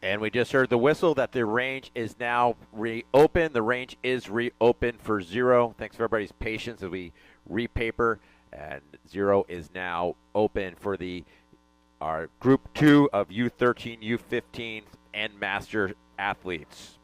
And we just heard the whistle that the range is now reopened. The range is reopened for Zero. Thanks for everybody's patience as we repaper. And Zero is now open for our Group 2 of U13, U15, and Master athletes.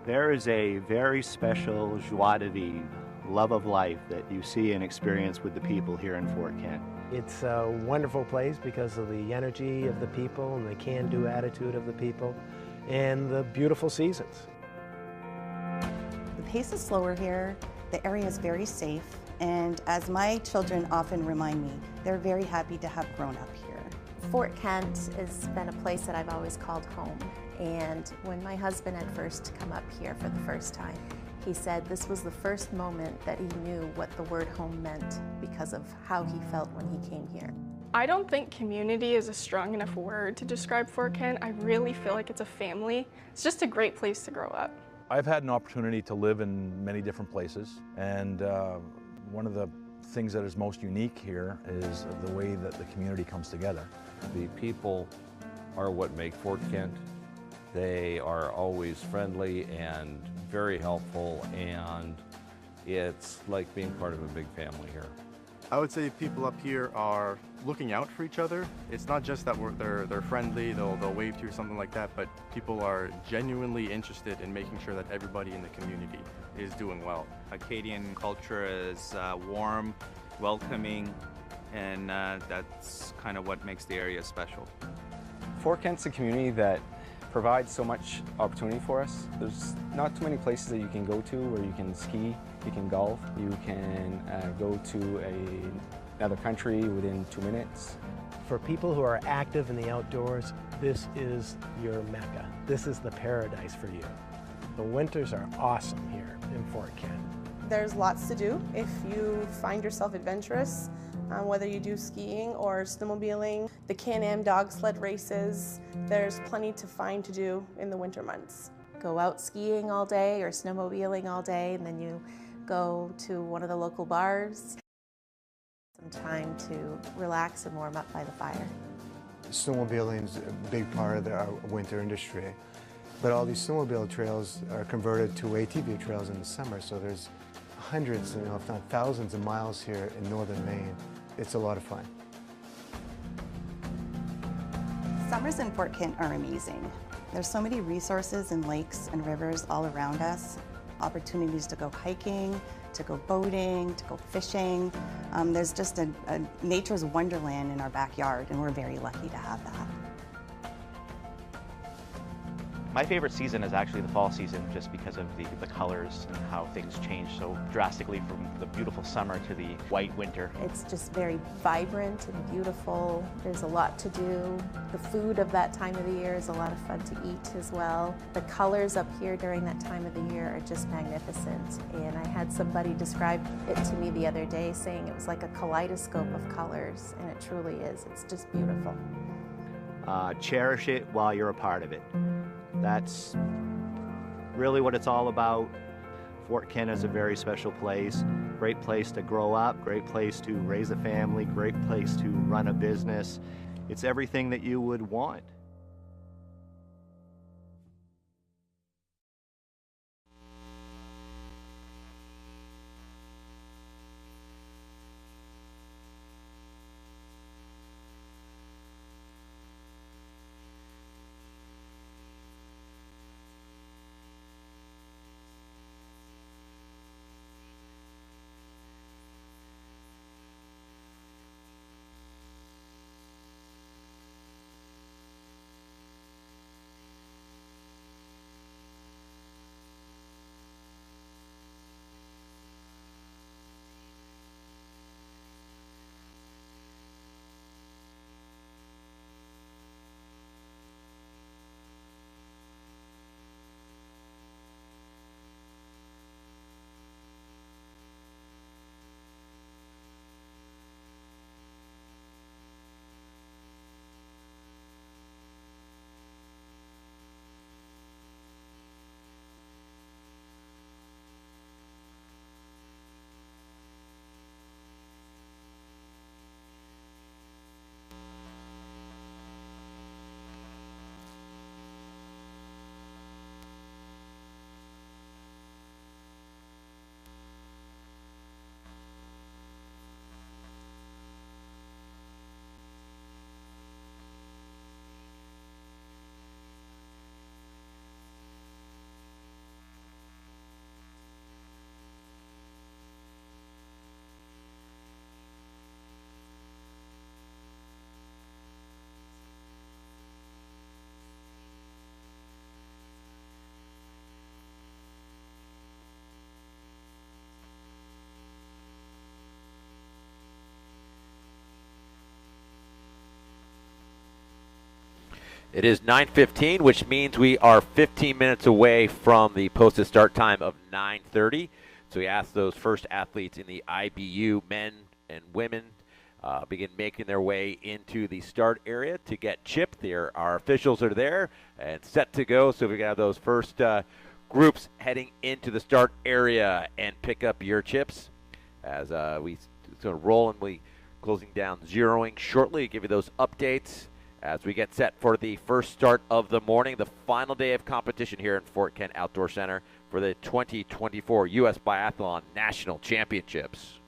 There is a very special joie de vivre, love of life that you see and experience with the people here in Fort Kent. It's a wonderful place because of the energy of the people and the can-do attitude of the people and the beautiful seasons. The pace is slower here, the area is very safe, and as my children often remind me, they're very happy to have grown up here. Fort Kent has been a place that I've always called home, and when my husband had first come up here for the first time, he said this was the first moment that he knew what the word home meant because of how he felt when he came here. I don't think community is a strong enough word to describe Fort Kent. I really feel like it's a family. It's just a great place to grow up. I've had an opportunity to live in many different places, and one of the things that is most unique here is the way that the community comes together. The people are what make Fort Kent. They are always friendly and very helpful, and it's like being part of a big family here. I would say people up here are looking out for each other. It's not just that they're friendly, they'll wave to you or something like that, but people are genuinely interested in making sure that everybody in the community is doing well. Acadian culture is warm, welcoming, and that's kind of what makes the area special. Fort Kent's a community that provides so much opportunity for us. There's not too many places that you can go to where you can ski, you can golf, you can go to another country within 2 minutes. For people who are active in the outdoors, this is your Mecca. This is the paradise for you. The winters are awesome here in Fort Kent. There's lots to do if you find yourself adventurous, whether you do skiing or snowmobiling, the Can-Am dog sled races. There's plenty to find to do in the winter months. Go out skiing all day or snowmobiling all day, and then you go to one of the local bars. Some time to relax and warm up by the fire. Snowmobiling is a big part of our winter industry, but all these snowmobile trails are converted to ATV trails in the summer, so there's hundreds, if not thousands of miles here in northern Maine. It's a lot of fun. Summers in Fort Kent are amazing. There's so many resources and lakes and rivers all around us. Opportunities to go hiking, to go boating, to go fishing. There's just a nature's wonderland in our backyard, and we're very lucky to have that. My favorite season is actually the fall season, just because of the colors and how things change so drastically from the beautiful summer to the white winter. It's just very vibrant and beautiful. There's a lot to do. The food of that time of the year is a lot of fun to eat as well. The colors up here during that time of the year are just magnificent. And I had somebody describe it to me the other day, saying it was like a kaleidoscope of colors, and it truly is. It's just beautiful. Cherish it while you're a part of it. That's really what it's all about. Fort Kent is a very special place. Great place to grow up, great place to raise a family, great place to run a business. It's everything that you would want. It is 9:15, which means we are 15 minutes away from the posted start time of 9:30. So we ask those first athletes in the IBU, men and women, begin making their way into the start area to get chipped. Our officials are there and set to go. So we got those first groups heading into the start area and pick up your chips as we sort of roll and we closing down, zeroing shortly. Give you those updates as we get set for the first start of the morning, the final day of competition here in Fort Kent Outdoor Center for the 2024 U.S. Biathlon National Championships.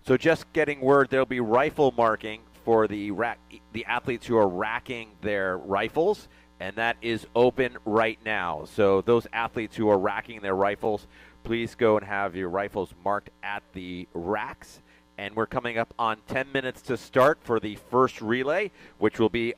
So just getting word, there'll be rifle marking for the athletes who are racking their rifles, and that is open right now. So those athletes who are racking their rifles, please go and have your rifles marked at the racks. And we're coming up on 10 minutes to start for the first relay, which will be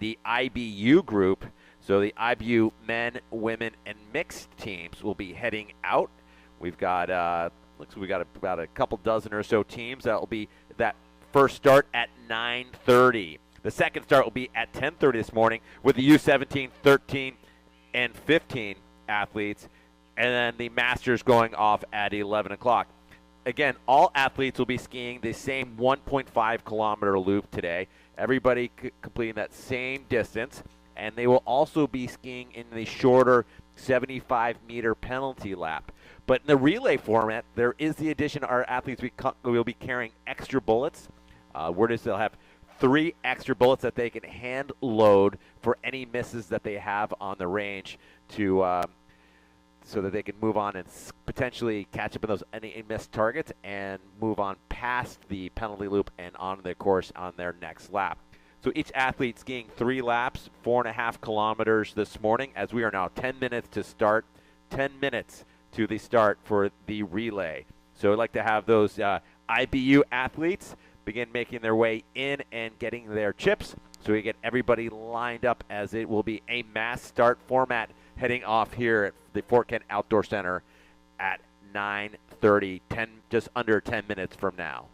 the IBU group. So the IBU men, women, and mixed teams will be heading out. We've got looks like we got about a couple dozen or so teams. That will be that first start at 9:30. The second start will be at 10:30 this morning with the U17, 13, and 15 athletes, and then the Masters going off at 11 o'clock. Again, all athletes will be skiing the same 1.5-kilometer loop today. Everybody completing that same distance, and they will also be skiing in the shorter 75-meter penalty lap. But in the relay format, there is the addition of our athletes will be carrying extra bullets. Word is they'll have 3 extra bullets that they can hand load for any misses that they have on the range to so that they can move on and potentially catch up in those any missed targets and move on past the penalty loop and on the course on their next lap. So each athlete skiing 3 laps, 4.5 kilometers this morning, as we are now 10 minutes to start, 10 minutes to the start for the relay. So I'd like to have those IBU athletes begin making their way in and getting their chips so we get everybody lined up, as it will be a mass start format heading off here at the Fort Kent Outdoor Center at 9:30, just under 10 minutes from now.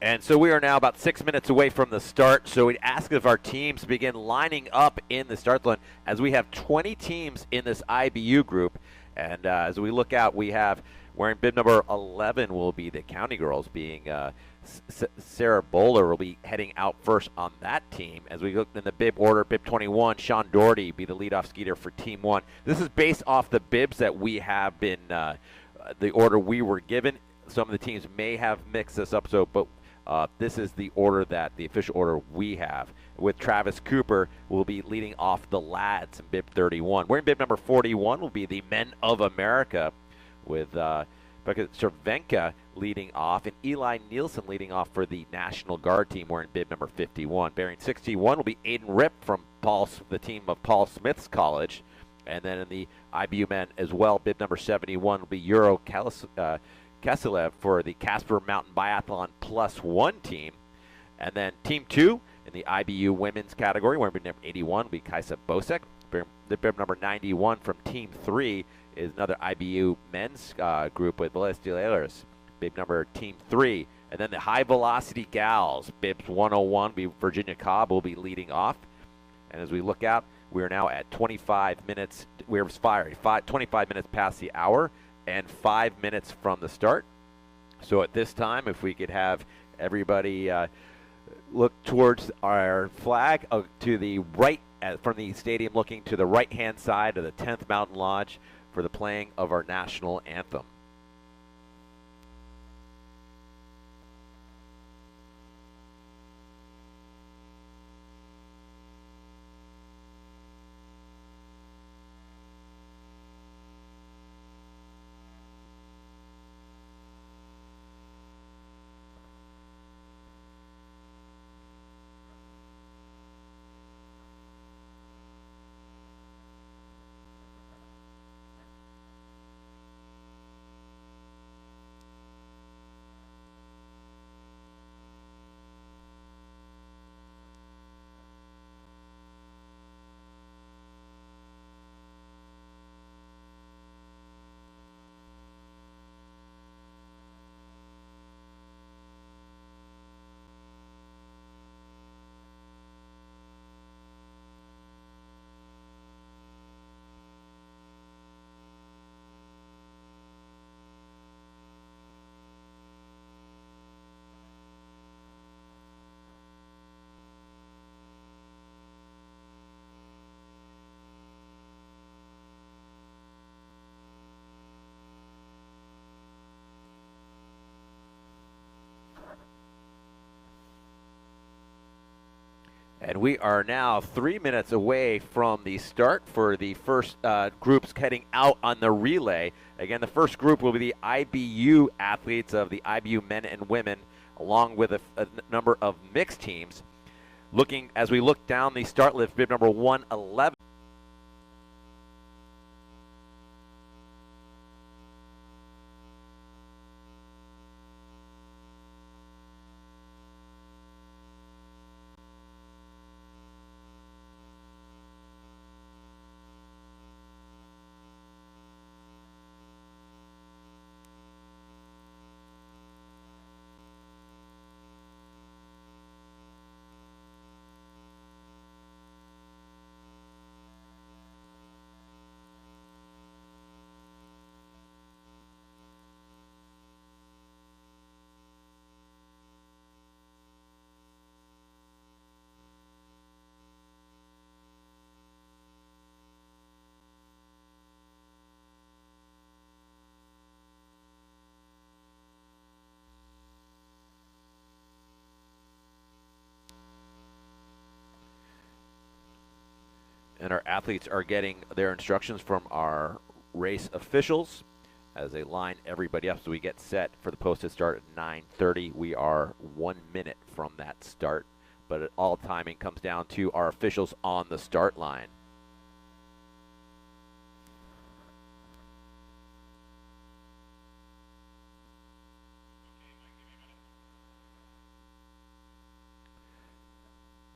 And so we are now about 6 minutes away from the start. So we'd ask if our teams begin lining up in the start line, as we have 20 teams in this IBU group. And as we look out, we have wearing bib number 11 will be the County Girls, being Sarah Bowler will be heading out first on that team. As we look in the bib order, bib 21, Sean Doherty be the leadoff skier for Team 1. This is based off the bibs that we have been, the order we were given. Some of the teams may have mixed this up, but this is the order that the official order we have. With Travis Cooper will be leading off the lads in bib 31. Wearing bib number 41 will be the Men of America, with Cervenka leading off and Eli Nielsen leading off for the National Guard team wearing bib number 51. Bearing 61 will be Aiden Rip from the team of Paul Smith's College. And then in the IBU men as well, bib number 71 will be Euro Kasilev for the Casper Mountain Biathlon +1 team. And then Team 2 in the IBU women's category, wearing bib number 81, will be Kaisa Bosek. The bib number 91 from Team 3 is another IBU men's group with Velez Dileras, bib number Team 3. And then the high velocity gals, bibs 101, be Virginia Cobb will be leading off. And as we look out, we are now at 25 minutes. We're firing 25 minutes past the hour and 5 minutes from the start. So at this time, if we could have everybody look towards our flag to the right, from the stadium, looking to the right-hand side of the 10th Mountain Lodge for the playing of our national anthem. And we are now 3 minutes away from the start for the first groups heading out on the relay. Again, the first group will be the IBU athletes of the IBU men and women, along with a number of mixed teams. As we look down the start list, bib number 111. And our athletes are getting their instructions from our race officials as they line everybody up so we get set for the posted start at 9:30. We are 1 minute from that start, but all timing comes down to our officials on the start line.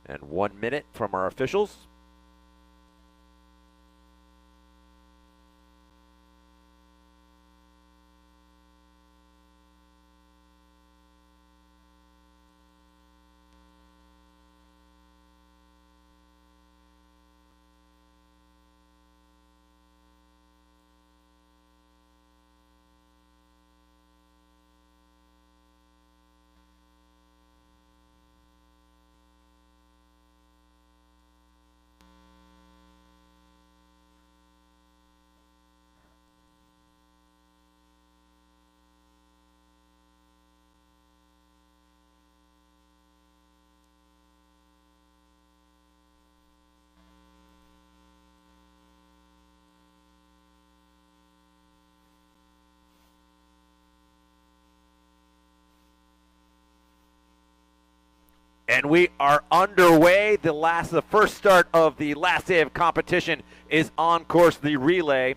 And 1 minute from our officials. And we are underway. The first start of the last day of competition is on course, the relay.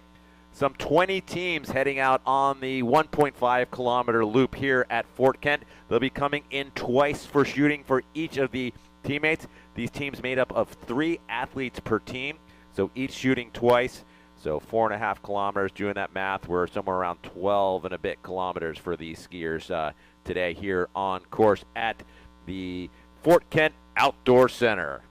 some 20 teams heading out on the 1.5 kilometer loop here at Fort Kent. They'll be coming in twice for shooting for each of the teammates. These teams made up of 3 athletes per team, so each shooting twice. So 4.5 kilometers, doing that math, we're somewhere around 12 and a bit kilometers for these skiers today here on course at the Fort Kent Outdoor Center.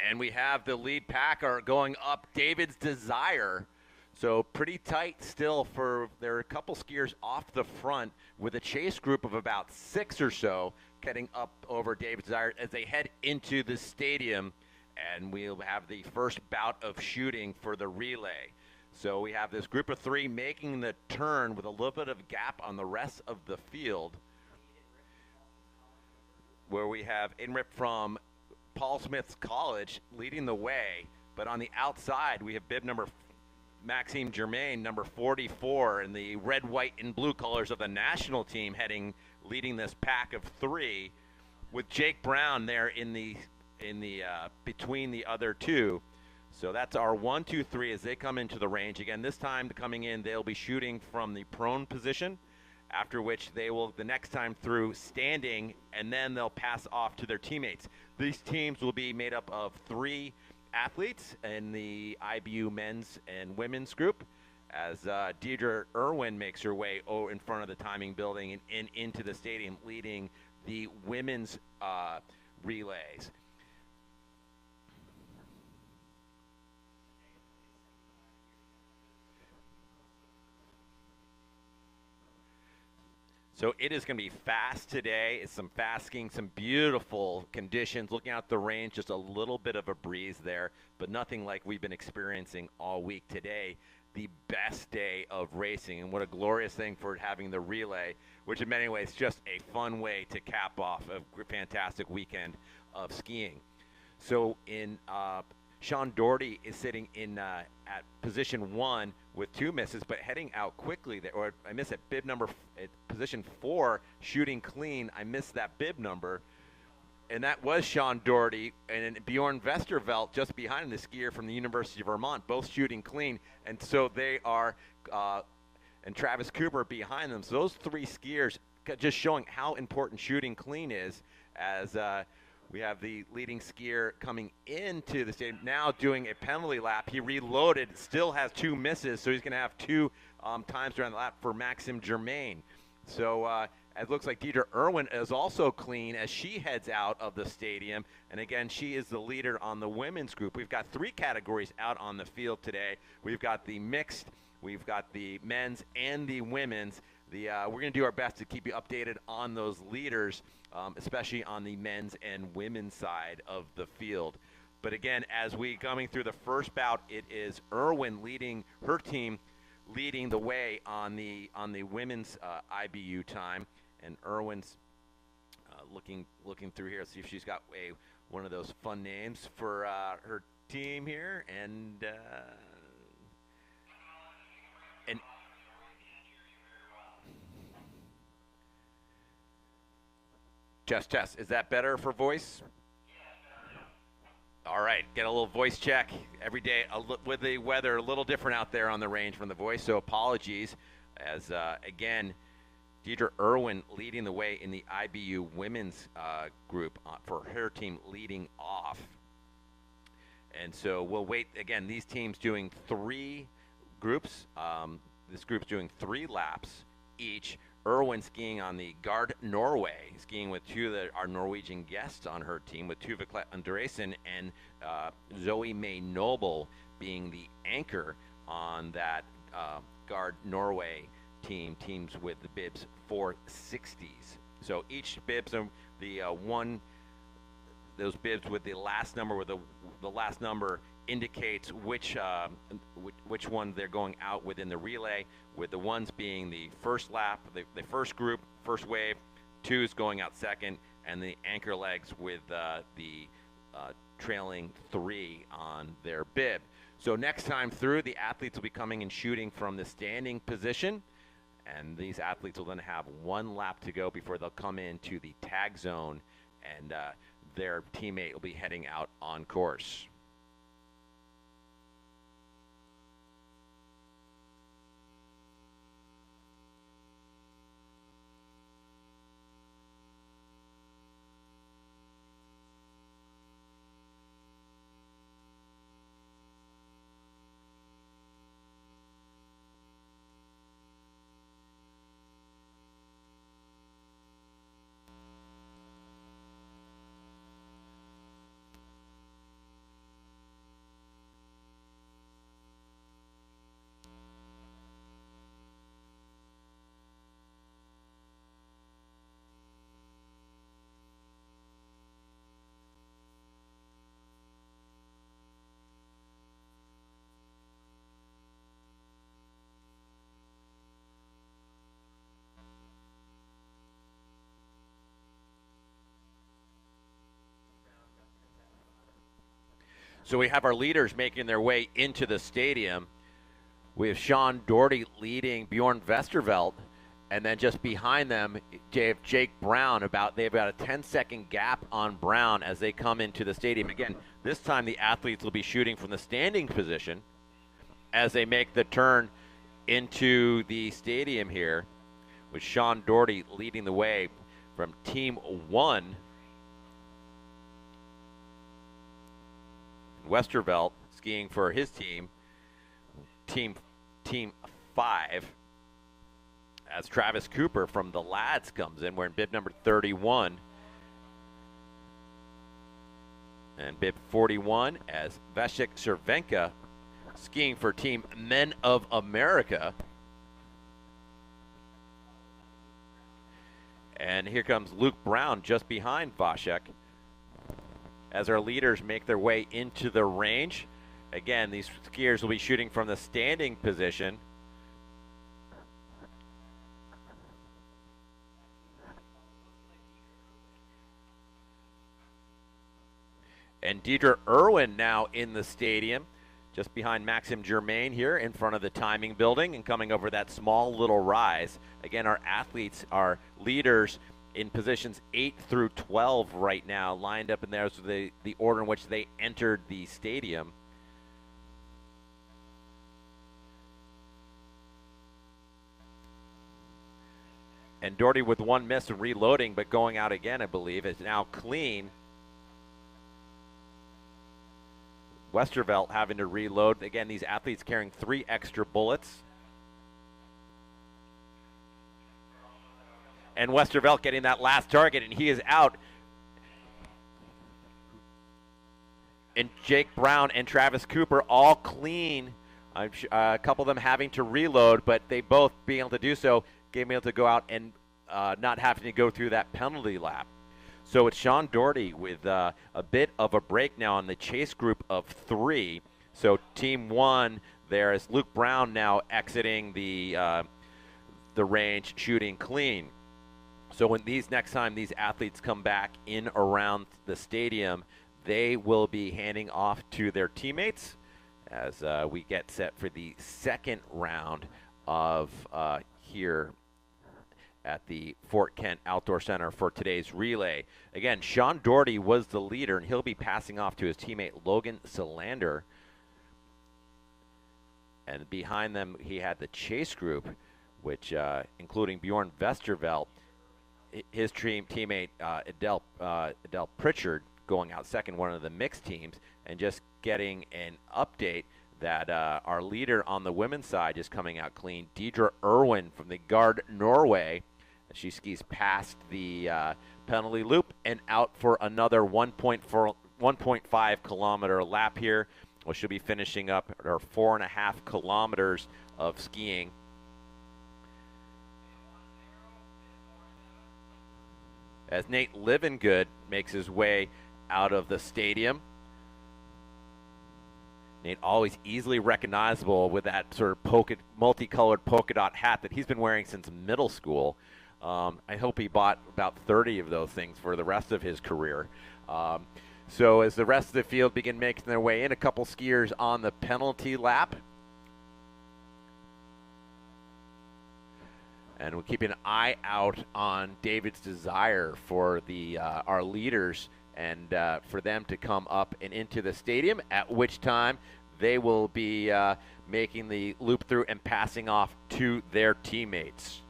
And we have the lead packer going up David's Desire. So pretty tight still for, there are a couple skiers off the front with a chase group of about 6 or so getting up over David's Desire as they head into the stadium. And we'll have the first bout of shooting for the relay. So we have this group of 3 making the turn with a little bit of gap on the rest of the field, where we have Inrip from Paul Smith's College leading the way, but on the outside we have bib number Maxime Germain, number 44, in the red, white, and blue colors of the national team, leading this pack of 3, with Jake Brown there in the between the other 2. So that's our 1, 2, 3 as they come into the range. Again, this time coming in, they'll be shooting from the prone position, after which they will, the next time through, standing, and then they'll pass off to their teammates. These teams will be made up of 3 athletes in the IBU men's and women's group, as Deidre Irwin makes her way in front of the timing building and into the stadium, leading the women's relays. So it is going to be fast today. It's some fast skiing, some beautiful conditions. Looking out the range, just a little bit of a breeze there, but nothing like we've been experiencing all week. Today, the best day of racing, and what a glorious thing for having the relay, which in many ways just a fun way to cap off a fantastic weekend of skiing. So in Sean Doherty is sitting in at position 1 with 2 misses, but heading out quickly. Or I miss at bib number at position 4, shooting clean. I missed that bib number, and that was Sean Doherty and Bjorn Vestervelt just behind him, the skier from the University of Vermont, both shooting clean, and so they are. And Travis Cooper behind them. So those 3 skiers just showing how important shooting clean is, as we have the leading skier coming into the stadium now doing a penalty lap. He reloaded, still has 2 misses, so he's going to have 2 times during the lap for Maxim Germain. So it looks like Deidre Irwin is also clean as she heads out of the stadium. And again, she is the leader on the women's group. We've got 3 categories out on the field today. We've got the mixed, we've got the men's and the women's. We're going to do our best to keep you updated on those leaders, especially on the men's and women's side of the field. But again, as we coming through the first bout, it is Irwin leading her team, leading the way on the women's IBU time, and Irwin's looking through here, see if she's got one of those fun names for her team here, and Test. Is that better for voice? All right, get a little voice check every day. With the weather a little different out there on the range from the voice, so apologies. As again, Deidre Irwin leading the way in the IBU women's group for her team leading off. And so we'll wait. Again, these teams doing 3 groups. This group's doing 3 laps each. Irwin skiing on the Gard Norway, skiing with 2 of our Norwegian guests on her team, with Tuva Klett Andresen and Zoe May Noble being the anchor on that Gard Norway teams with the bibs 460s. So each bibs are those bibs with the last number, where the last number indicates which one they're going out within the relay, with the ones being the first lap, the first group, first wave, 2s going out second, and the anchor legs with the trailing 3 on their bib. So next time through, the athletes will be coming and shooting from the standing position, and these athletes will then have 1 lap to go before they'll come into the tag zone, and their teammate will be heading out on course. So we have our leaders making their way into the stadium. We have Sean Doherty leading Bjorn Vestervelt, and then just behind them, Jake Brown. They've got a 10-second gap on Brown as they come into the stadium. Again, this time the athletes will be shooting from the standing position as they make the turn into the stadium here, with Sean Doherty leading the way from Team 1. Westervelt skiing for his team, Team 5, as Travis Cooper from the lads comes in. We're in bib number 31. And bib 41 as Vashik Cervenka skiing for Team Men of America. And here comes Luke Brown just behind Vashik as our leaders make their way into the range. Again, these skiers will be shooting from the standing position. And Deidre Irwin now in the stadium, just behind Maxim Germain here in front of the timing building and coming over that small little rise. Again, our athletes are leaders in positions 8 through 12 right now, lined up in there, so the order in which they entered the stadium. And Doherty with one miss and reloading, but going out again, I believe, is now clean. Westervelt having to reload. Again, these athletes carrying 3 extra bullets. And Westervelt getting that last target, and he is out. And Jake Brown and Travis Cooper all clean. A couple of them having to reload, but they both being able to do so, being able to go out and not having to go through that penalty lap. So it's Sean Doherty with a bit of a break now on the chase group of 3. So team 1 there is Luke Brown now exiting the range, shooting clean. So when next time these athletes come back in around the stadium, they will be handing off to their teammates as we get set for the second round of here at the Fort Kent Outdoor Center for today's relay. Again, Sean Doherty was the leader, and he'll be passing off to his teammate Logan Solander. And behind them, he had the chase group, which including Bjorn Westervelt, his teammate Adele Pritchard going out second, one of the mixed teams, and just getting an update that our leader on the women's side is coming out clean. Deidre Irwin from the Gard Norway. She skis past the penalty loop and out for another 1.5 kilometer lap here. Well, she'll be finishing up her 4.5 kilometers of skiing. As Nate Livengood makes his way out of the stadium. Nate always easily recognizable with that sort of multicolored polka dot hat that he's been wearing since middle school. I hope he bought about 30 of those things for the rest of his career. So as the rest of the field begin making their way in, a couple skiers on the penalty lap. And we'll keep an eye out on David's Desire for our leaders and for them to come up and into the stadium, at which time they will be making the loop through and passing off to their teammates.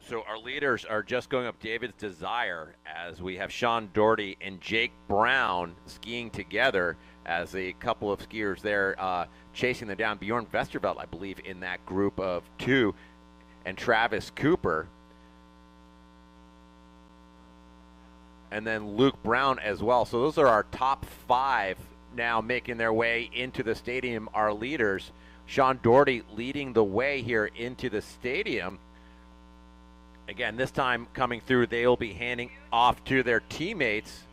So our leaders are just going up David's Desire as we have Sean Doherty and Jake Brown skiing together as a couple of skiers there chasing them down. Bjorn Westervelt, I believe, in that group of 2, and Travis Cooper. And then Luke Brown as well. So those are our top 5 now making their way into the stadium, our leaders. Sean Doherty leading the way here into the stadium. Again, this time coming through, they'll be handing off to their teammates.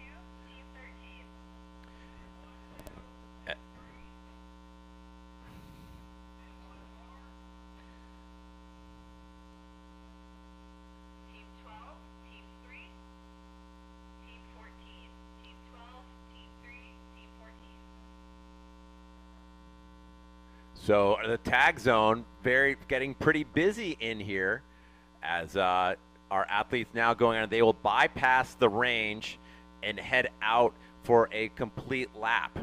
So the tag zone getting pretty busy in here as our athletes now going on. They will bypass the range and head out for a complete lap.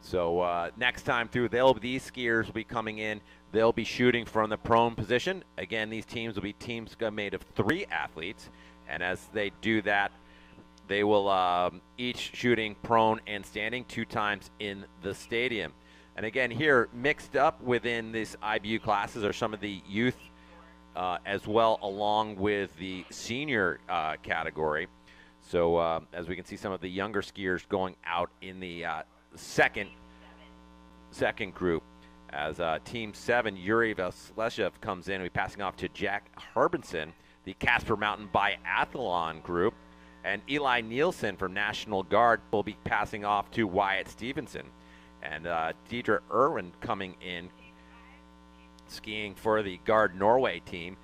So next time through, these skiers will be coming in. They'll be shooting from the prone position. Again, these teams will be teams made of 3 athletes. And as they do that, they will each shooting prone and standing 2 times in the stadium. And again, here, mixed up within these IBU classes are some of the youth as well, along with the senior category. So as we can see, some of the younger skiers going out in the second group. As Team 7, Yuri Vasileshev comes in and will be passing off to Jack Harbinson, the Casper Mountain Biathlon group. And Eli Nielsen from National Guard will be passing off to Wyatt Stevenson. And Deidre Irwin coming in, skiing for the Guard Norway team,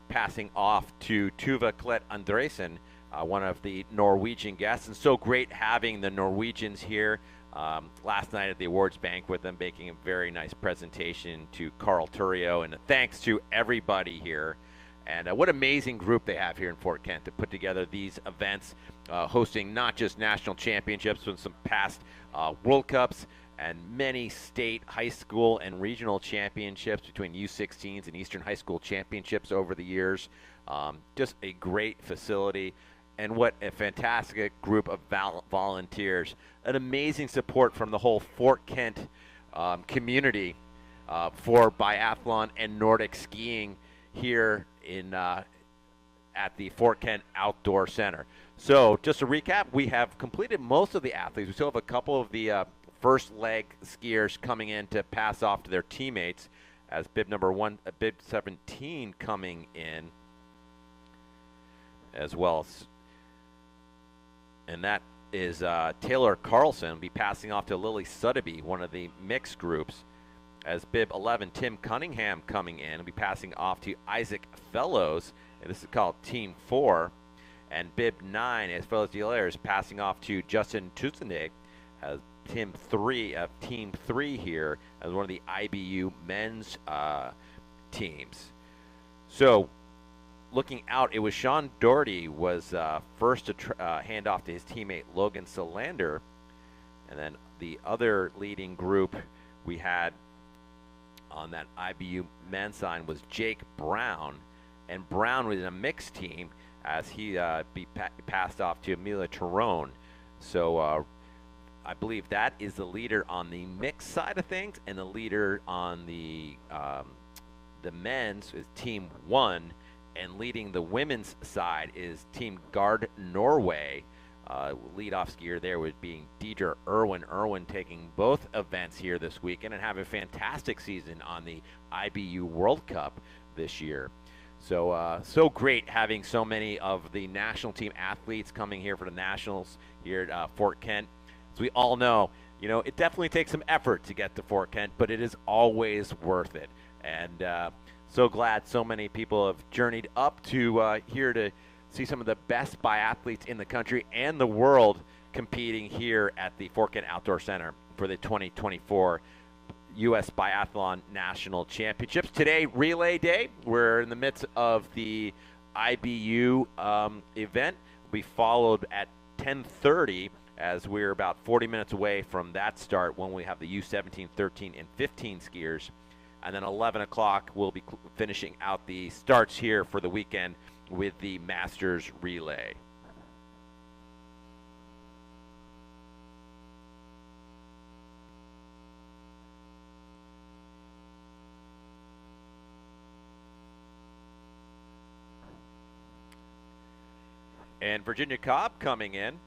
passing off to Tuva Klett Andresen, one of the Norwegian guests. And so great having the Norwegians here. Last night at the awards banquet, them making a very nice presentation to Carl Turio, and thanks to everybody here. And what an amazing group they have here in Fort Kent to put together these events, hosting not just national championships, but some past World Cups and many state, high school, and regional championships between U16s and Eastern High School championships over the years. Just a great facility. And what a fantastic group of volunteers. An amazing support from the whole Fort Kent community for biathlon and Nordic skiing here in at the Fort Kent Outdoor Center. So just to recap, we have completed most of the athletes. We still have a couple of the first leg skiers coming in to pass off to their teammates, as bib 17 coming in as well. And that is Taylor Carlson will be passing off to Lily Sotheby, one of the mixed groups, as bib 11, Tim Cunningham coming in. Will be passing off to Isaac Fellows, and this is called Team 4. And bib 9, as Fellows Delaire, is passing off to Justin Tusenday as Team 3 here, as one of the IBU men's teams. So looking out, it was Sean Doherty was first to hand off to his teammate Logan Solander, and then the other leading group we had on that IBU men's side was Jake Brown, and Brown was in a mixed team as he passed off to Emilia Torone. So I believe that is the leader on the mixed side of things, and the leader on the men's is Team 1. And leading the women's side is Team Guard Norway. Leadoff skier there would being Deidre Irwin. Irwin taking both events here this weekend and have a fantastic season on the IBU World Cup this year. So so great having so many of the national team athletes coming here for the nationals here at Fort Kent. As we all know, it definitely takes some effort to get to Fort Kent, but it is always worth it. And so glad so many people have journeyed up to here to see some of the best biathletes in the country and the world competing here at the Fort Kent Outdoor Center for the 2024 U.S. Biathlon National Championships. Today, Relay Day. We're in the midst of the IBU event. We followed at 10:30 as we're about 40 minutes away from that start when we have the U17, 13, and 15 skiers. And then 11 o'clock, we'll be finishing out the starts here for the weekend with the Masters Relay. And Virginia Cobb coming in.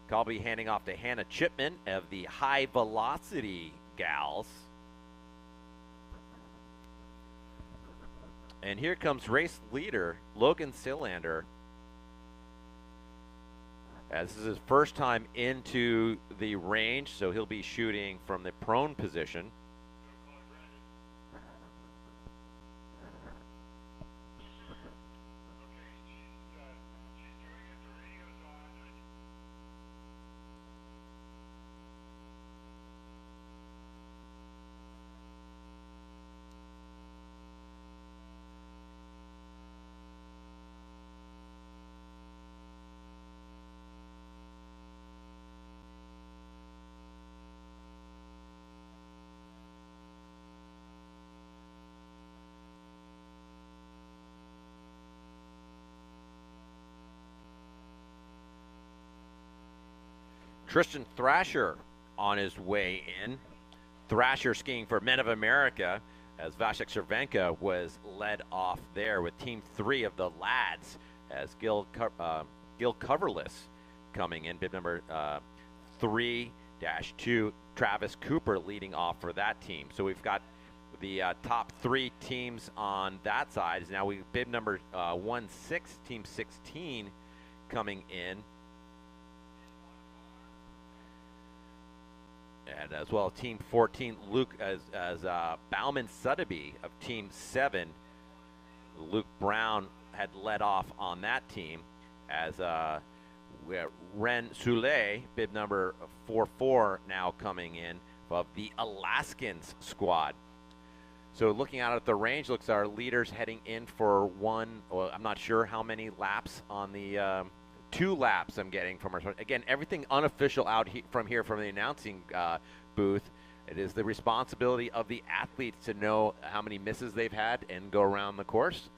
Cobb will be handing off to Hannah Chipman of the High Velocity Gals. And here comes race leader Logan Solander, as this is his first time into the range, so he'll be shooting from the prone position. Tristan Thrasher on his way in. Thrasher skiing for Men of America, as Vasek Cervenka was led off there with Team 3 of the lads, as Gil Coverless coming in, bib number 3-2, Travis Cooper leading off for that team. So we've got the top 3 teams on that side. Now we bib number 1-6, Team 16 coming in. And as well, Team 14, Luke, as Bauman Sotheby of Team 7. Luke Brown had led off on that team, as we have Ren Soule, bib number 44, now coming in of the Alaskans squad. So looking out at the range, looks our leaders heading in for one, well, I'm not sure how many laps on the 2 laps I'm getting from our, again, everything unofficial out from here from the announcing booth. It is the responsibility of the athletes to know how many misses they've had and go around the course.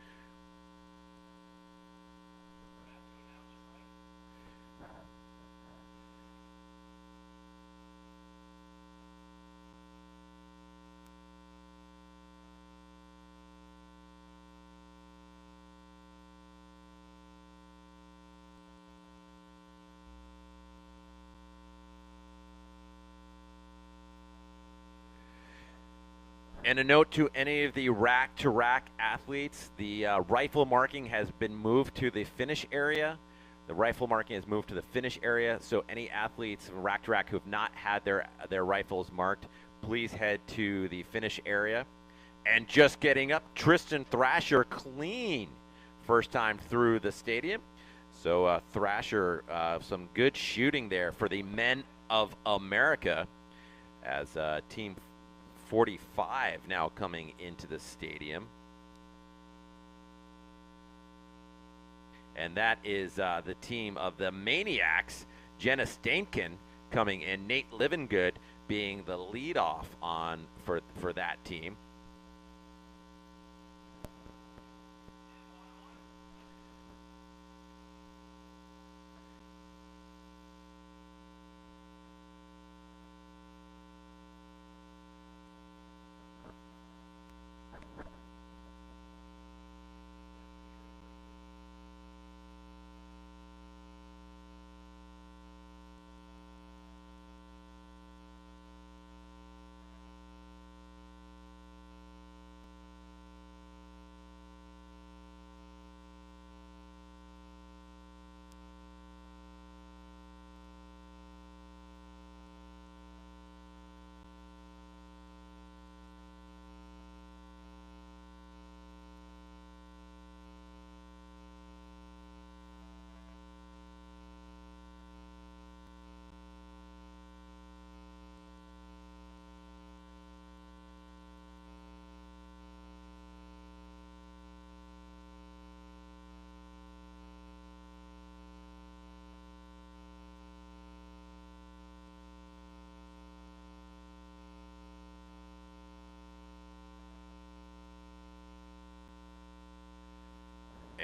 And a note to any of the rack-to-rack athletes, the rifle marking has been moved to the finish area. The rifle marking has moved to the finish area, so any athletes from rack-to-rack who have not had their rifles marked, please head to the finish area. And just getting up, Tristan Thrasher clean. First time through the stadium. So Thrasher, some good shooting there for the Men of America, as Team 45 now coming into the stadium. And that is the team of the Maniacs, Jenna Stainkin coming in, Nate Livengood being the leadoff on for that team.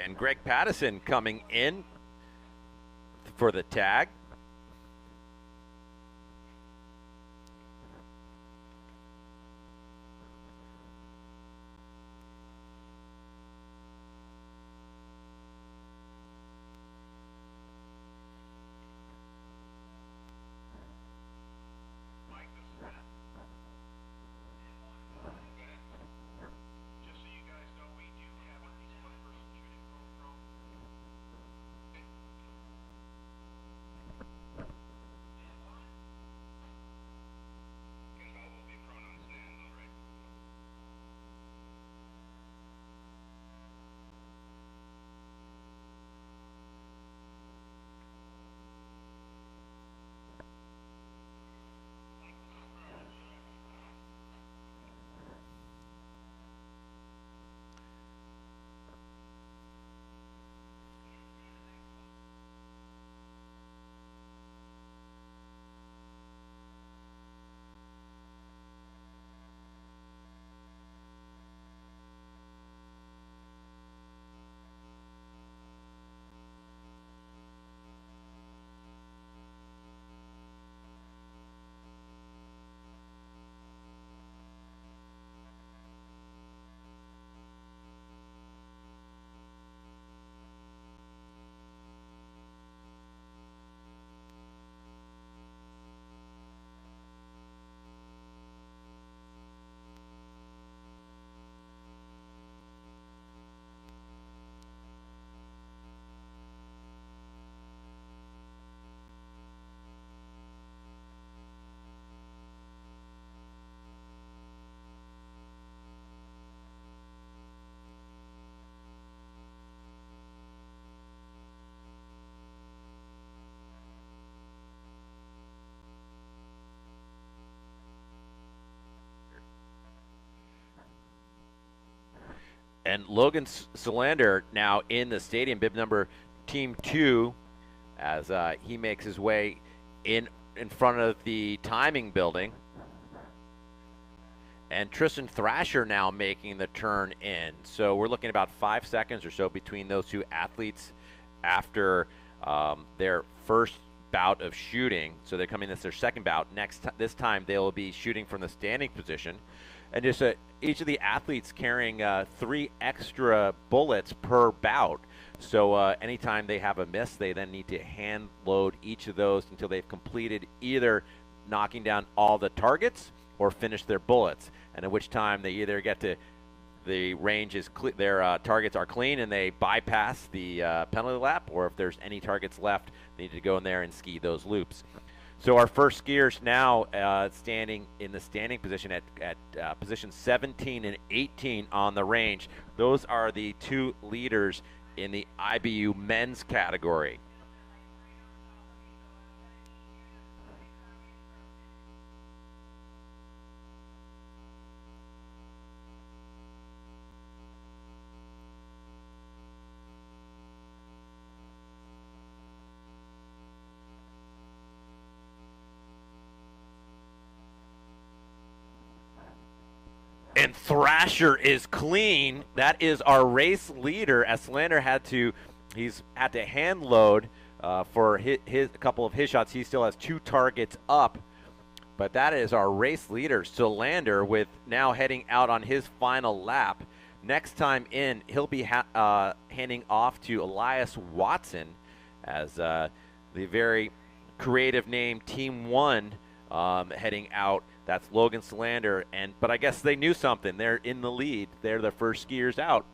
And Greg Pattison coming in for the tag. And Logan Solander now in the stadium, bib number Team 2, as he makes his way in front of the timing building. And Tristan Thrasher now making the turn in. So we're looking at about 5 seconds or so between those two athletes after their first bout of shooting. So they're coming, this their second bout. This time they will be shooting from the standing position. And just each of the athletes carrying 3 extra bullets per bout. So anytime they have a miss, they then need to hand load each of those until they've completed either knocking down all the targets or finish their bullets. And at which time they either get to the range is their targets are clean and they bypass the penalty lap, or if there's any targets left, they need to go in there and ski those loops. So our first skiers now standing in the standing position at position 17 and 18 on the range. Those are the 2 leaders in the IBU men's category. And Thrasher is clean. That is our race leader, as Solander he's had to hand load for a couple of his shots. He still has 2 targets up, but that is our race leader, Solander, with now heading out on his final lap. Next time in, he'll be handing off to Elias Watson, as the very creative name Team 1 heading out. That's Logan Solander, but I guess they knew something. They're in the lead. They're the first skiers out.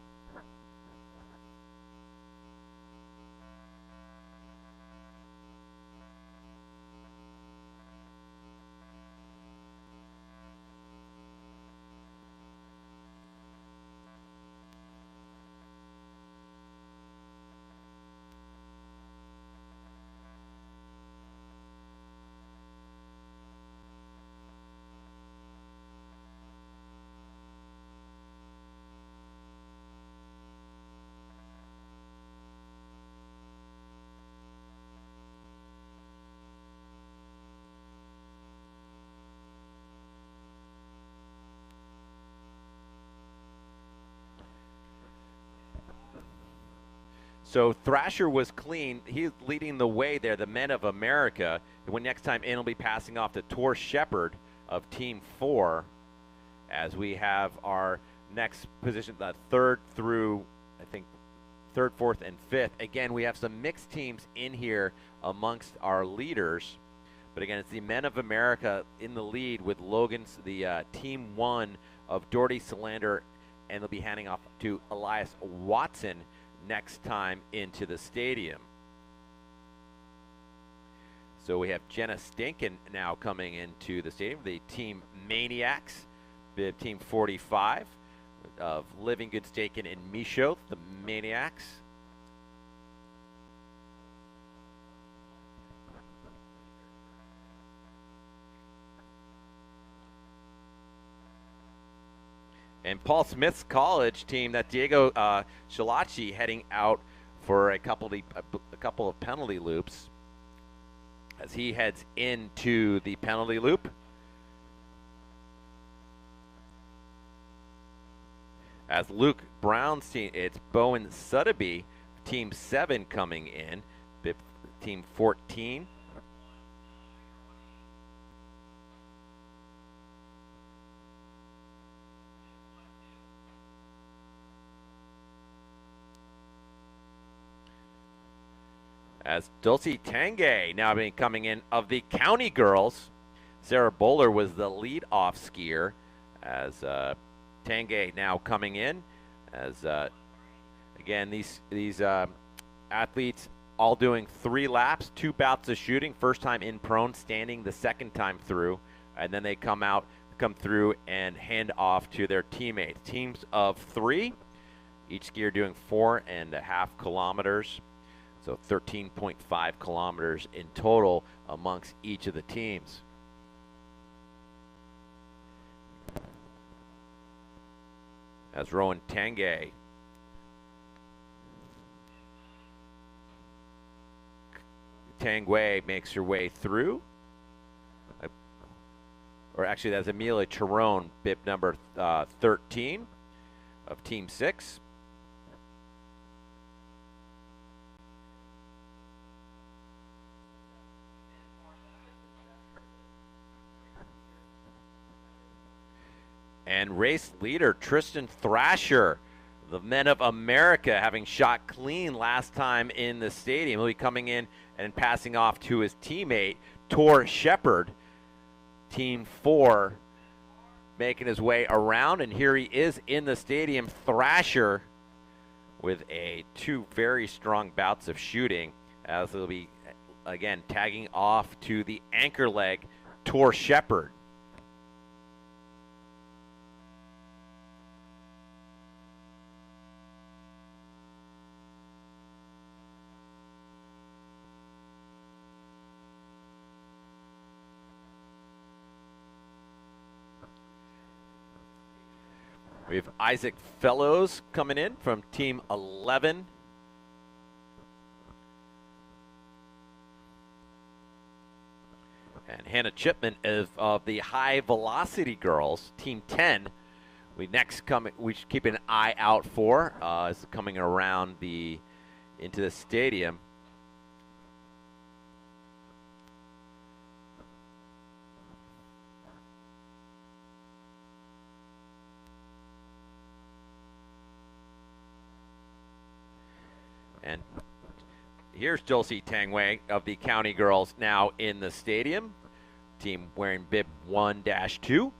So Thrasher was clean. He's leading the way there, the Men of America. When next time in, he'll be passing off to Tor Shepard of Team 4, as we have our next position, the 3rd through, I think, 3rd, 4th, and 5th. Again, we have some mixed teams in here amongst our leaders. But again, it's the Men of America in the lead with Logan's, the Team 1 of Doherty Solander, and they'll be handing off to Elias Watson next time into the stadium. So we have Jenna Stinkin now coming into the stadium, the Team Maniacs, bib Team 45 of Living Good Staken and Michaud, the Maniacs. And Paul Smith's college team, that Diego Schillaci, heading out for a couple of penalty loops as he heads into the penalty loop. As Luke Brown's team, it's Bowen Sotheby, Team 7 coming in, Team 14. As Dulcie Tanguay now coming in of the County Girls. Sarah Bowler was the lead-off skier, as Tanguay now coming in. As again, these athletes all doing 3 laps, 2 bouts of shooting. First time in prone, standing the second time through, and then they come through and hand off to their teammates. Teams of 3, each skier doing 4.5 kilometers. So 13.5 kilometers in total amongst each of the teams. As Rowan Tanguay Tanguay makes her way through. Or actually, that's Amelia Cherone, bib number 13 of Team 6. And race leader Tristan Thrasher, the Men of America, having shot clean last time in the stadium. He'll be coming in and passing off to his teammate, Tor Shepard. Team 4 making his way around, and here he is in the stadium, Thrasher, with two very strong bouts of shooting, as he'll be, again, tagging off to the anchor leg, Tor Shepard. We have Isaac Fellows coming in from Team 11. And Hannah Chipman of the High Velocity Girls, Team 10. We should keep an eye out for is coming around into the stadium. And here's Dulcie Tanguay of the County Girls now in the stadium. Team wearing bib 1-2.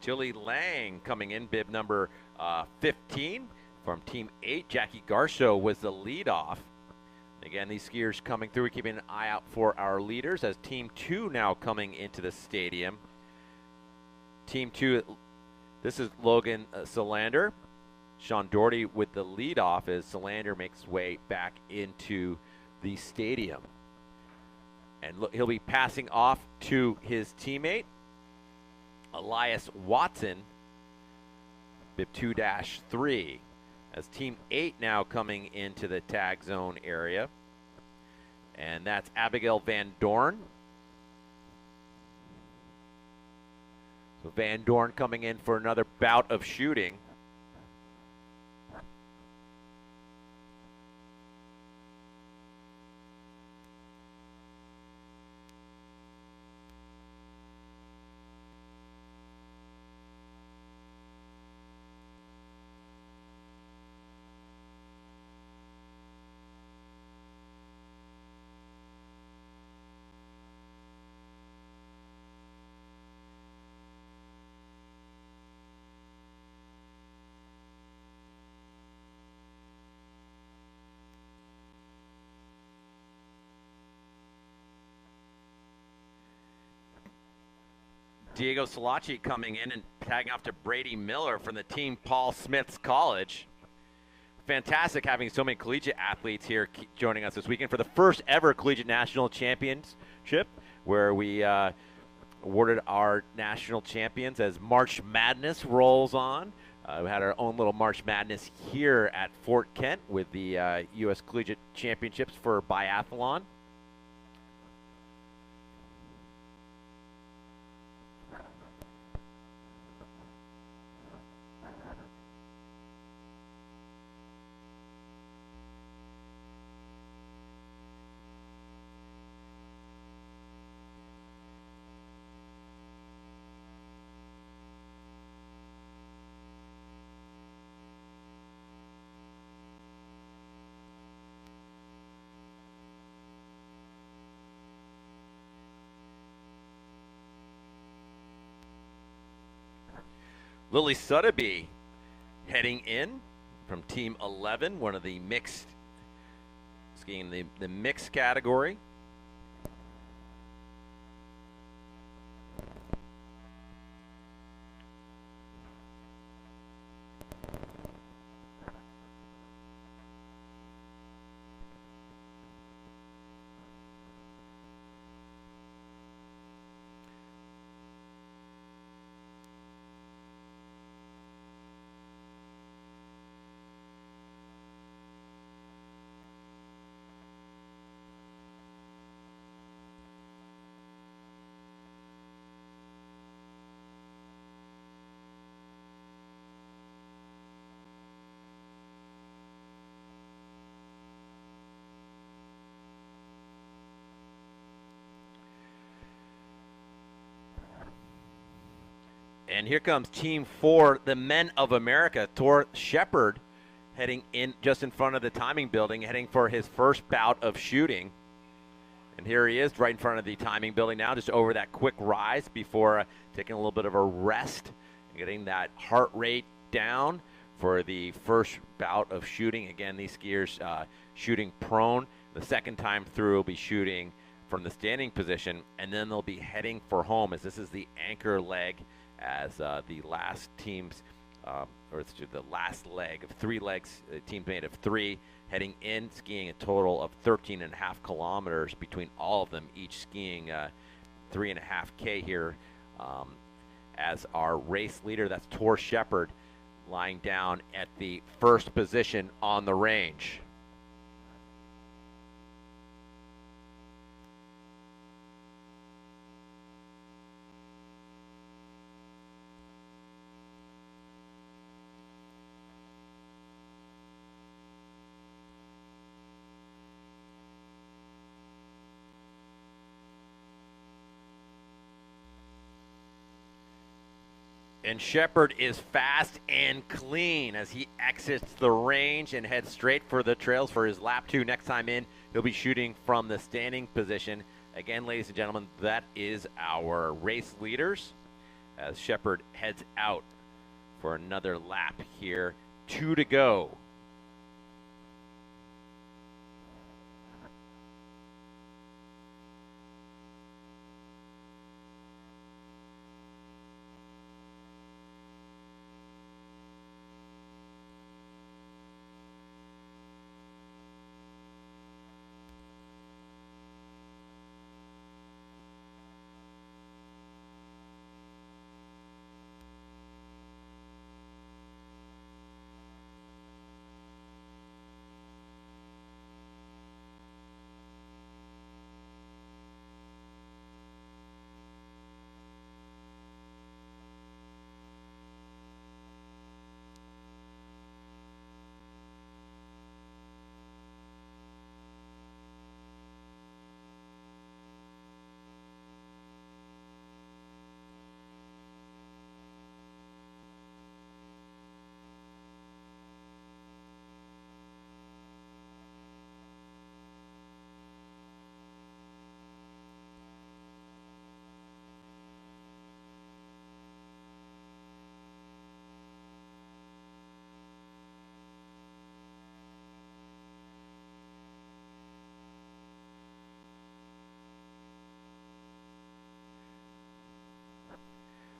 Tilly Lang coming in, bib number 15 from Team 8. Jackie Garceau was the leadoff. Again, these skiers coming through, keeping an eye out for our leaders as Team 2 now coming into the stadium. Team 2, this is Logan Solander. Sean Doherty with the leadoff as Solander makes his way back into the stadium. And he'll be passing off to his teammate, Elias Watson, bib 2-3, as Team 8 now coming into the tag zone area. And that's Abigail Van Dorn. So Van Dorn coming in for another bout of shooting. Diego Solacci coming in and tagging off to Brady Miller from the team Paul Smith's College. Fantastic having so many collegiate athletes here joining us this weekend for the first ever Collegiate National Championship, where we awarded our national champions as March Madness rolls on. We had our own little March Madness here at Fort Kent with the U.S. Collegiate Championships for Biathlon. Lily Sotheby heading in from Team 11, one of the mixed, skiing the mixed category. And here comes Team 4, the Men of America. Tor Shepard heading in just in front of the timing building, heading for his first bout of shooting. And here he is right in front of the timing building now, just over that quick rise before taking a little bit of a rest and getting that heart rate down for the first bout of shooting. Again, these skiers shooting prone. The second time through will be shooting from the standing position, and then they'll be heading for home as this is the anchor leg as the last teams, or it's the last leg of 3 legs, teams made of 3, heading in, skiing a total of 13.5 kilometers between all of them, each skiing 3.5K here. As our race leader, that's Tor Shepard, lying down at the first position on the range. And Shepard is fast and clean as he exits the range and heads straight for the trails for his lap 2. Next time in, he'll be shooting from the standing position. Again, ladies and gentlemen, that is our race leaders as Shepard heads out for another lap here. 2 to go.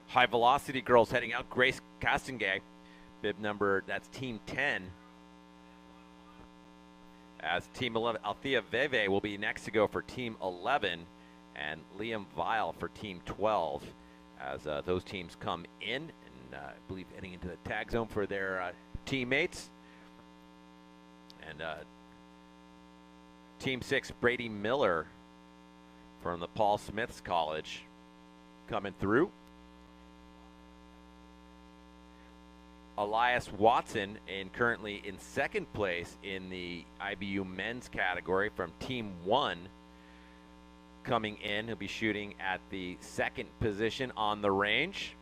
High velocity girls heading out. Grace Castengay, bib number, that's team 10. As team 11, Althea Veve will be next to go for team 11, and Liam Weil for team 12 as those teams come in and I believe heading into the tag zone for their teammates. And team 6, Brady Miller from the Paul Smith's College coming through. Elias Watson, and currently in second place in the IBU men's category from Team 1, coming in. He'll be shooting at the second position on the range.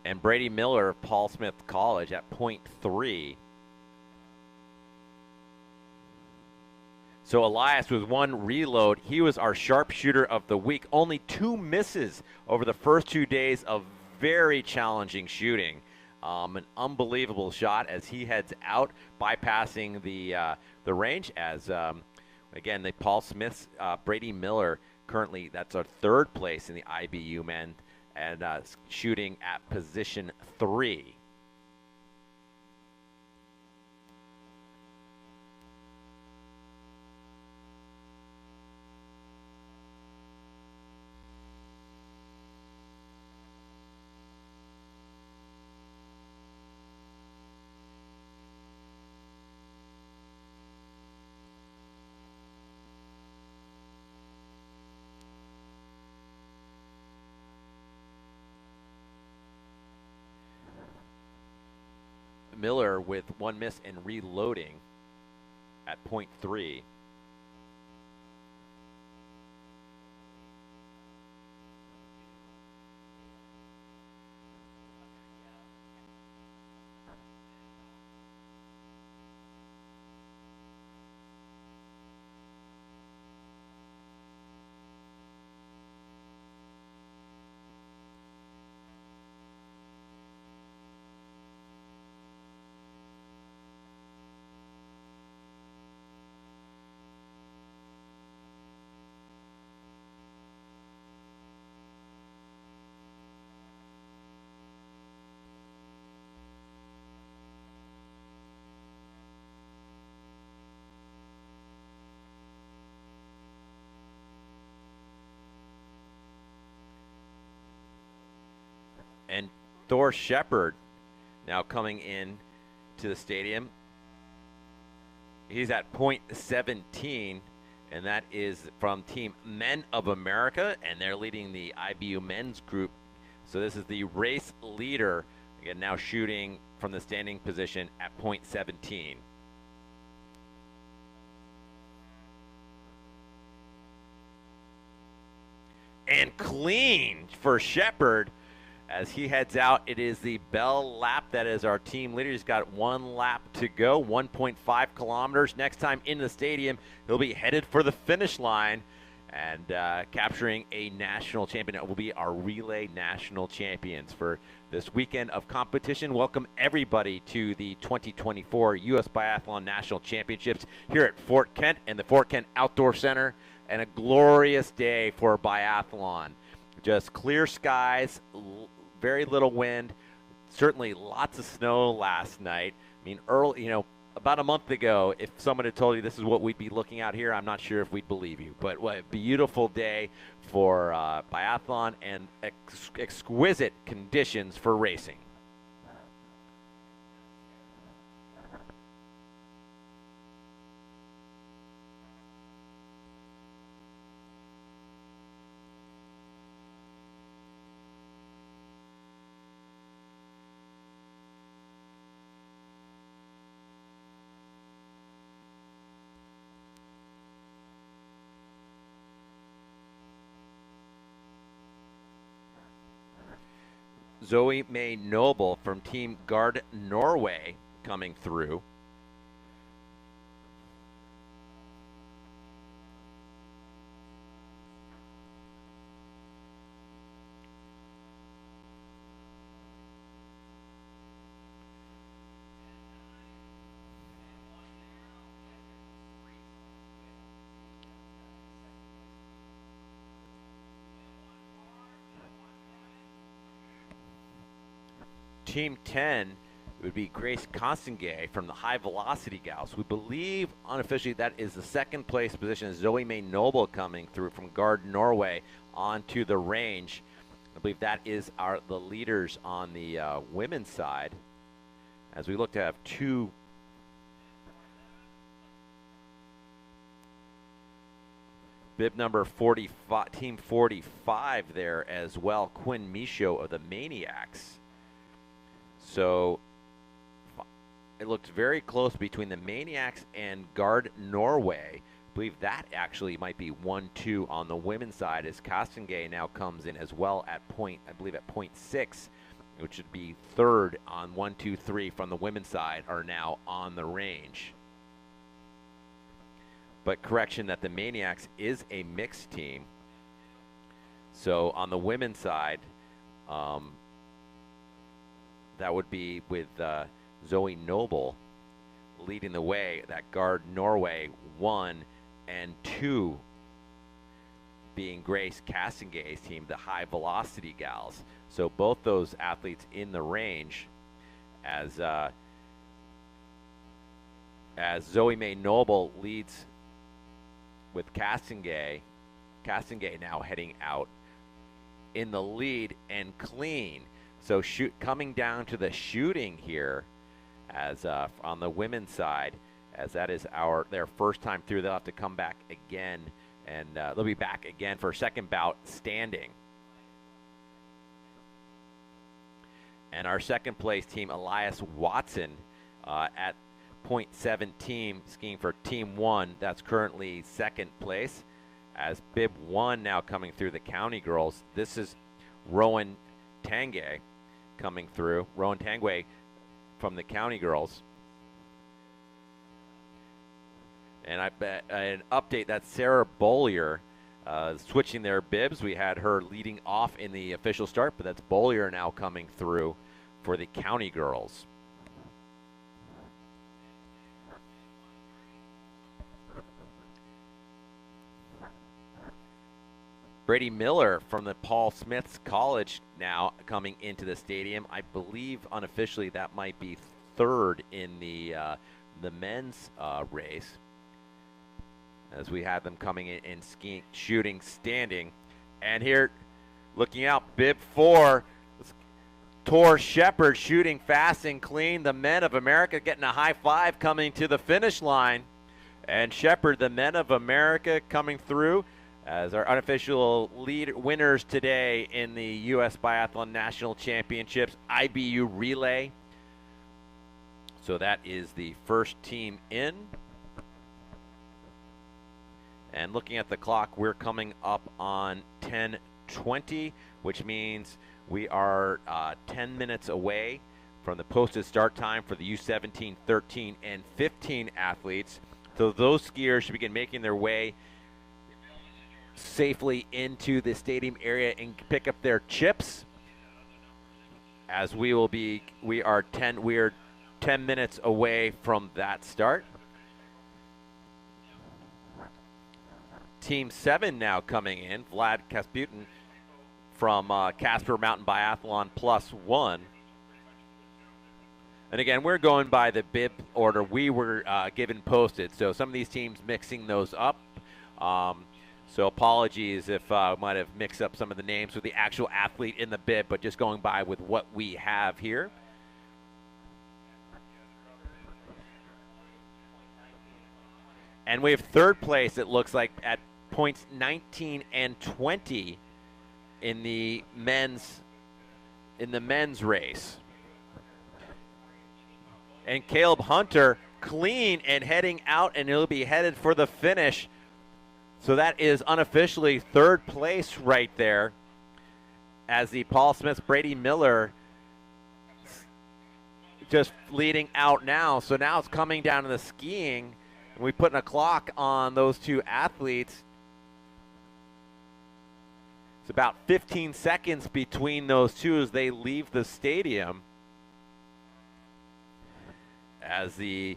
And Brady Miller of Paul Smith College at .3. So Elias with 1 reload. He was our sharpshooter of the week. Only 2 misses over the first 2 days of very challenging shooting. An unbelievable shot as he heads out, bypassing the range. As again, the Paul Smith's Brady Miller currently, that's our 3rd place in the IBU men, and shooting at position 3. Miller with 1 miss and reloading at .3. And Thor Shepard now coming in to the stadium. He's at .17, and that is from Team Men of America, and they're leading the IBU men's group. So this is the race leader, again, now shooting from the standing position at .17. And clean for Shepard. As he heads out, it is the bell lap. That is our team leader. He's got 1 lap to go, 1.5 kilometers. Next time in the stadium, he'll be headed for the finish line and capturing a national champion. It will be our relay national champions for this weekend of competition. Welcome everybody to the 2024 U.S. Biathlon National Championships here at Fort Kent and the Fort Kent Outdoor Center, and a glorious day for biathlon. Just clear skies, very little wind, certainly lots of snow last night. I mean, early, about a month ago, if someone had told you this is what we'd be looking at here, I'm not sure if we'd believe you. But what a beautiful day for biathlon and exquisite conditions for racing. Zoe May Noble from Team Gard Norway coming through. Team 10 would be Grace Constangay from the High Velocity Gals. We believe unofficially that is the second place position. Zoe May Noble coming through from Gard Norway onto the range. I believe that is the leaders on the women's side, as we look to have two bib number 45, team 45 there as well, Quinn Michaud of the Maniacs. So it looked very close between the Maniacs and Gard Norway. I believe that actually might be 1-2 on the women's side, as Costangay now comes in as well at .6, which would be third on 1, 2, 3 from the women's side are now on the range. But correction that the Maniacs is a mixed team. So on the women's side, that would be with Zoe Noble leading the way, that Gard Norway 1 and 2 being Grace Castangay's team, the High Velocity Gals. So both those athletes in the range, as Zoe May Noble leads with Castangay. Castangay now heading out in the lead and clean. So coming down to the shooting here, as on the women's side, as that is their first time through. They'll have to come back again, and they'll be back again for a second bout standing. And our second place team, Elias Watson, at .7 team, skiing for Team 1. That's currently second place. As Bib 1 now coming through the county girls. This is Rowan Tanguay coming through. Rowan Tanguay from the county girls. And I bet an update, that's Sarah Bollier switching their bibs. We had her leading off in the official start, but that's Bollier now coming through for the county girls. Brady Miller from the Paul Smith's College now coming into the stadium. I believe unofficially that might be third in the men's race, as we have them coming in skiing, shooting, standing. And here, looking out, bib 4, Tor Shepard shooting fast and clean. The Men of America getting a high five coming to the finish line. And Shepard, the Men of America, coming through as our unofficial lead winners today in the U.S. Biathlon National Championships IBU Relay. So that is the first team in. And looking at the clock, we're coming up on 10:20, which means we are 10 minutes away from the posted start time for the U17, 13, and 15 athletes. So those skiers should begin making their way safely into the stadium area and pick up their chips, as we are 10 minutes away from that start. Team 7 now coming in, Vlad Kasputin from Casper Mountain Biathlon +1. And again, we're going by the bib order we were given posted, so some of these teams mixing those up. So apologies if I might have mixed up some of the names with the actual athlete in the bib, but just going by with what we have here. And we have third place, it looks like, at points 19 and 20 in the men's race. And Caleb Hunter clean and heading out, and he'll be headed for the finish. So that is unofficially third place right there, as the Paul Smith Brady Miller just leading out now. So now it's coming down to the skiing, and we put a clock on those two athletes. It's about 15 seconds between those two as they leave the stadium, as the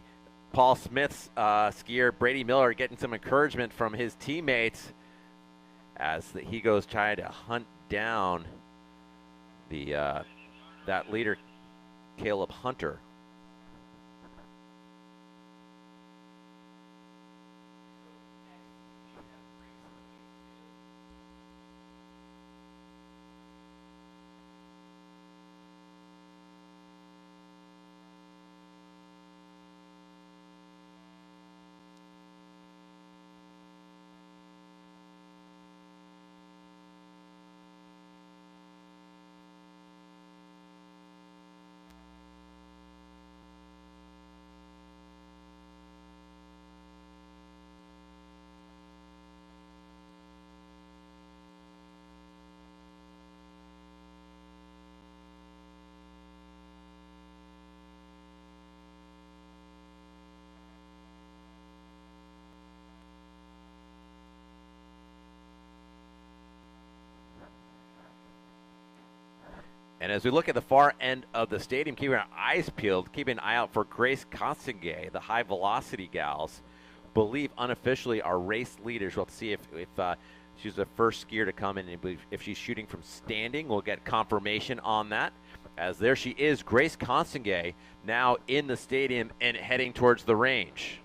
Paul Smith's skier Brady Miller getting some encouragement from his teammates as he goes trying to hunt down the that leader, Caleb Hunter. And as we look at the far end of the stadium, keeping our eyes peeled, keeping an eye out for Grace Consigay, the high-velocity gals, believe unofficially are race leaders. We'll have to see if she's the first skier to come in, and if she's shooting from standing, we'll get confirmation on that. As there she is, Grace Consigay, now in the stadium and heading towards the range.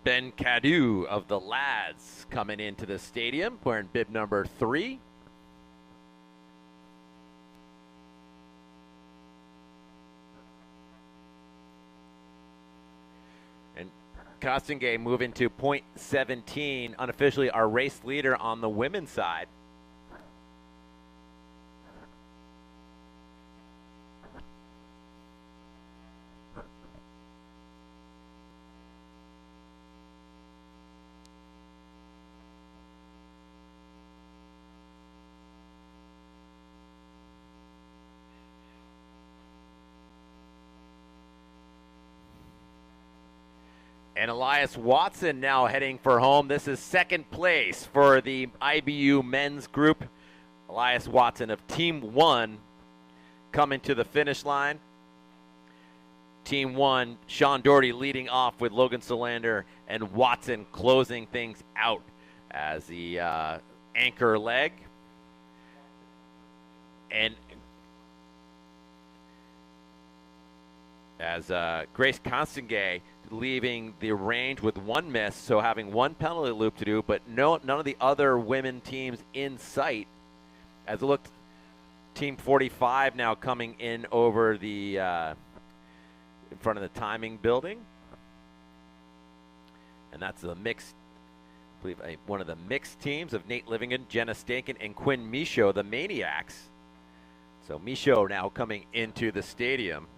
Ben Cadu of the Lads coming into the stadium wearing bib number 3. And Costingay moving to .17, unofficially our race leader on the women's side. And Elias Watson now heading for home. This is second place for the IBU men's group. Elias Watson of Team 1 coming to the finish line. Team 1, Sean Doherty leading off with Logan Solander and Watson closing things out as the anchor leg. And as Grace Costingay leaving the range with 1 miss, so having 1 penalty loop to do, but none of the other women teams in sight. As it looked, Team 45 now coming in over the in front of the timing building, and that's the mixed, I believe, one of the mixed teams of Nate Livingston, Jenna Stankin, and Quinn Michaud, the Maniacs. So Michaud now coming into the stadium.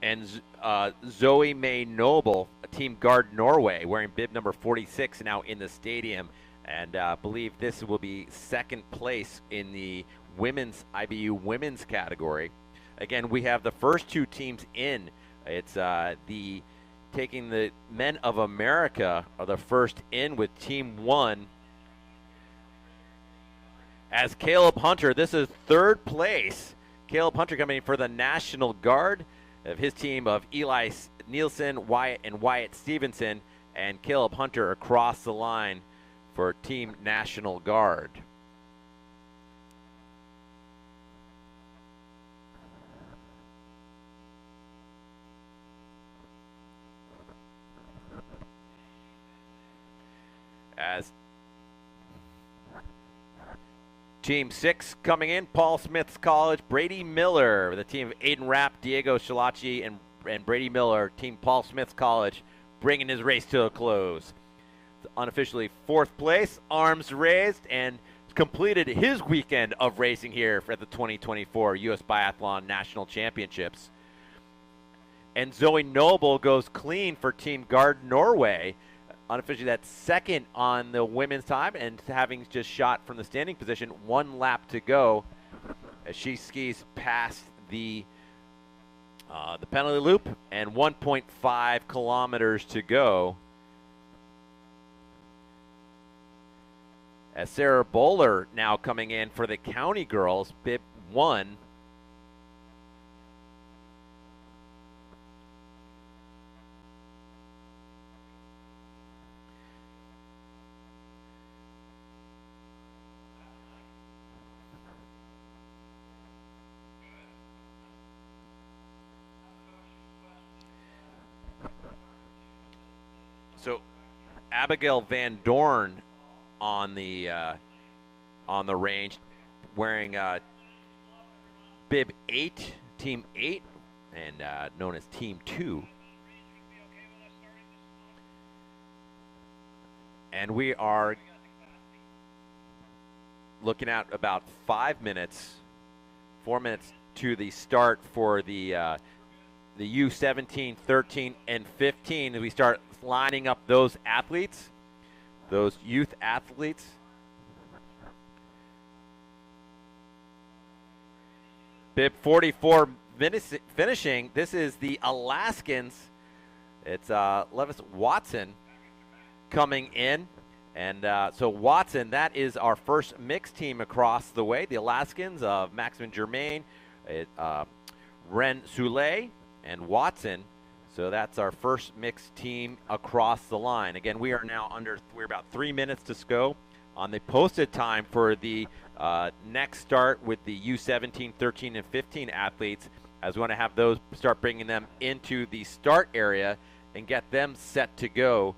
And Zoe May Noble, Team Guard Norway, wearing bib number 46, now in the stadium. And I believe this will be second place in the women's IBU women's category. Again, we have the first 2 teams in. It's taking the Men of America are the first in with Team 1. As Caleb Hunter, this is third place. Caleb Hunter coming in for the National Guard of his team of Eli Nielsen, Wyatt Stevenson, and Caleb Hunter across the line for Team National Guard. As Team 6 coming in, Paul Smith's College, Brady Miller, the team of Aiden Rapp, Diego Schillaci, and Brady Miller, Team Paul Smith's College, bringing his race to a close. Unofficially 4th place, arms raised, and completed his weekend of racing here at the 2024 U.S. Biathlon National Championships. And Zoe Noble goes clean for Team Guard Norway. Unofficially, that's second on the women's time, and having just shot from the standing position, 1 lap to go as she skis past the penalty loop, and 1.5 kilometers to go. As Sarah Bowler now coming in for the County Girls, bib 1. So Abigail Van Dorn on the range, wearing bib 8, Team 8, and known as Team 2. And we are looking at about 4 minutes to the start for the U17, 13, and 15. As we start lining up those athletes, those youth athletes. Bib 44 finishing. This is the Alaskans. It's Levis Watson coming in. And so Watson, that is our first mixed team across the way. The Alaskans of Maximin Germain, Ren Soule, and Watson. So that's our first mixed team across the line. Again, we're about 3 minutes to go on the posted time for the next start with the U17, 13, and 15 athletes, as we want to have those start bringing them into the start area and get them set to go.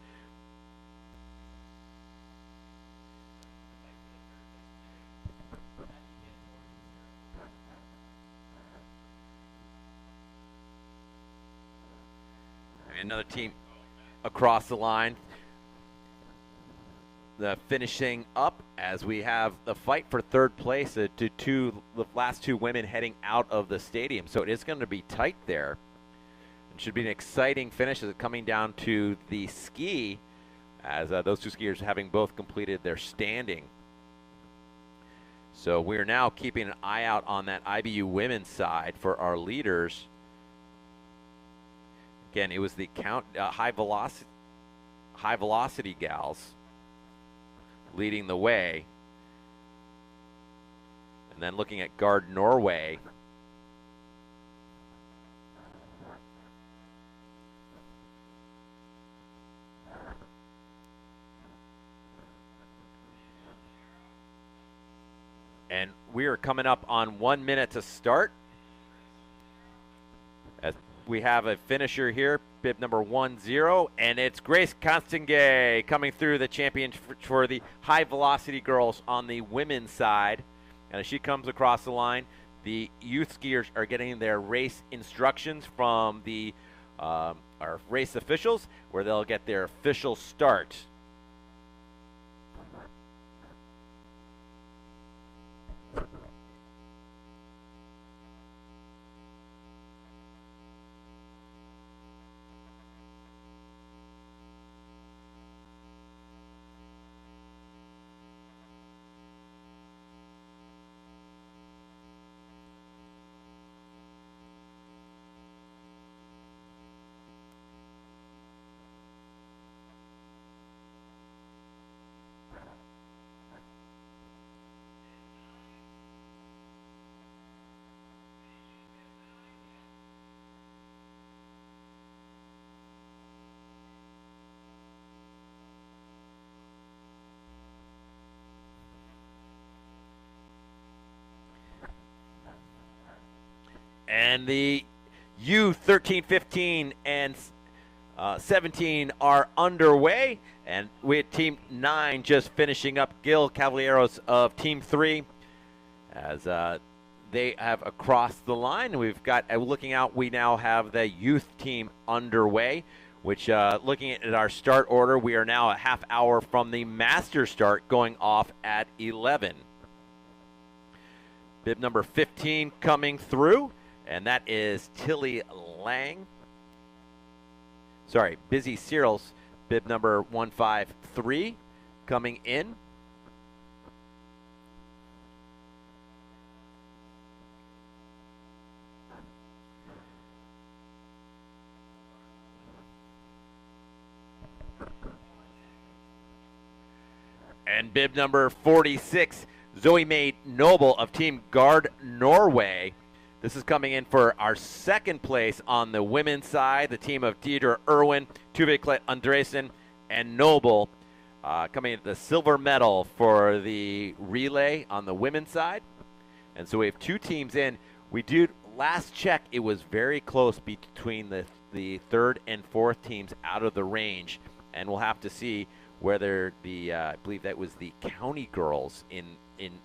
Another team across the line. The finishing up as we have the fight for third place to the last two women heading out of the stadium. So it is going to be tight there. It should be an exciting finish as it's coming down to the ski, as those two skiers having both completed their standing. So we're now keeping an eye out on that IBU women's side for our leaders. Again, it was the high velocity gals leading the way. And then looking at Guard Norway. And we are coming up on 1 minute to start. As we have a finisher here, bib number 10, and it's Grace Constangay coming through the champion for the high velocity girls on the women's side. And as she comes across the line, the youth skiers are getting their race instructions from the our race officials, where they'll get their official start. And the U13, 15, and 17 are underway. And we had Team 9 just finishing up, Gil Cavalieros of Team 3, as they have across the line. We've got, looking out, we now have the youth team underway, which looking at our start order, we are now a half hour from the master start going off at 11. Bib number 15 coming through. And that is Tilly Lang. Sorry, Busy Searles, bib number 153, coming in. And bib number 46, Zoe Mae Noble of Team Guard Norway. This is coming in for our second place on the women's side. The team of Deidre Irwin, Tuve Klett Andresen, and Noble coming in the silver medal for the relay on the women's side. And so we have two teams in. We do, last check, it was very close between the third and fourth teams out of the range. And we'll have to see whether the, I believe that was the county girls in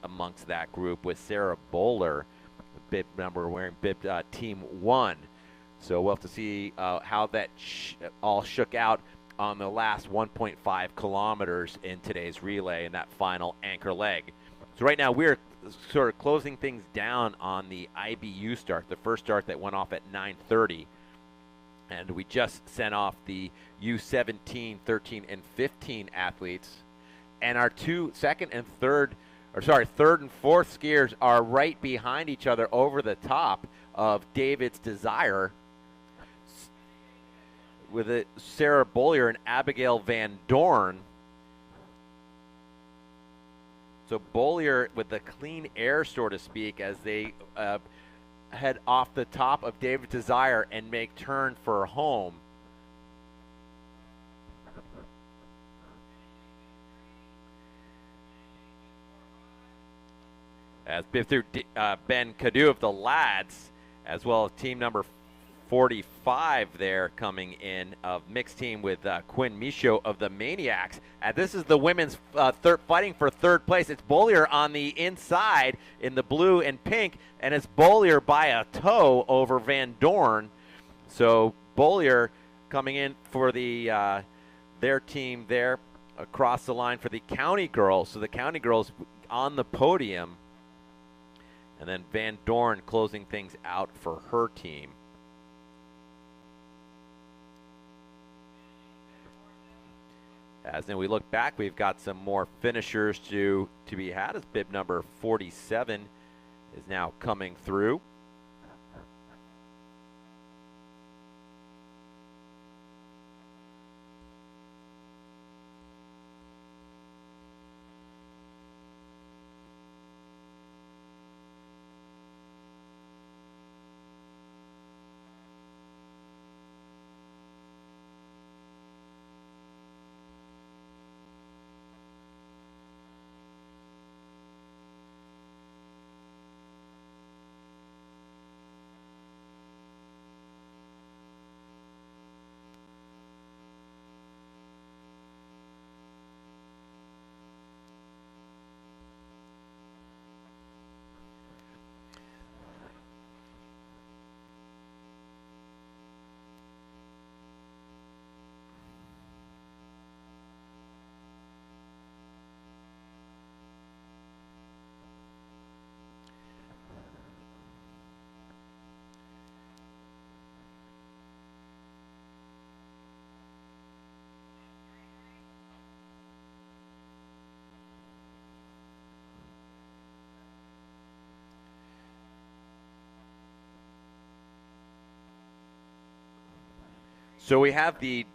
amongst that group with Sarah Bowler, bib number wearing bib team 1. So we'll have to see how that all shook out on the last 1.5 kilometers in today's relay and that final anchor leg. So right now we're sort of closing things down on the IBU start, the first start that went off at 9:30. And we just sent off the U17, 13, and 15 athletes. And our third and fourth skiers are right behind each other over the top of David's Desire, with Sarah Bollier and Abigail Van Dorn. So Bollier with the clean air, so to speak, as they head off the top of David's Desire and make turn for home. as Ben Cadu of the lads, as well as team number 45 there coming in of mixed team with Quinn Michaud of the Maniacs. And this is the women's fighting for third place. It's Beaulieu on the inside in the blue and pink, and it's Beaulieu by a toe over Van Dorn. So Beaulieu coming in for the their team there across the line for the County Girls. So the County Girls on the podium, and then Van Dorn closing things out for her team. As then we look back, we've got some more finishers to be had, as bib number 47 is now coming through. So we have the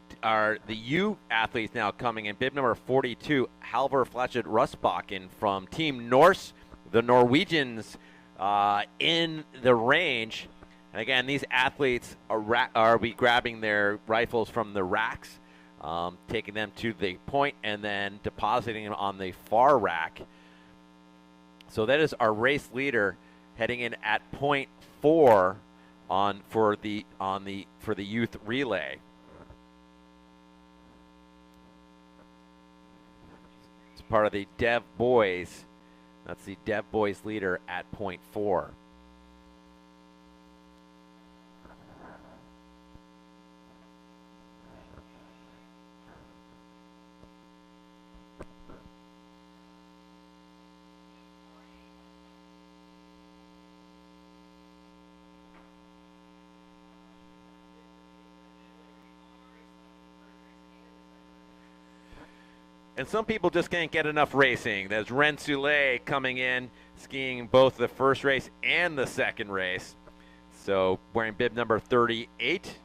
U athletes now coming in. Bib number 42, Halvor Flatchet Rustbakken from Team Norse, the Norwegians in the range. And again, these athletes are be grabbing their rifles from the racks, taking them to the point, and then depositing them on the far rack. So that is our race leader heading in at point 4 for the youth relay. It's part of the Dev Boys. That's the Dev Boys leader at point 4. And some people just can't get enough racing. There's Ren Soule coming in, skiing both the first race and the second race. So wearing bib number 38.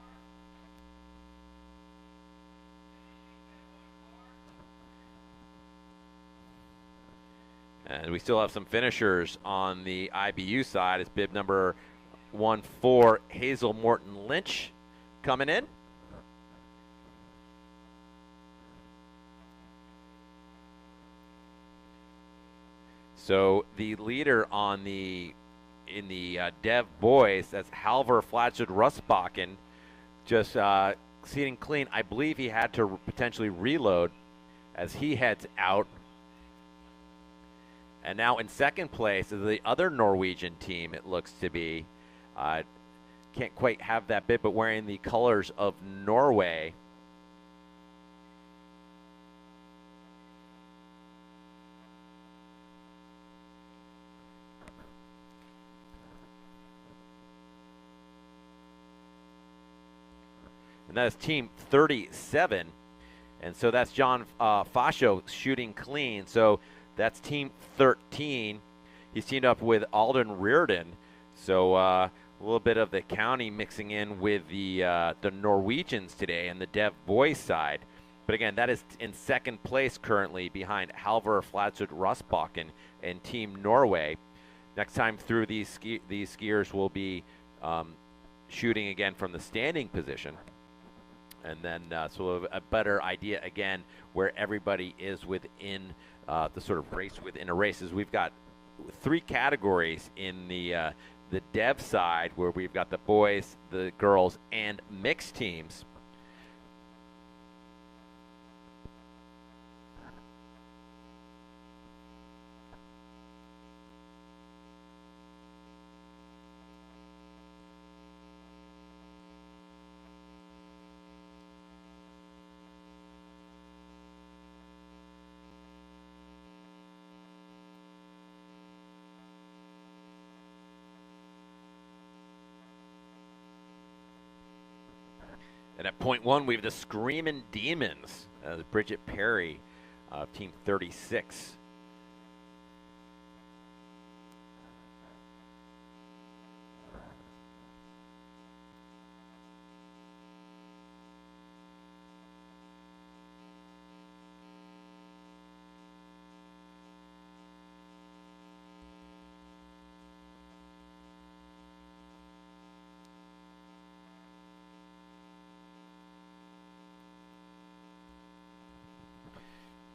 And we still have some finishers on the IBU side. It's bib number 14, Hazel Morton Lynch coming in. So the leader in the Dev Boys, that's Halvor Flatchet Rustbakken, just seating clean. I believe he had to potentially reload as he heads out. And now in second place is the other Norwegian team, it looks to be. Can't quite have that bit, but wearing the colors of Norway. And that is team 37. And so that's John Fascio shooting clean. So that's team 13. He's teamed up with Alden Reardon. So a little bit of the county mixing in with the Norwegians today and the Dev Boys side. But again, that is in second place currently behind Halvor Flatchet Rustbakken and Team Norway. Next time through, these skiers will be shooting again from the standing position. And then so we'll have a better idea again where everybody is within the sort of race within a race. As we've got three categories in the dev side, where we've got the boys, the girls, and mixed teams. And at point one, we have the Screamin' Demons, Bridget Perry of Team 36.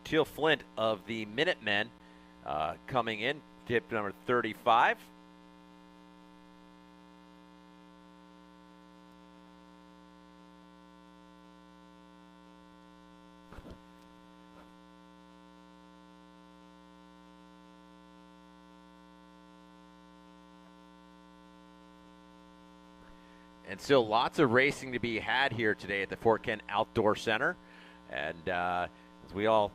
Teal Flint of the Minutemen coming in, tip number 35. And still lots of racing to be had here today at the Fort Kent Outdoor Center. And as we all,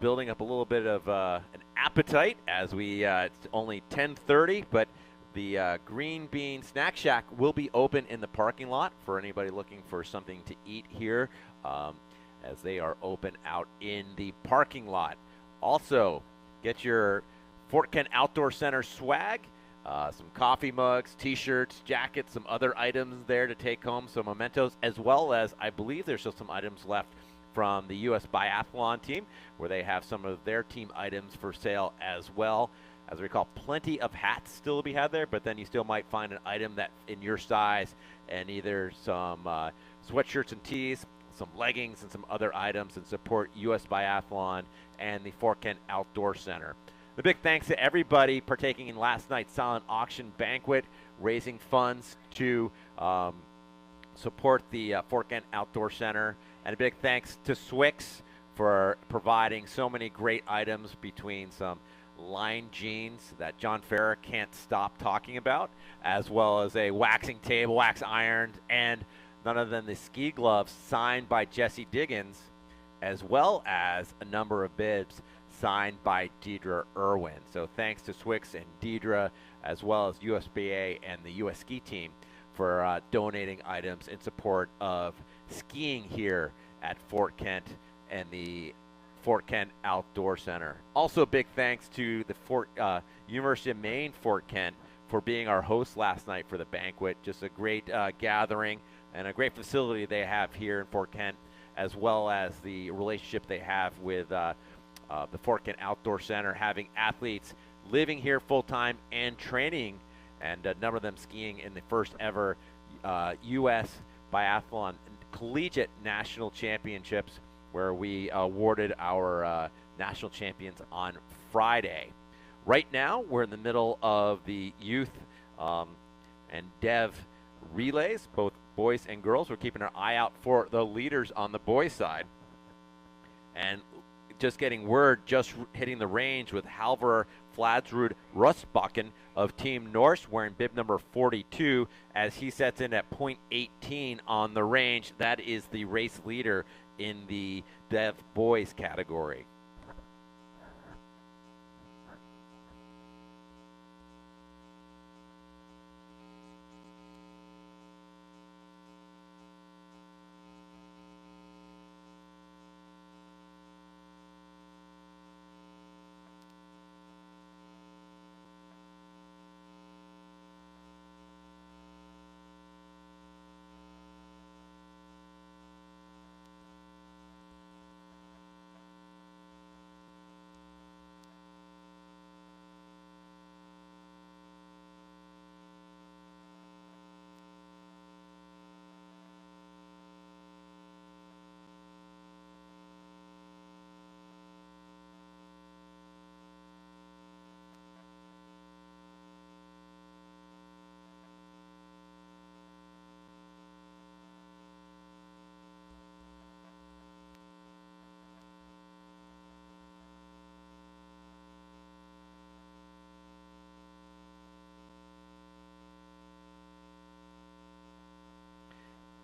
building up a little bit of an appetite as we, it's only 10:30, but the Green Bean Snack Shack will be open in the parking lot for anybody looking for something to eat here, as they are open out in the parking lot. Also, get your Fort Kent Outdoor Center swag. Some coffee mugs, T-shirts, jackets, some other items there to take home, some mementos, as well as I believe there's still some items left from the U.S. Biathlon team, where they have some of their team items for sale as well. As I recall, plenty of hats still to be had there, but then you still might find an item that in your size, and either some sweatshirts and tees, some leggings, and some other items, and support U.S. Biathlon and the Fort Kent Outdoor Center. A big thanks to everybody partaking in last night's silent auction banquet, raising funds to support the Fort Kent Outdoor Center. And a big thanks to Swix for providing so many great items, between some line jeans that John Farrer can't stop talking about, as well as a waxing table, wax iron, and none other than the ski gloves signed by Jesse Diggins, as well as a number of bibs signed by Deidre Irwin. So thanks to Swix and Deidre, as well as USBA and the US Ski Team, for donating items in support of skiing here at Fort Kent and the Fort Kent Outdoor Center. Also, big thanks to the University of Maine Fort Kent for being our host last night for the banquet. Just a great gathering and a great facility they have here in Fort Kent, as well as the relationship they have with the Fort Kent Outdoor Center, having athletes living here full-time and training, and a number of them skiing in the first ever U.S. Biathlon Collegiate National Championships, where we awarded our national champions on Friday. Right now, we're in the middle of the youth and dev relays, both boys and girls. We're keeping our eye out for the leaders on the boys' side. And just getting word, just hitting the range with Halvor Fladsrud Rustbakken of Team Norse, wearing bib number 42, as he sets in at .18 on the range. That is the race leader in the dev boys category.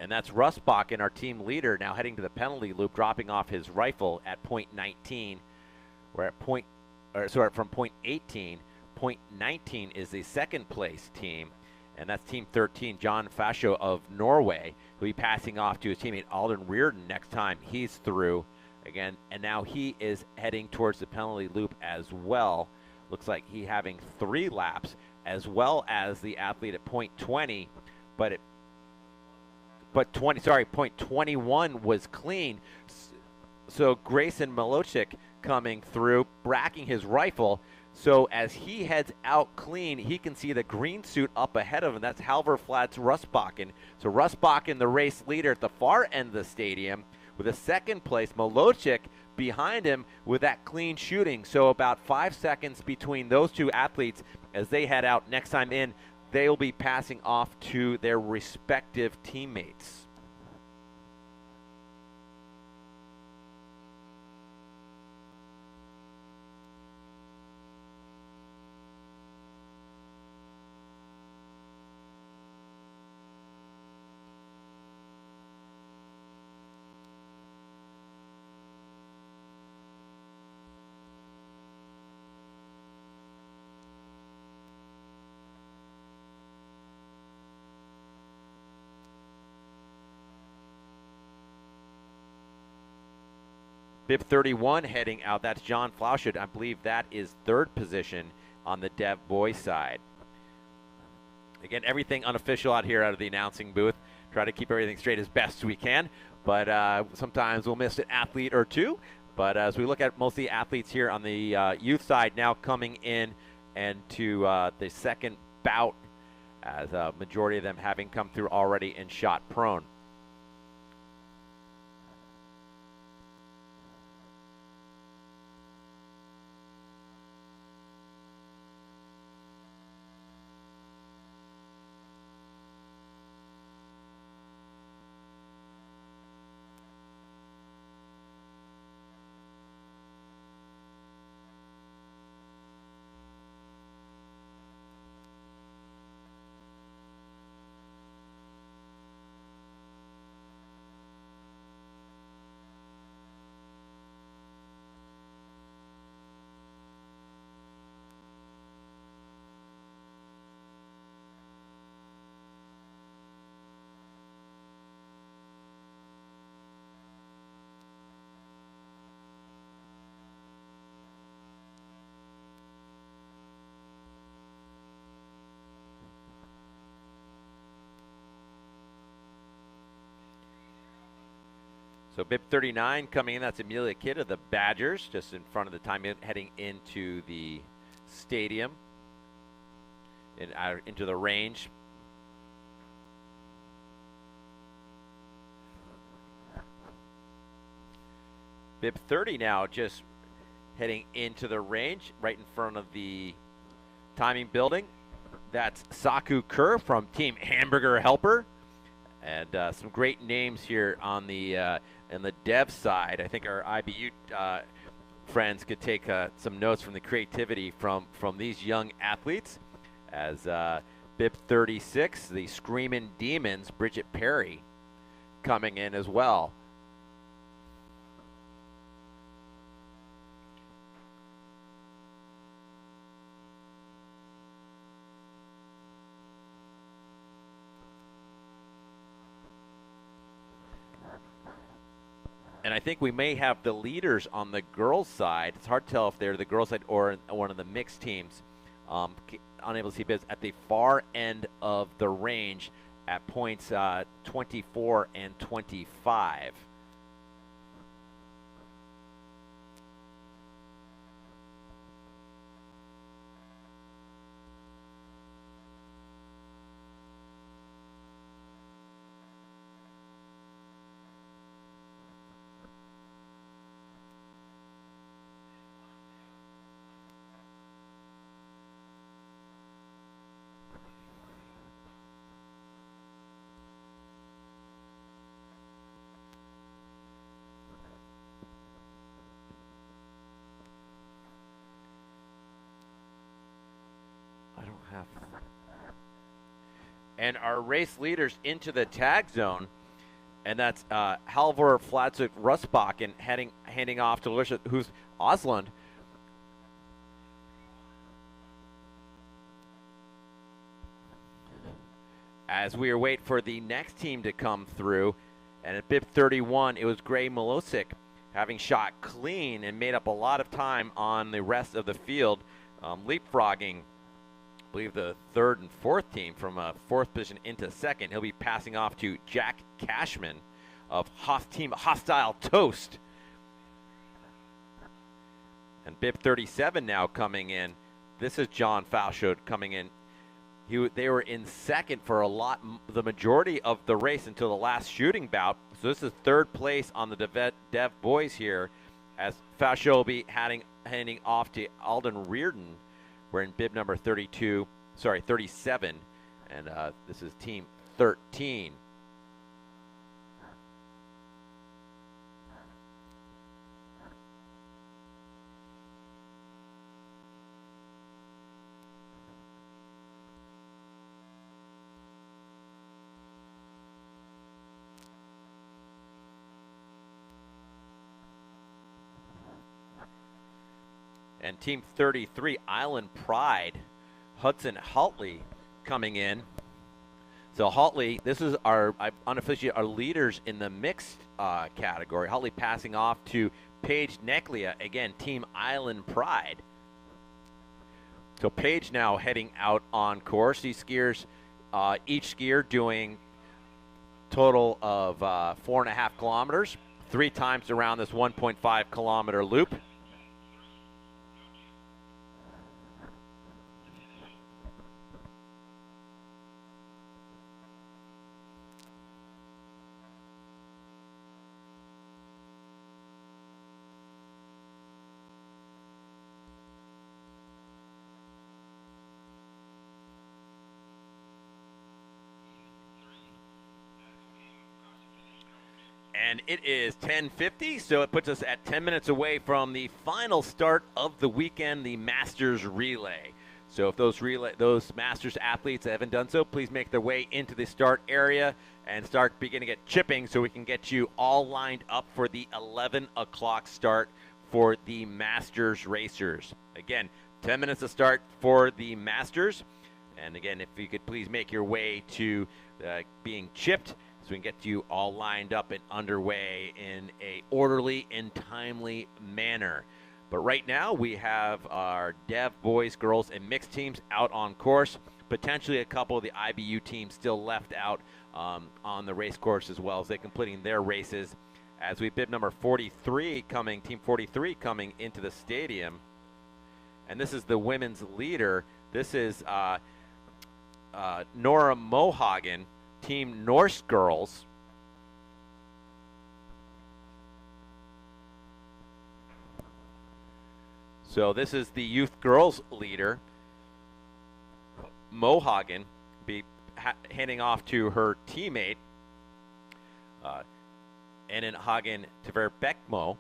And that's Rusbakken, our team leader, now heading to the penalty loop, dropping off his rifle at point 19. We're at from point 18. Point 19 is the second place team, and that's team 13, John Fascio of Norway, who'll be passing off to his teammate Alden Reardon next time he's through again. And now he is heading towards the penalty loop as well. Looks like he having 3 laps, as well as the athlete at point 20, point 21 was clean. So Grayson Milochik coming through, bracking his rifle. So as he heads out clean, he can see the green suit up ahead of him. That's Halver Flats Rusbakken. So Rusbakken, the race leader at the far end of the stadium, with a second place. Milochik behind him with that clean shooting. So about 5 seconds between those two athletes as they head out. Next time in, they will be passing off to their respective teammates. Bib 31 heading out. That's John Flauschet. I believe that is third position on the Dev boys side. Again, everything unofficial out here out of the announcing booth. Try to keep everything straight as best we can, but sometimes we'll miss an athlete or two. But as we look at most of the athletes here on the youth side now coming in and to the second bout, as a majority of them having come through already and shot prone. So Bib 39 coming in, that's Amelia Kidd of the Badgers, just in front of the time heading into the stadium, into the range. Bib 30 now just heading into the range right in front of the timing building. That's Saku Kerr from Team Hamburger Helper. And some great names here on the dev side. I think our IBU friends could take some notes from the creativity from these young athletes. As Bib 36, the Screamin' Demons, Bridget Perry, coming in as well. And I think we may have the leaders on the girls' side. It's hard to tell if they're the girls' side or one of the mixed teams. Unable to see Bibs at the far end of the range at points 24 and 25. And our race leaders into the tag zone. And that's Halvor Flatsuk Rustbakken handing off to Alicia who's Osland. As we wait for the next team to come through, and at bib 31, it was Gray Milosic having shot clean and made up a lot of time on the rest of the field, leapfrogging, I believe, the third and fourth team from fourth position into second. He'll be passing off to Jack Cashman of Team Hostile Toast. And bib 37 now coming in. This is John Falshode coming in. They were in second for the majority of the race until the last shooting bout. So this is third place on the Dev boys here, as Falshode will be handing off to Alden Reardon. We're in bib number 37, and this is team 13. And team 33, Island Pride, Hudson Haltley coming in. So Haltley, this is unofficially our leaders in the mixed category. Haltley passing off to Paige Neclia, again, team Island Pride. So Paige now heading out on course. These skiers, each skier doing total of 4.5 kilometers, 3 times around this 1.5 kilometer loop. And it is 10:50, so it puts us at 10 minutes away from the final start of the weekend, the Masters Relay. So if those Masters athletes haven't done so, please make their way into the start area and start beginning at chipping so we can get you all lined up for the 11 o'clock start for the Masters racers. Again, 10 minutes to start for the Masters. And again, if you could please make your way to being chipped, so we can get you all lined up and underway in a orderly and timely manner. But right now we have our Dev boys, girls, and mixed teams out on course. Potentially a couple of the IBU teams still left out on the race course as well as they completing their races. As we bib number 43 coming, team 43 coming into the stadium. And this is the women's leader. This is Nora Mohagen, Team Norse Girls. So this is the youth girls leader. Mohagen be handing off to her teammate, Enen Hagen Tver Beckmo.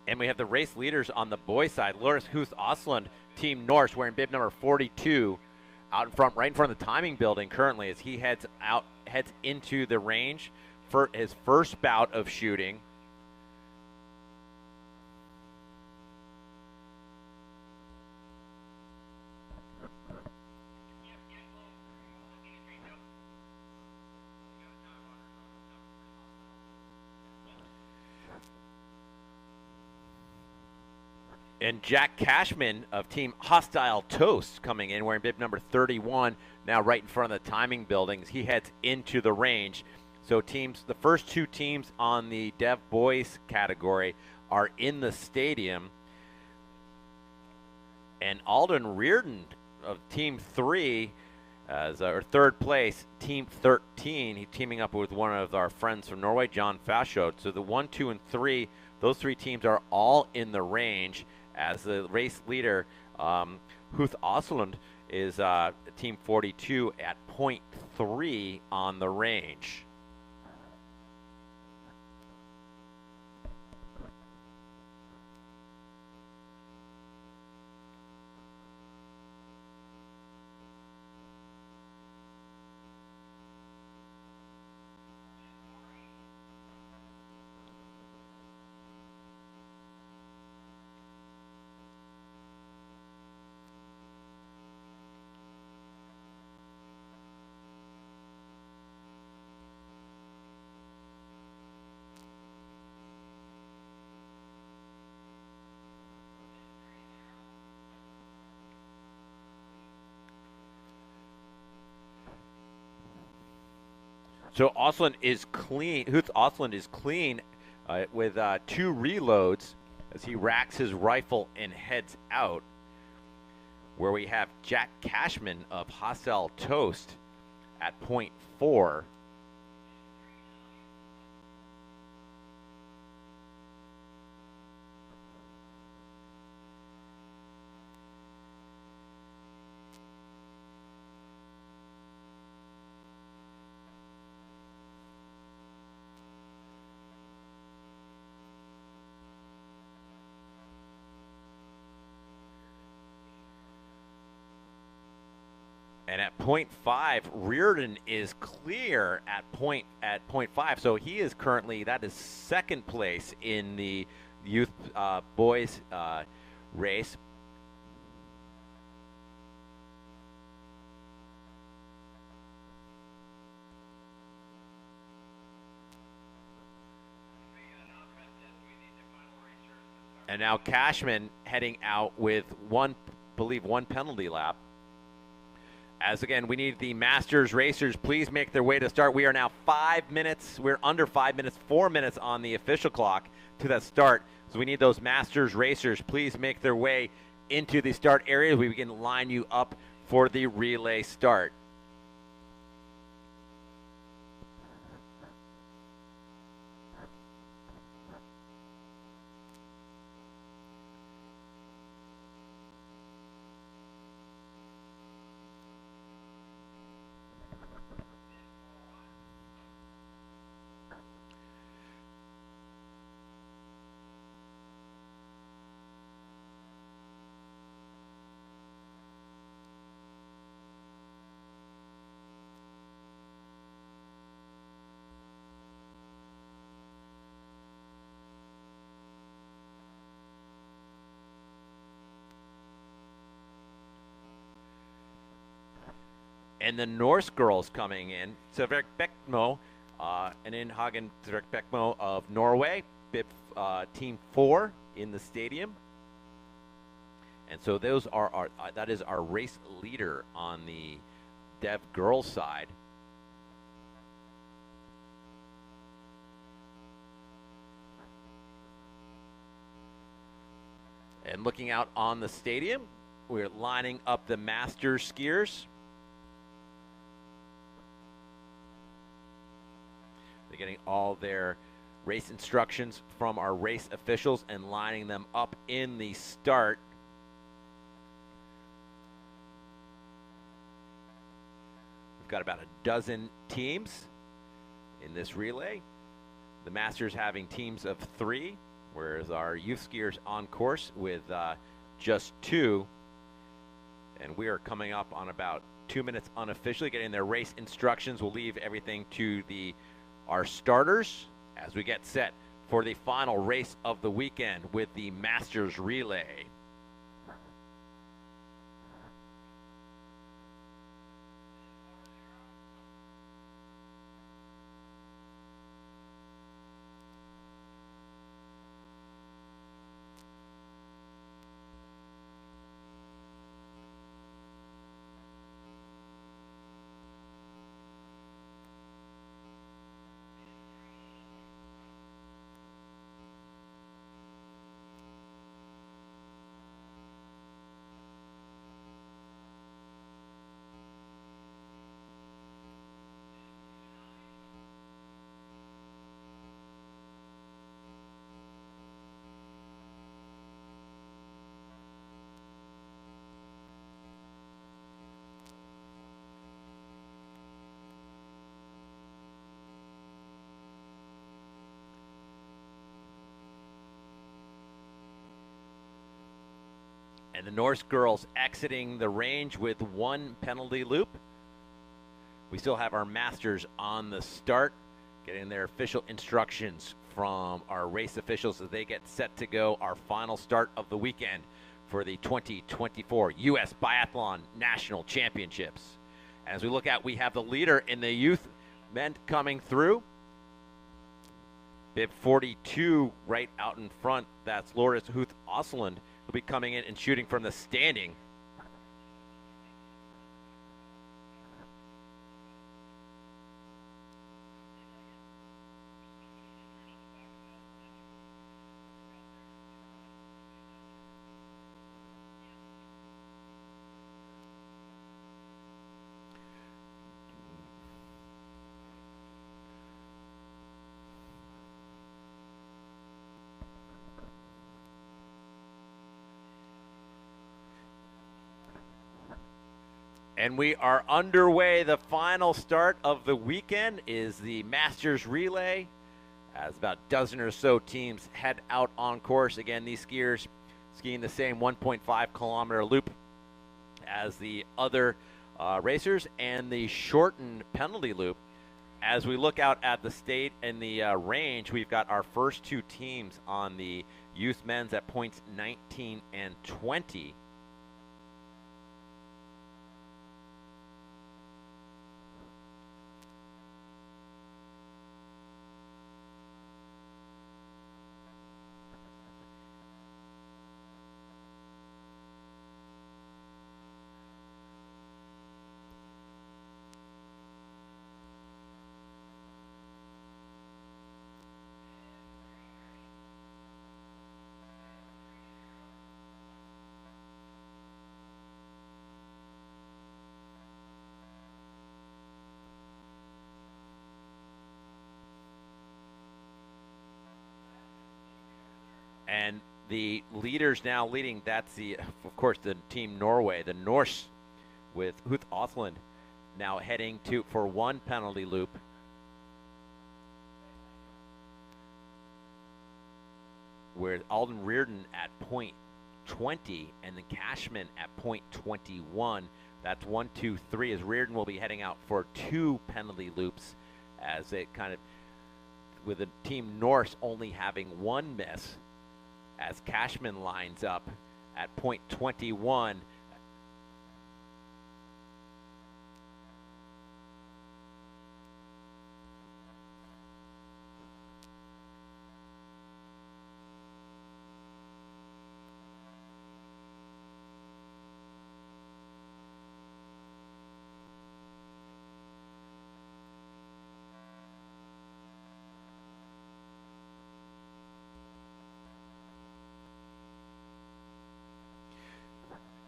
And we have the race leaders on the boys' side. Loris Huth Osland, Team Norse, wearing bib number 42, out in front, right in front of the timing building currently as he heads into the range for his first bout of shooting. And Jack Cashman of Team Hostile Toast coming in, wearing bib number 31, now right in front of the timing buildings. He heads into the range. So the first two teams on the Dev Boys category are in the stadium. And Alden Reardon of Team 3 as our third place, Team 13. He's teaming up with one of our friends from Norway, John Fashot. So the 1, 2, and 3, those three teams are all in the range. As the race leader, Huth Osland is Team 42 at .3 on the range. So Osland is clean. Huth Osland is clean with 2 reloads as he racks his rifle and heads out. Where we have Jack Cashman of Hostile Toast at .4. And at .5, Reardon is clear at .5. So he is currently, that is second place in the youth boys race. And now Cashman heading out with one penalty lap. As again, we need the Masters racers. Please make their way to start. We are now 5 minutes. We're under 5 minutes, 4 minutes on the official clock to that start. So we need those Masters racers. Please make their way into the start area. We can line you up for the relay start. And the Norse girls coming in. Sverk Beckmo and in Hagen Sverk Beckmo of Norway, Team 4 in the stadium. And so those are that is our race leader on the Dev girls side. And looking out on the stadium, we're lining up the master skiers. They're getting all their race instructions from our race officials and lining them up in the start. We've got about a dozen teams in this relay. The Masters having teams of 3, whereas our youth skiers on course with just 2. And we are coming up on about 2 minutes unofficially getting their race instructions. We'll leave everything to our starters as we get set for the final race of the weekend with the Masters Relay. And the Norse girls exiting the range with 1 penalty loop. We still have our masters on the start, getting their official instructions from our race officials as they get set to go our final start of the weekend for the 2024 U.S. Biathlon National Championships. As we look at, we have the leader in the youth men coming through. Bib 42 right out in front. That's Loris Huth Osland, who'll be coming in and shooting from the standing. And we are underway. The final start of the weekend is the Masters Relay, as about a dozen or so teams head out on course. Again, these skiers skiing the same 1.5-kilometer loop as the other racers and the shortened penalty loop. As we look out at the state and the range, we've got our first 2 teams on the youth men's at points 19 and 20. And the leaders now leading, that's of course, the team Norway, the Norse, with Huth Othland now heading for 1 penalty loop. Where Alden Reardon at point 20 and then Cashman at point 21. That's 1, 2, 3, as Reardon will be heading out for 2 penalty loops, as it kind of, with the team Norse only having 1 miss, as Cashman lines up at point 21.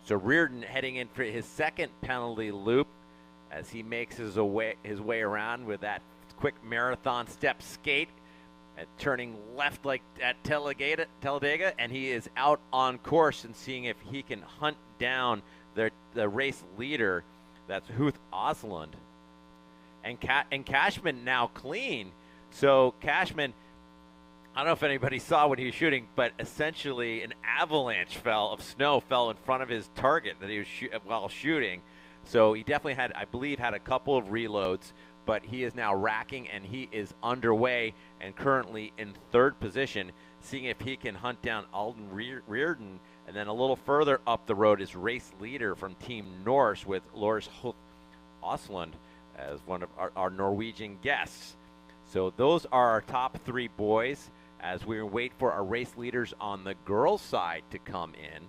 So Reardon heading in for his second penalty loop as he makes his way around with that quick marathon step skate and turning left like at Talladega, and he is out on course and seeing if he can hunt down the race leader. That's Huth Osland. And Cashman now clean. So Cashman, I don't know if anybody saw what he was shooting, but essentially an avalanche of snow fell in front of his target that he was while shooting. So he definitely had, I believe, had a couple of reloads, but he is now racking and he is underway and currently in 3rd position, seeing if he can hunt down Alden Reardon. And then a little further up the road is race leader from Team Norse with Lars Osland as one of our Norwegian guests. So those are our top 3 boys, as we wait for our race leaders on the girls' side to come in.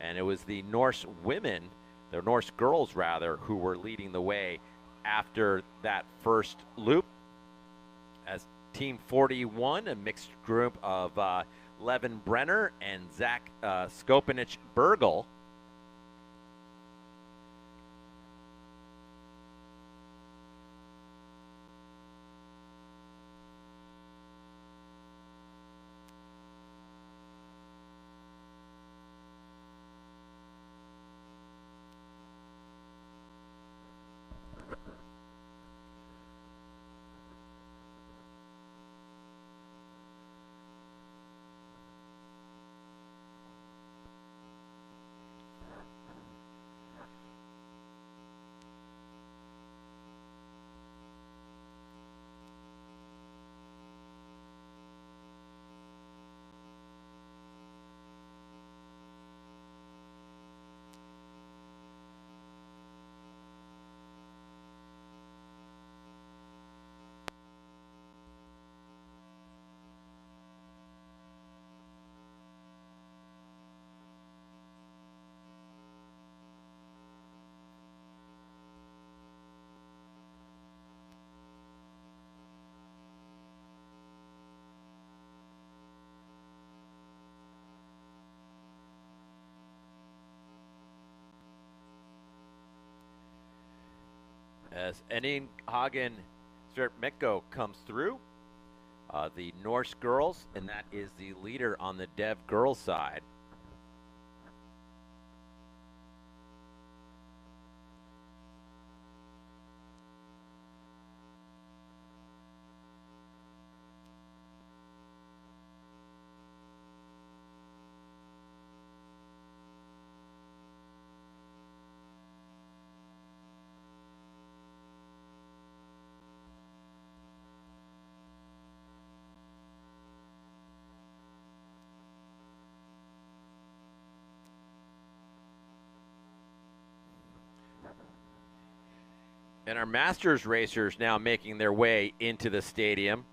And it was the Norse women, the Norse girls rather, who were leading the way after that first loop. As Team 41, a mixed group of Levin Brenner and Zach Skopinich-Bergel. As Enin Hagen Svertmenko comes through, the Norse girls, and that is the leader on the Dev girls side. And our Masters racers now making their way into the stadium.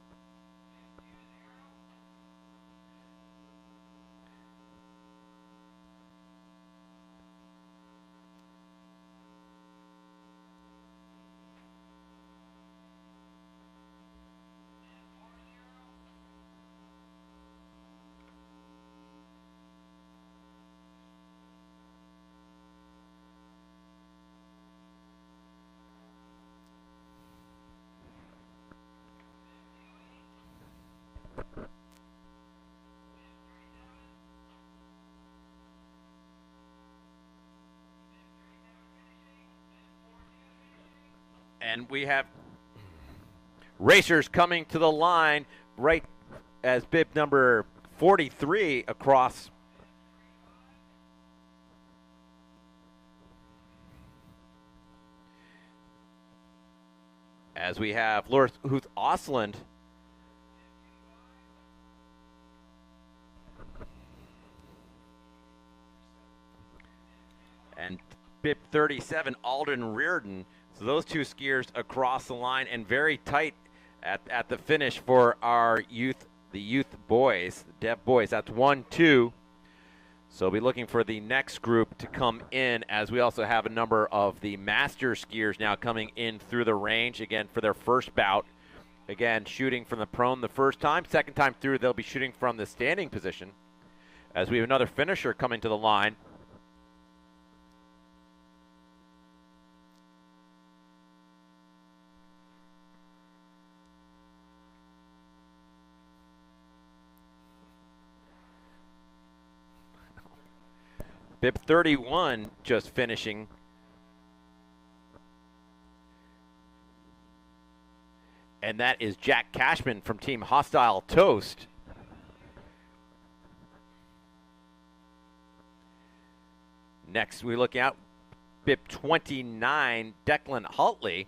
And we have racers coming to the line right as bib number 43 across. As we have Laura Huth Osland and bib 37 Alden Reardon. So those two skiers across the line and very tight at the finish for our the youth boys, the Dev boys. That's 1-2. So we'll be looking for the next group to come in, as we also have a number of the master skiers now coming in through the range, again, for their first bout. Again, shooting from the prone the first time. Second time through, they'll be shooting from the standing position. As we have another finisher coming to the line. Bib 31 just finishing. And that is Jack Cashman from Team Hostile Toast. Next, we look out bib 29, Declan Hultley.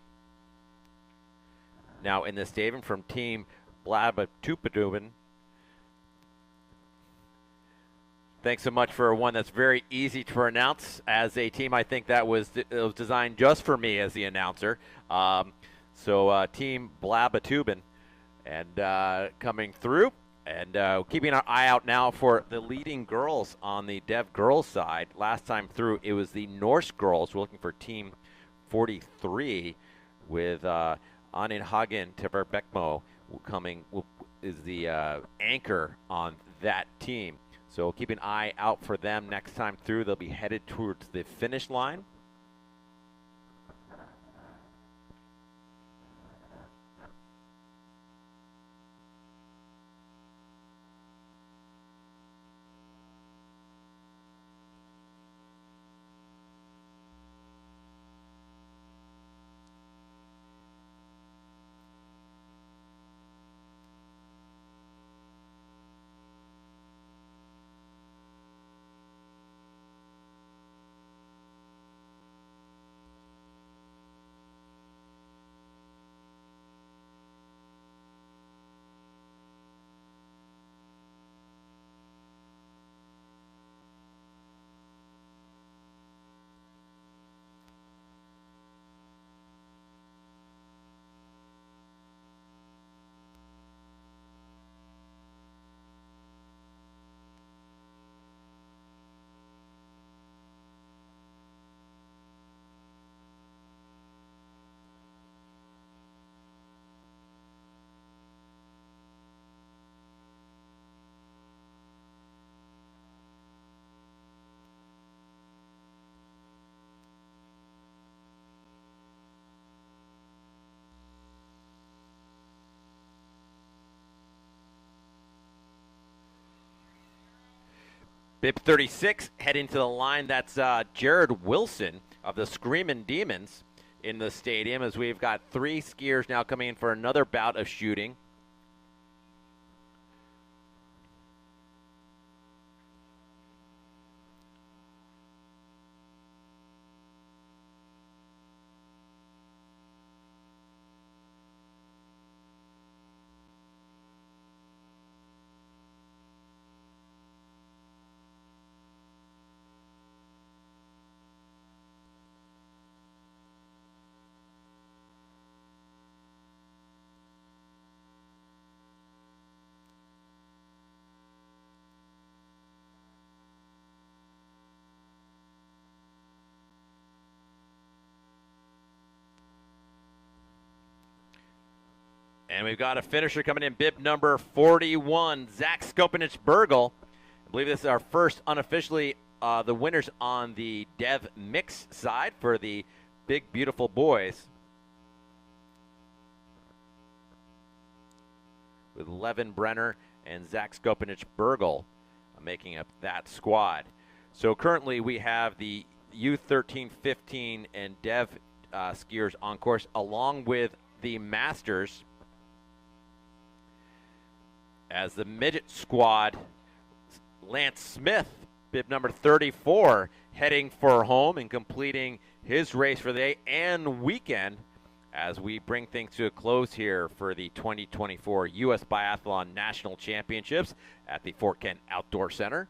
Now in the stadium from Team Blabatupadubin. Thanks so much for one that's very easy to pronounce. As a team, I think that was designed just for me as the announcer. Team Blabatubin, and coming through, and keeping our eye out now for the leading girls on the Dev girls side. Last time through, it was the Norse girls. We're looking for Team 43 with Anin Hagen Teverbekmo is the anchor on that team. So keep an eye out for them next time through. They'll be headed towards the finish line. Bib 36 heading to the line. That's Jared Wilson of the Screamin' Demons in the stadium, as we've got 3 skiers now coming in for another bout of shooting. And we've got a finisher coming in, bib number 41, Zach Skopanich-Burgle. I believe this is our first unofficially the winners on the Dev Mix side for the Big Beautiful Boys. With Levin Brenner and Zach Skopanich-Burgle making up that squad. So currently we have the U13, 15, and Dev skiers on course, along with the Masters. As the midget squad, Lance Smith, bib number 34, heading for home and completing his race for the day and weekend as we bring things to a close here for the 2024 U.S. Biathlon National Championships at the Fort Kent Outdoor Center.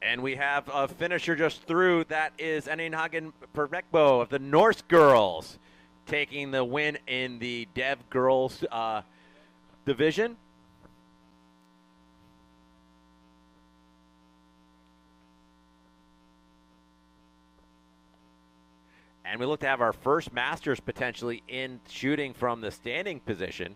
And we have a finisher just through. That is Eninhagen Pervekbo of the Norse girls, taking the win in the Dev girls division. And we look to have our first Masters potentially in shooting from the standing position.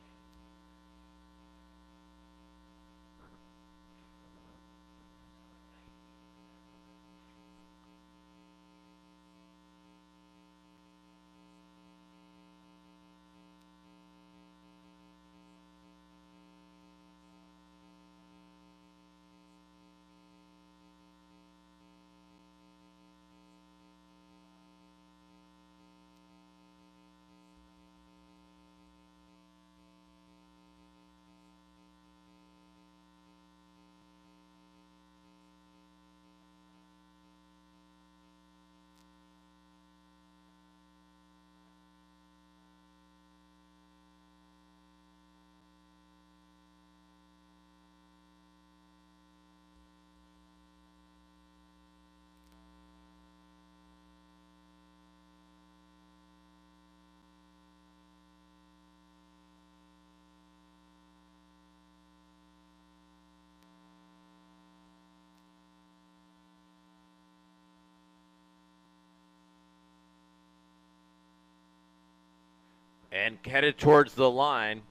And headed towards the line,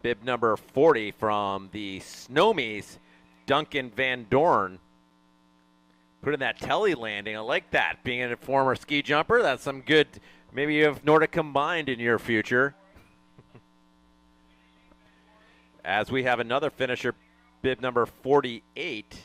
bib number 40 from the Snowmies, Duncan Van Dorn. Put in that telly landing. I like that. Being a former ski jumper, that's some good. Maybe you have Nordic combined in your future. As we have another finisher, bib number 48.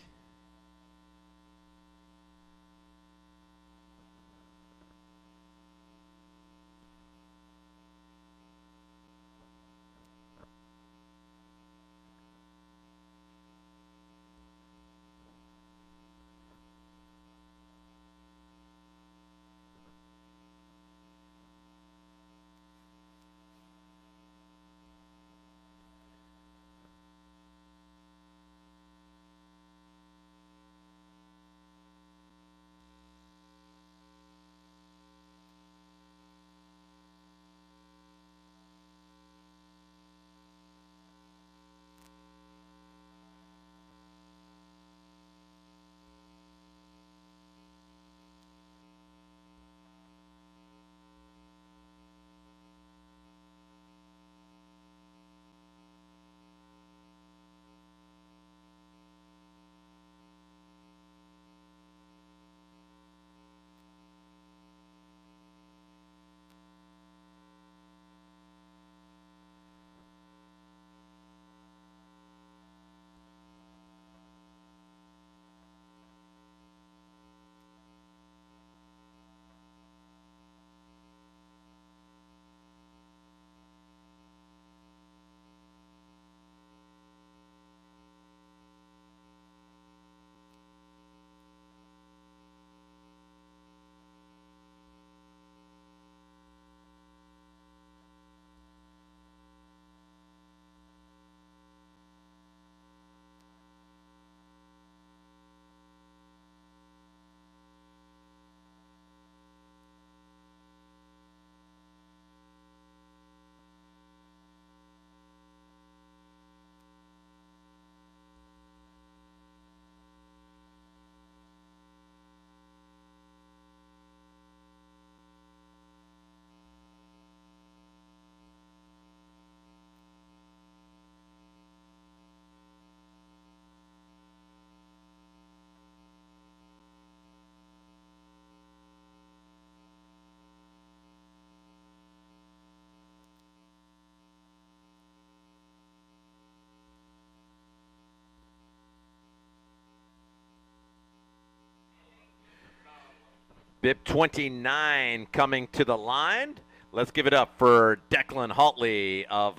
Bib 29 coming to the line. Let's give it up for Declan Haltley of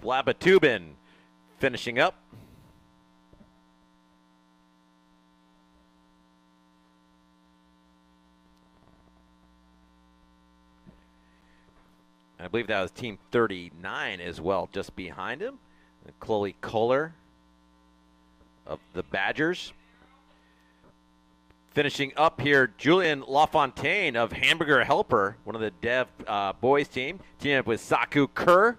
Blabatuben finishing up. I believe that was Team 39 as well, just behind him. Chloe Kohler of the Badgers. Finishing up here, Julian LaFontaine of Hamburger Helper, one of the Dev boys team. Teaming up with Saku Kerr.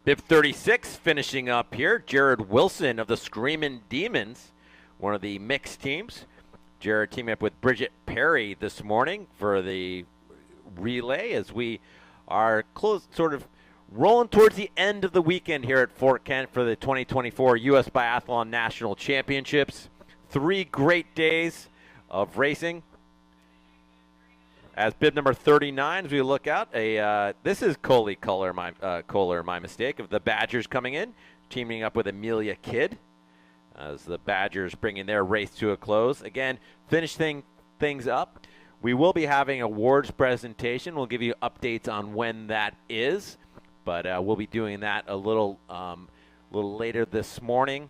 Bib 36 finishing up here, Jared Wilson of the Screamin' Demons, one of the mixed teams. Jared teaming up with Bridget Perry this morning for the relay as we are close, sort of rolling towards the end of the weekend here at Fort Kent for the 2024 U.S. Biathlon National Championships. 3 great days of racing. As bib number 39, as we look out, this is Coley Kohler, my mistake, of the Badgers coming in, teaming up with Amelia Kidd, as the Badgers bringing their race to a close. Again, finishing things up, we will be having awards presentation. We'll give you updates on when that is, but we'll be doing that a little later this morning,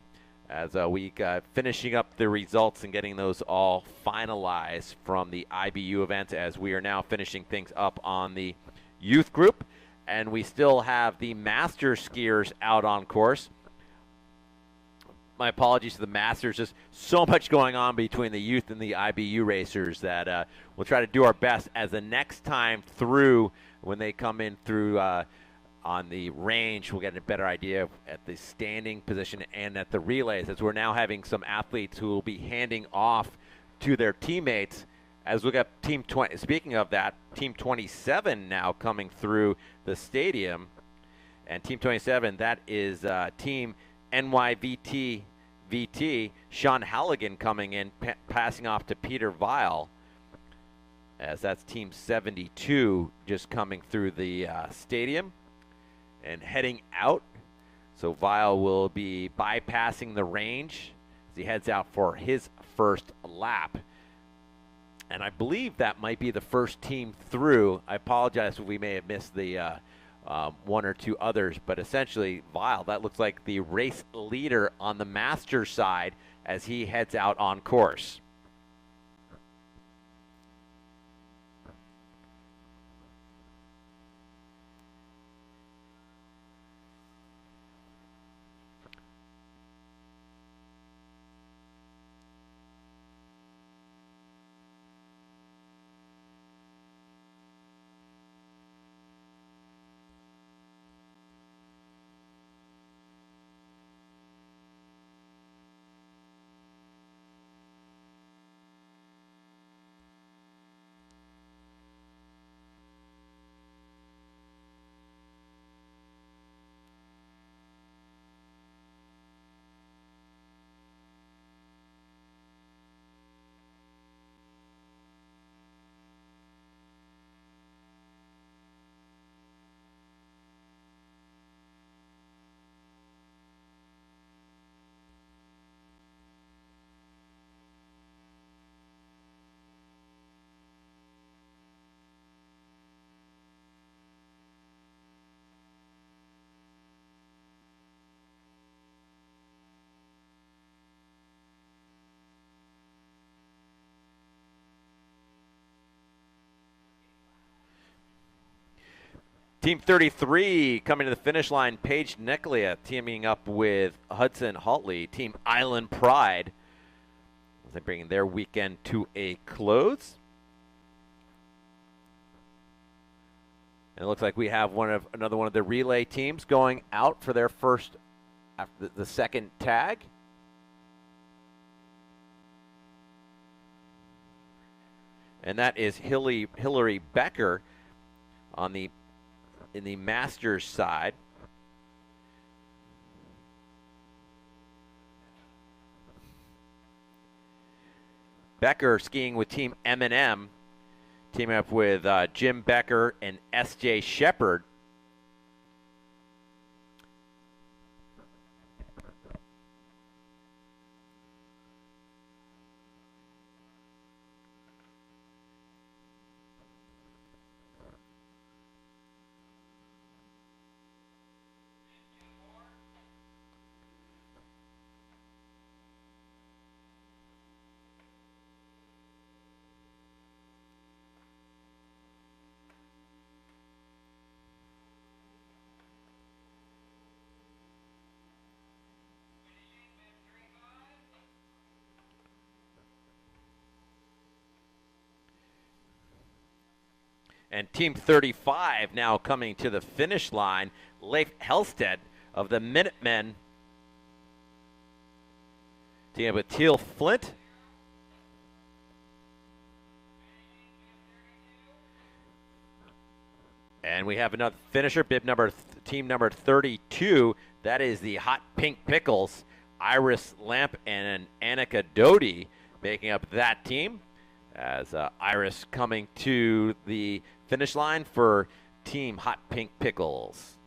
as we finishing up the results and getting those all finalized from the IBU event, as we are now finishing things up on the youth group. And we still have the master skiers out on course. My apologies to the masters. Just so much going on between the youth and the IBU racers that we'll try to do our best as the next time through, when they come in through on the range, we'll get a better idea at the standing position and at the relays, as we're now having some athletes who will be handing off to their teammates. As we got Team 20, speaking of that, Team 27 now coming through the stadium. And Team 27, that is Team NYVT VT, Sean Halligan coming in, passing off to Peter Weil, as that's Team 72 just coming through the stadium and heading out. So Weil will be bypassing the range as he heads out for his first lap. And I believe that might be the first team through. I apologize if we may have missed the one or two others, but essentially Weil, that looks like the race leader on the master side as he heads out on course. Team 33 coming to the finish line, Paige Neclia teaming up with Hudson Haltley, Team Island Pride, as they bring their weekend to a close. And it looks like we have another one of the relay teams going out for their first, after the second tag. And that is Hillary Becker in the Masters side. Becker skiing with Team M&M, teaming up with Jim Becker and S.J. Shepard. And Team 35 now coming to the finish line. Leif Helstedt of the Minutemen. Team up with Teal Flint. And we have another finisher, team number 32. That is the Hot Pink Pickles. Iris Lamp and Annika Doty making up that team. As Iris coming to the finish line for Team Hot Pink Pickles.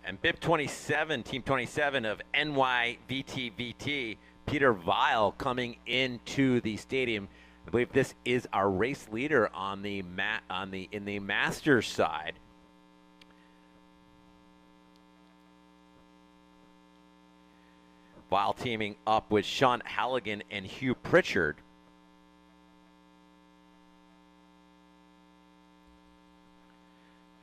And bib 27, team 27 of NYVTVT, Peter Weil coming into the stadium. I believe this is our race leader on the in the Masters side. Weil teaming up with Sean Halligan and Hugh Pritchard.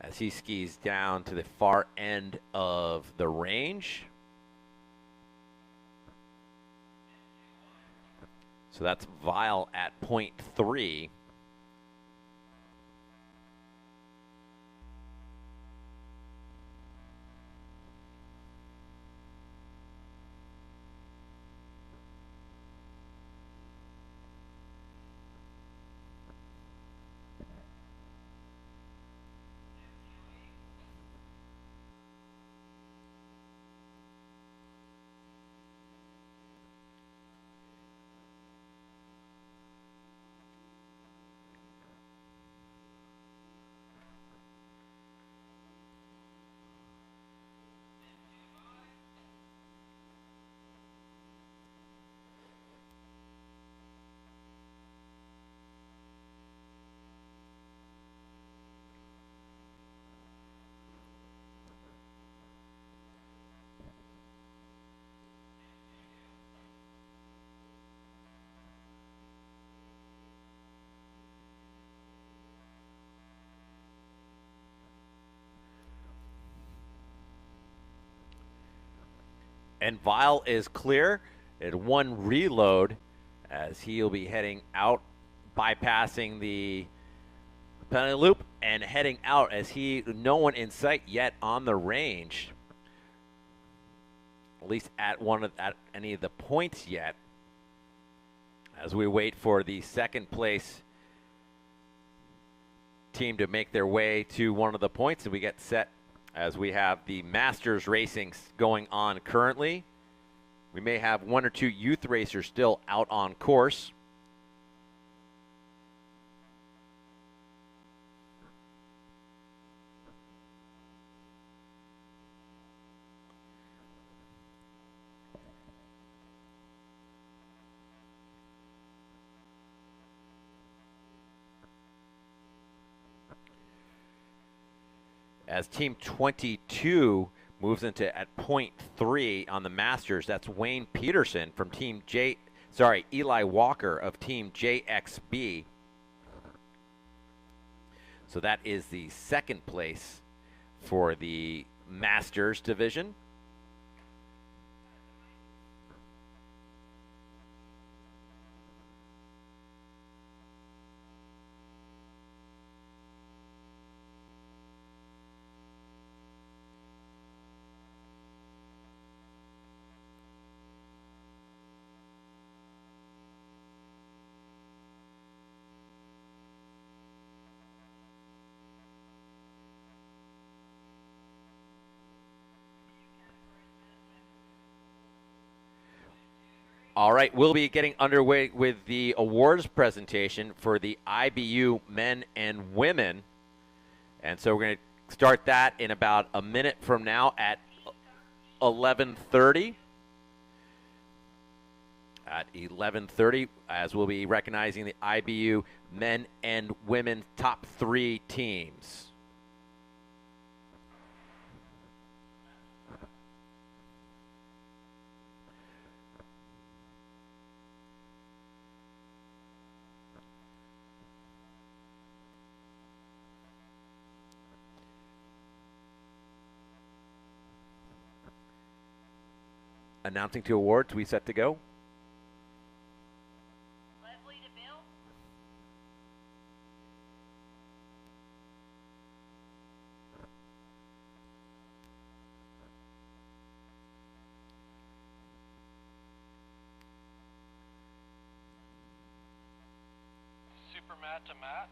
As he skis down to the far end of the range. So that's Weil at .3. And Weil is clear at one reload as he'll be heading out, bypassing the penalty loop and heading out as no one in sight yet on the range. At least at any of the points yet. as we wait for the second place team to make their way to one of the points, and we get set as we have the Masters racing going on currently. We may have one or two youth racers still out on course. As Team 22 moves into at point 3 on the Masters, that's Wayne Peterson from Eli Walker of Team JXB. So that is the second place for the Masters division. All right, we'll be getting underway with the awards presentation for the IBU men and women. And so we're going to start that in about a minute from now at 11:30. At 11:30, as we'll be recognizing the IBU men and women top 3 teams. Announcing 2 awards, we set to go. Super Matt to Matt.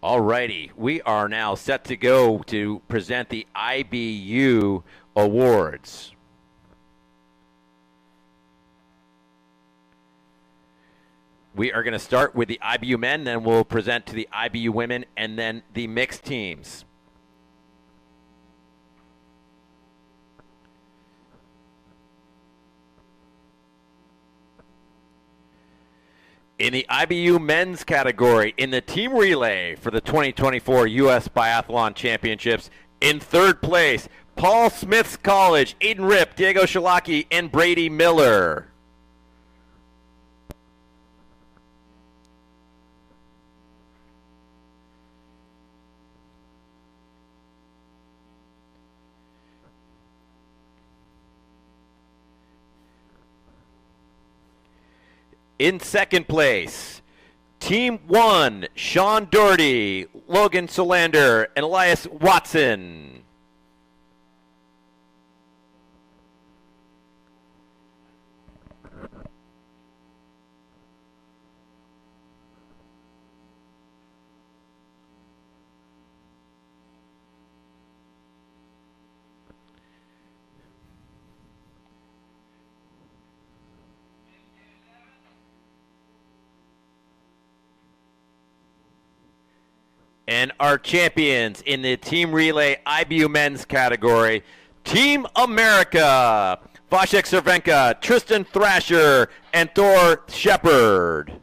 All righty, we are now set to go to present the IBU awards. We are going to start with the IBU men, then we'll present to the IBU women, and then the mixed teams. In the IBU men's category, in the team relay for the 2024 U.S. Biathlon Championships, in third place, Paul Smith's College, Aiden Ripp, Diego Shalaki, and Brady Miller. In second place, Team 1, Sean Doherty, Logan Solander, and Elias Watson. And our champions in the Team Relay IBU men's category, Team America, Vasek Cervenka, Tristan Thrasher, and Thor Shepard.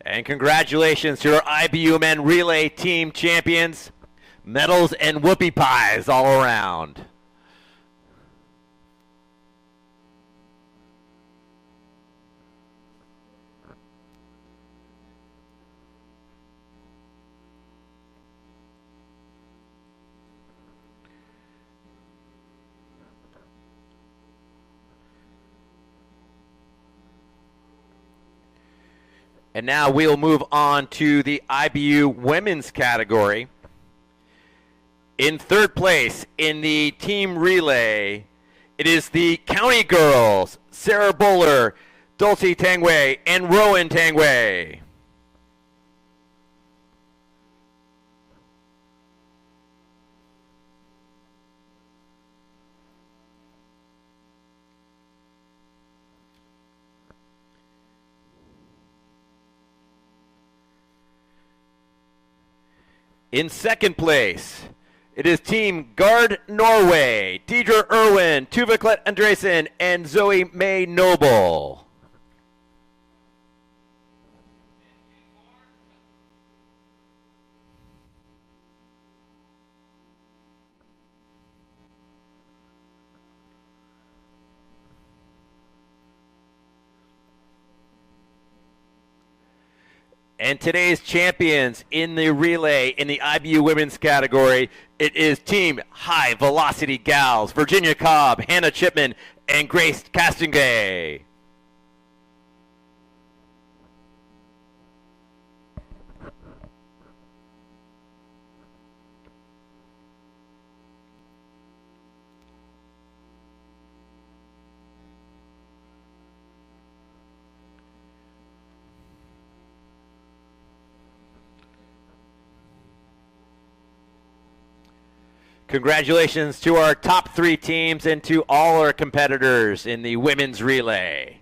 And congratulations to our IBU men relay team champions. Medals and whoopie pies all around. And now we'll move on to the IBU women's category. In third place in the team relay, it is the County Girls, Sarah Bowler, Dulcie Tangway, and Rowan Tangway. In second place, it is Team Guard Norway, Deidre Irwin, Tuva Klett Andresen, and Zoe May Noble. And today's champions in the relay in the IBU women's category, it is Team High Velocity Gals, Virginia Cobb, Hannah Chipman, and Grace Castingay. Congratulations to our top three teams and to all our competitors in the women's relay.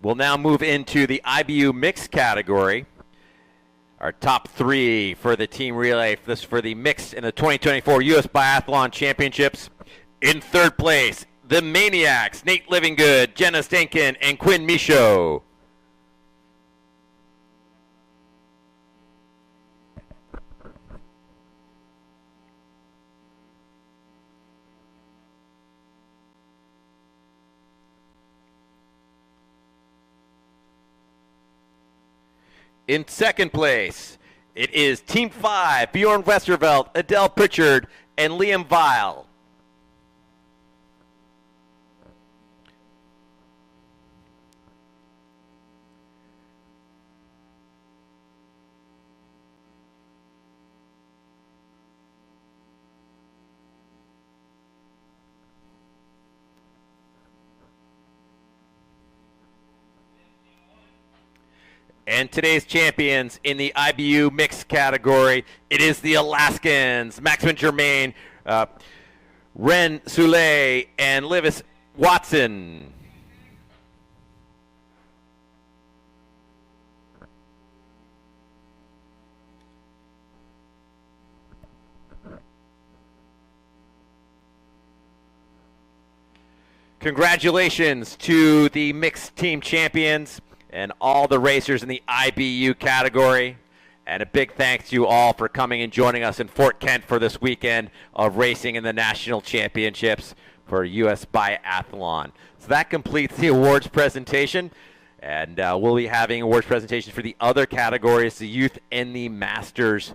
We'll now move into the IBU mixed category. Our top three for the team relay, this for the mixed in the 2024 U.S. Biathlon Championships. In third place, the Maniacs, Nate Livingood, Jenna Stankin, and Quinn Michaud. In second place, it is Team 5, Bjorn Westervelt, Adele Pritchard, and Liam Weil. And today's champions in the IBU mixed category, it is the Alaskans, Maximum Germain, Ren Soule, and Livis Watson. Congratulations to the mixed team champions and all the racers in the IBU category. And a big thanks to you all for coming and joining us in Fort Kent for this weekend of racing in the National Championships for U.S. Biathlon. So that completes the awards presentation. And we'll be having awards presentations for the other categories, the youth and the masters,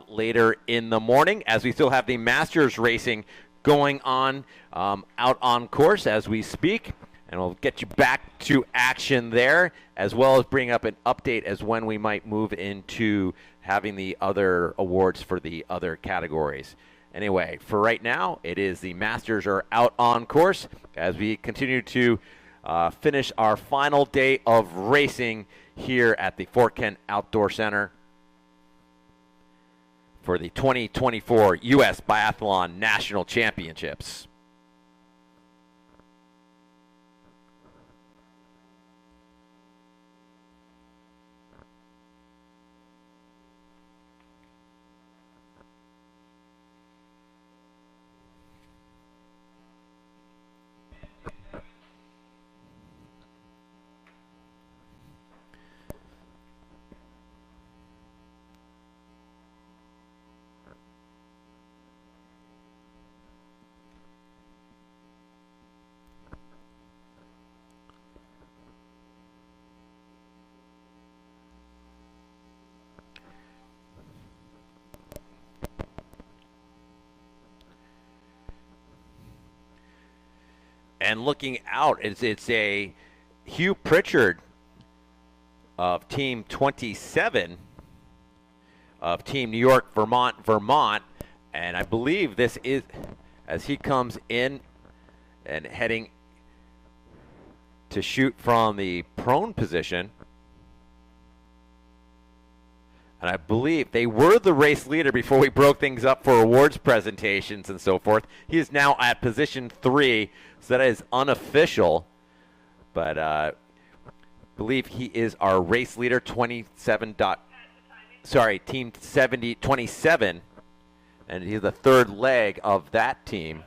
later in the morning, as we still have the masters racing going on out on course as we speak. And we'll get you back to action there, as well as bring up an update as when we might move into having the other awards for the other categories. Anyway, for right now, it is the Masters are out on course as we continue to finish our final day of racing here at the Fort Kent Outdoor Center for the 2024 U.S. Biathlon National Championships. And looking out, it's a Hugh Pritchard of Team 27 of Team New York, Vermont. And I believe this is, as he comes in and heading to shoot from the prone position. And I believe they were the race leader before we broke things up for awards presentations and so forth. He is now at position 3, so that is unofficial. But I believe he is our race leader, 27. Team 27. And he's the third leg of that team.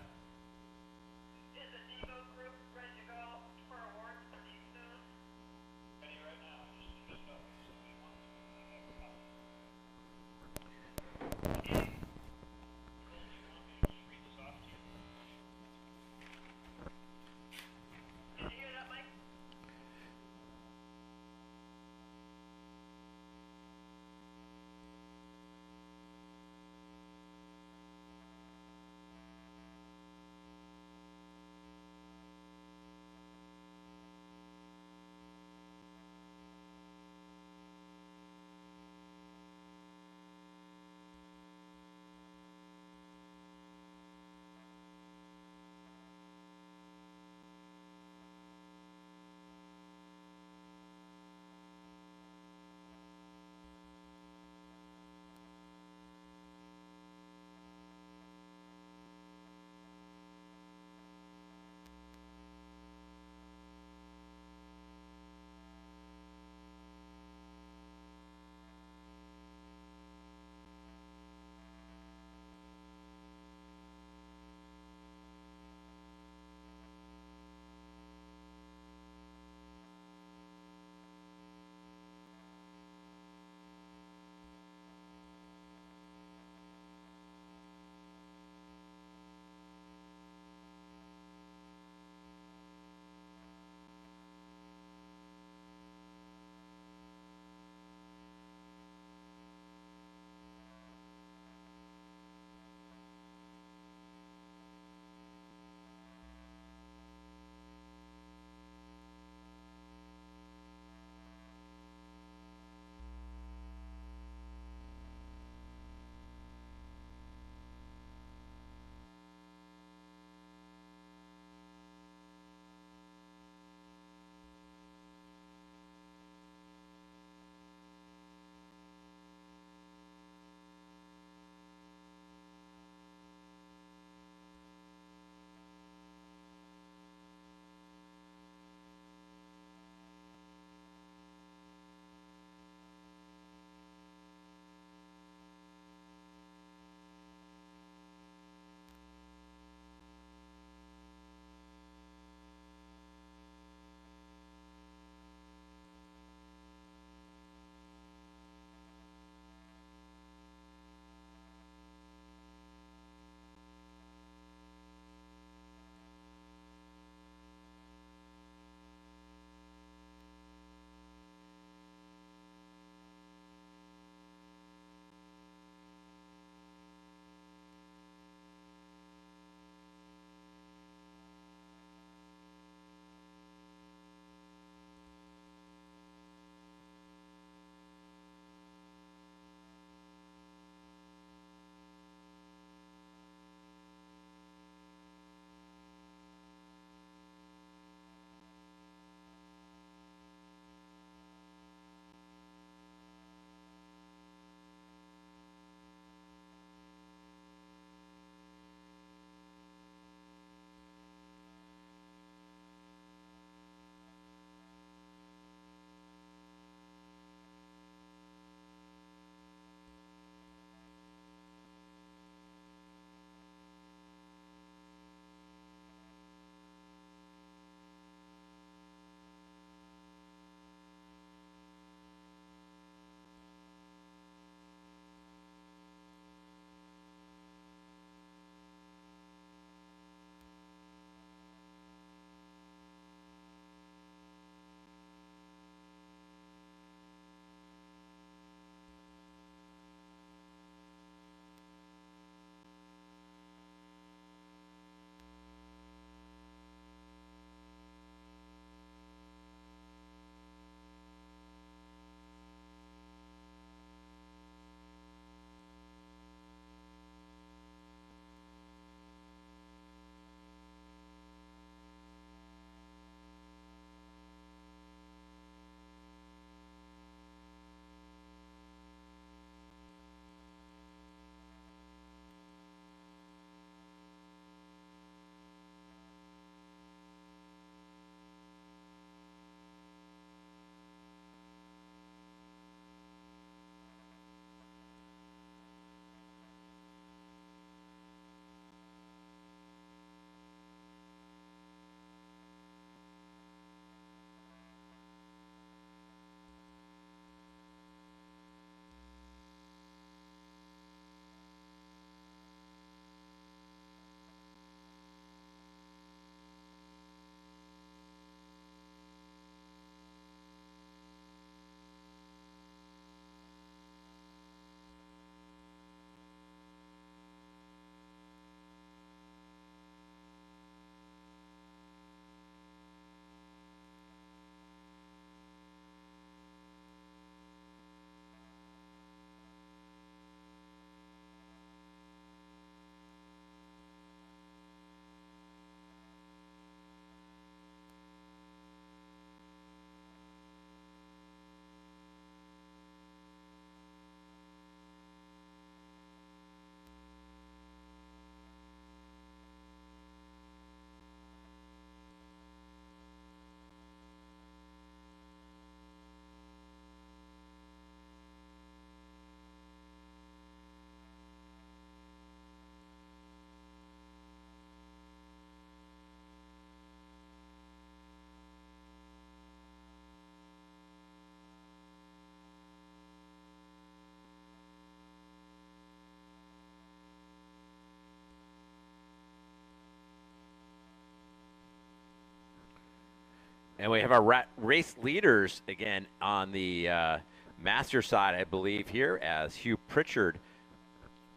And we have our race leaders again on the master side, I believe, here as Hugh Pritchard,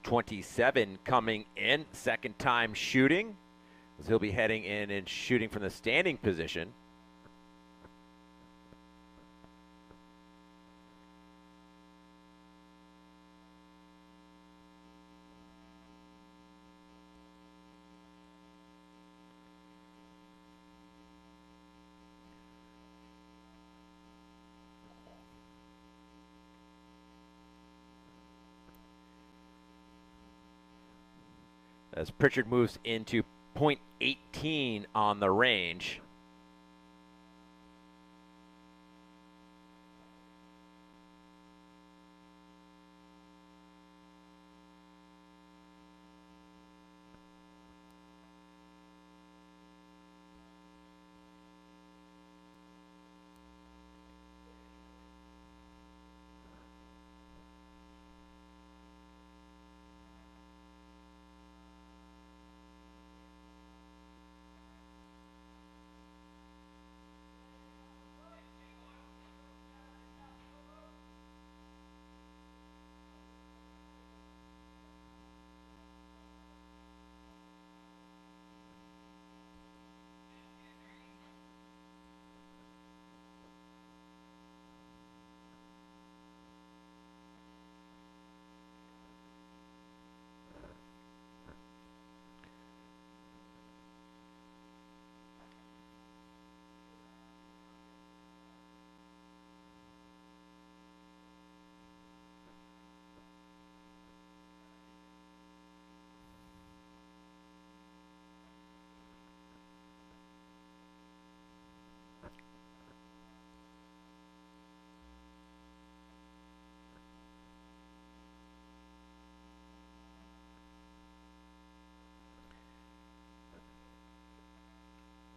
27, coming in, second time shooting. As he'll be heading in and shooting from the standing position. As Pritchard moves into .18 on the range.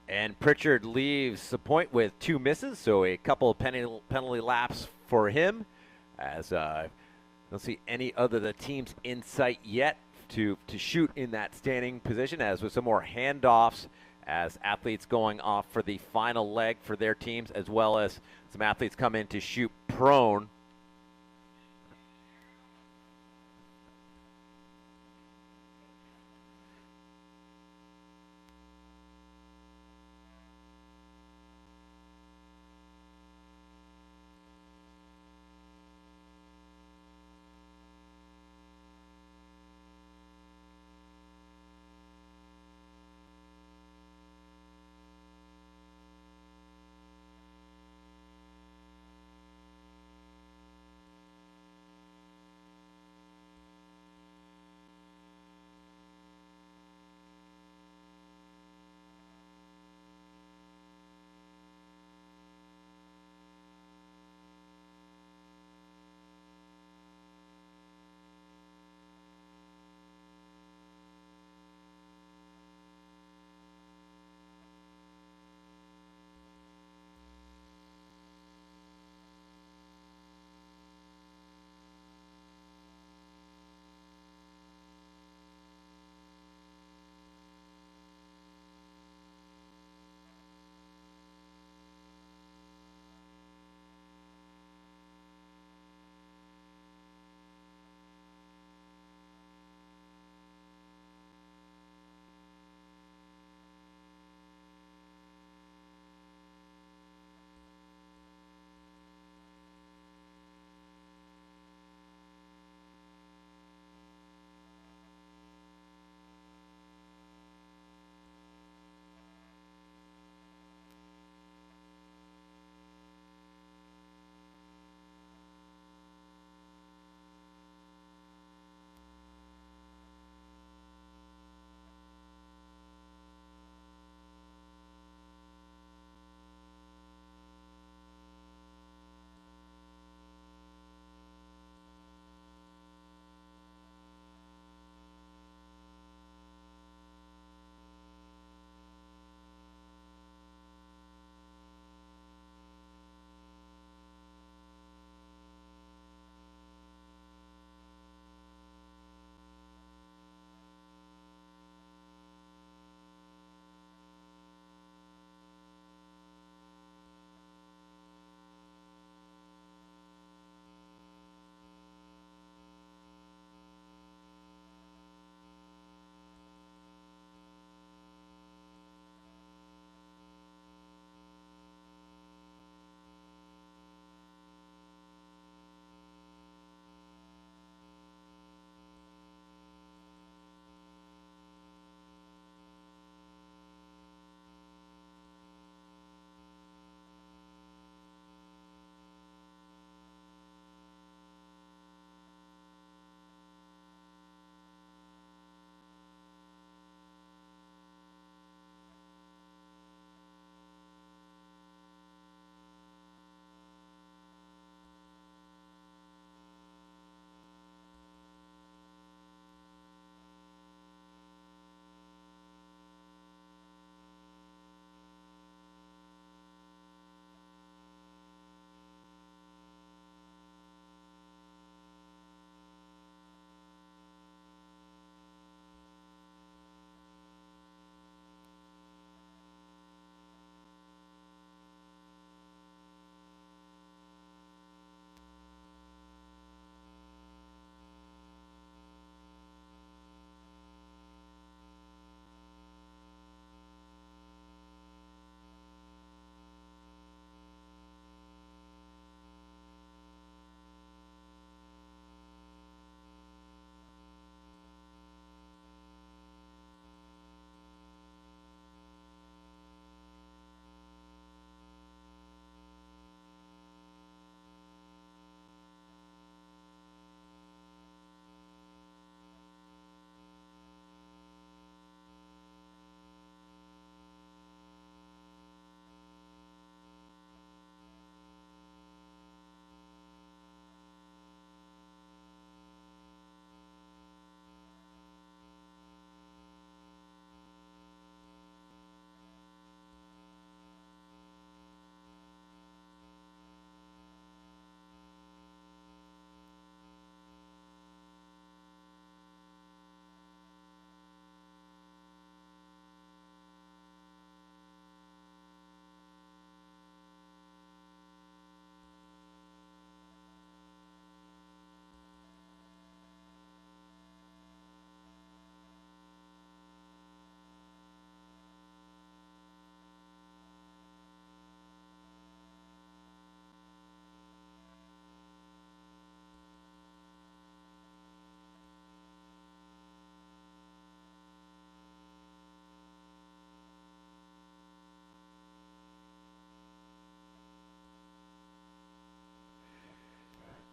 And Pritchard leaves the point with 2 misses, so a couple of penalty laps for him. As don't see any other the teams in sight yet to shoot in that standing position, as with some more handoffs as athletes going off for the final leg for their teams, as well as some athletes come in to shoot prone.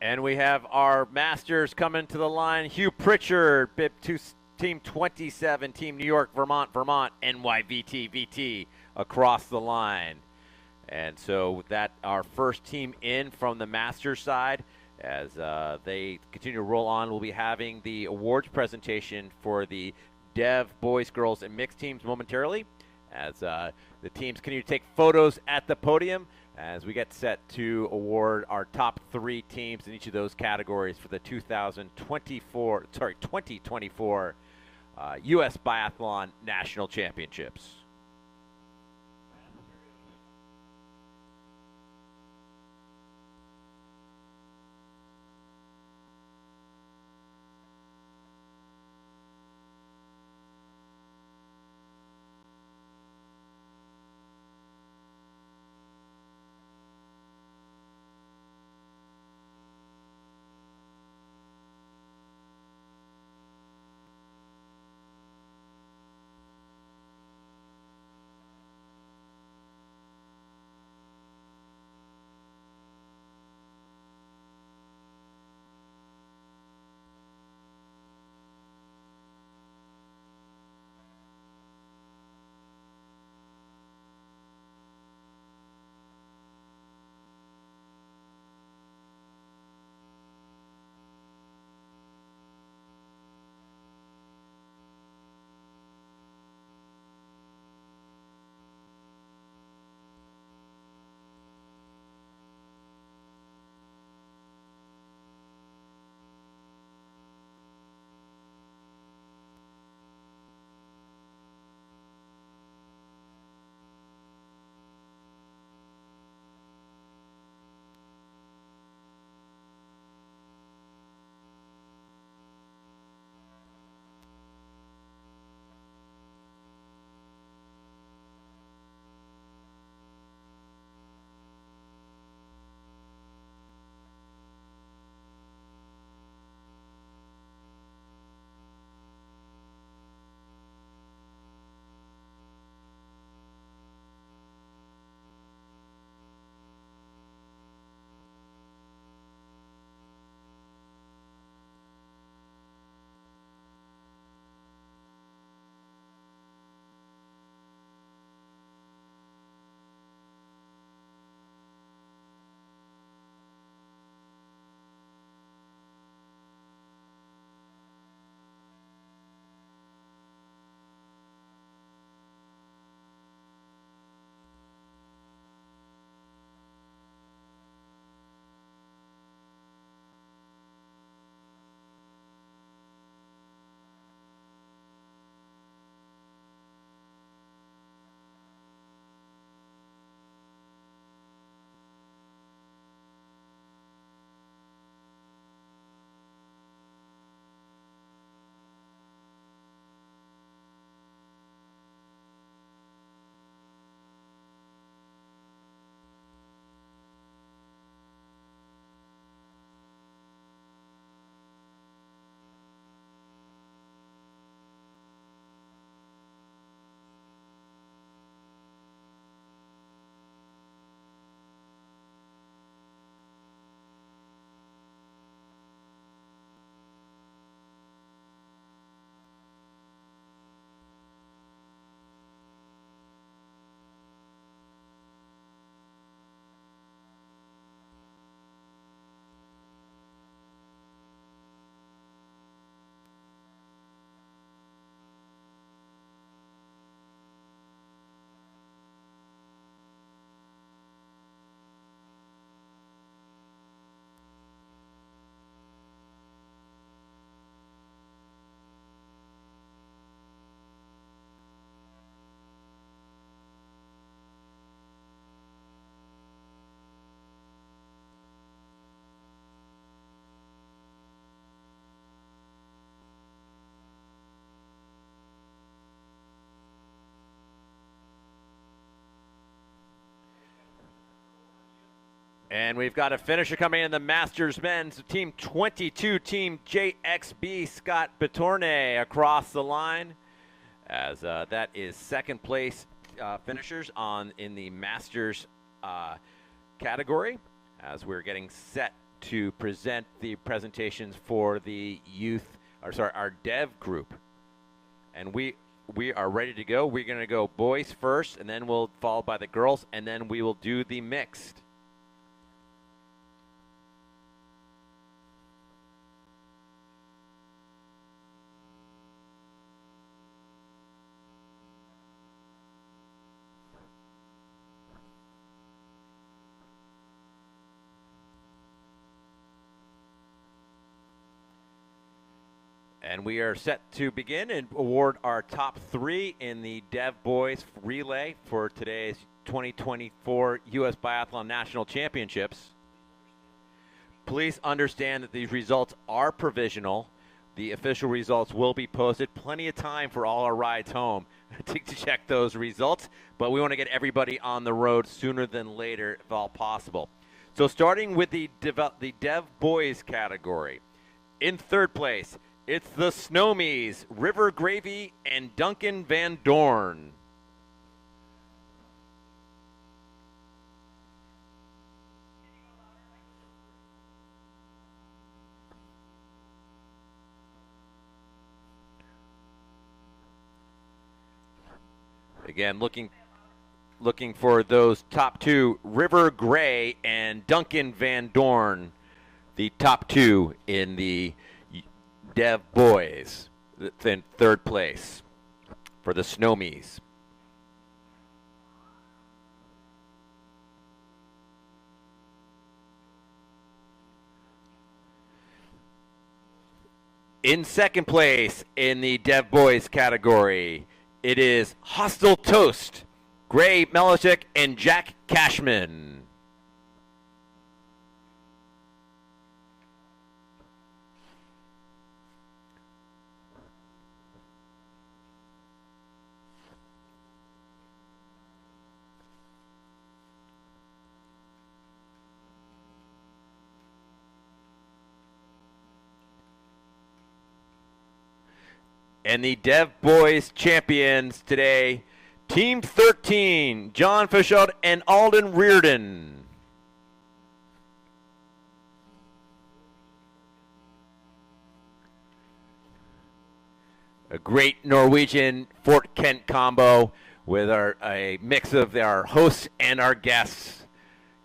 And we have our Masters coming to the line. Hugh Pritchard, bib Team 27, Team New York, Vermont, NYVT, VT, across the line. And so that our first team in from the Masters side. As they continue to roll on, we'll be having the awards presentation for the Dev boys, girls, and mixed teams momentarily. As the teams continue to take photos at the podium as we get set to award our top 3 teams in each of those categories for the 2024 U.S. Biathlon National Championships. And we've got a finisher coming in the Masters men's Team 22, Team JXB, Scott Bitorne across the line. As that is second place finishers in the Masters category. As we're getting set to present the presentations for the our dev group. And we are ready to go. We're going to go boys first, and then we'll follow by the girls, and then we will do the mixed. And we are set to begin and award our top 3 in the Dev Boys Relay for today's 2024 U.S. Biathlon National Championships. Please understand that these results are provisional. The official results will be posted. Plenty of time for all our rides home to check those results, but we want to get everybody on the road sooner than later if all possible. So starting with the Dev Boys category. In third place, it's the Snowmies, River Gravy, and Duncan Van Dorn. Again, looking for those top 2, River Gray and Duncan Van Dorn, the top 2 in the Dev Boys, in third place for the Snowmies. In second place in the Dev Boys category, it is Hostile Toast, Gray Melishik and Jack Cashman. And the Dev Boys champions today, Team 13, John Fischelt and Alden Reardon. A great Norwegian Fort Kent combo with a mix of our hosts and our guests.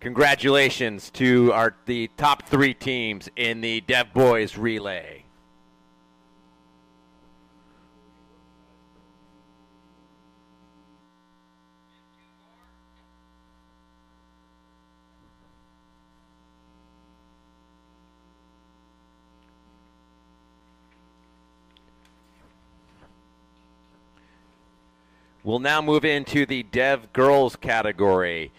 Congratulations to the top 3 teams in the Dev Boys relay. We'll now move into the Dev Girls category.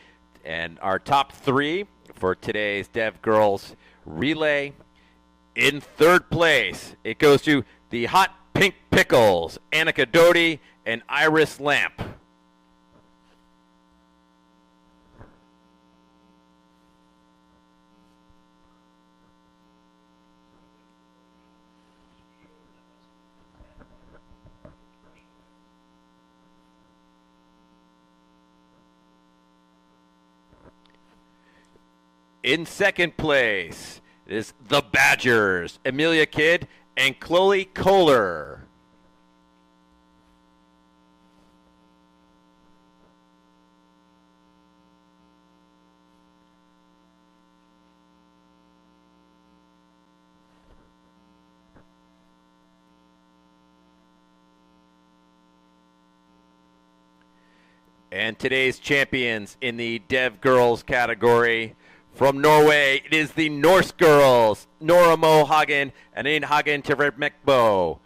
And our top 3 for today's Dev Girls relay. In third place, it goes to the Hot Pink Pickles, Annika Doty and Iris Lamp. In second place is the Badgers, Amelia Kidd and Chloe Kohler. And today's champions in the Dev Girls category, from Norway, it is the Norse girls, Nora Mo Hagen and Ein Hagen Tvermekbo.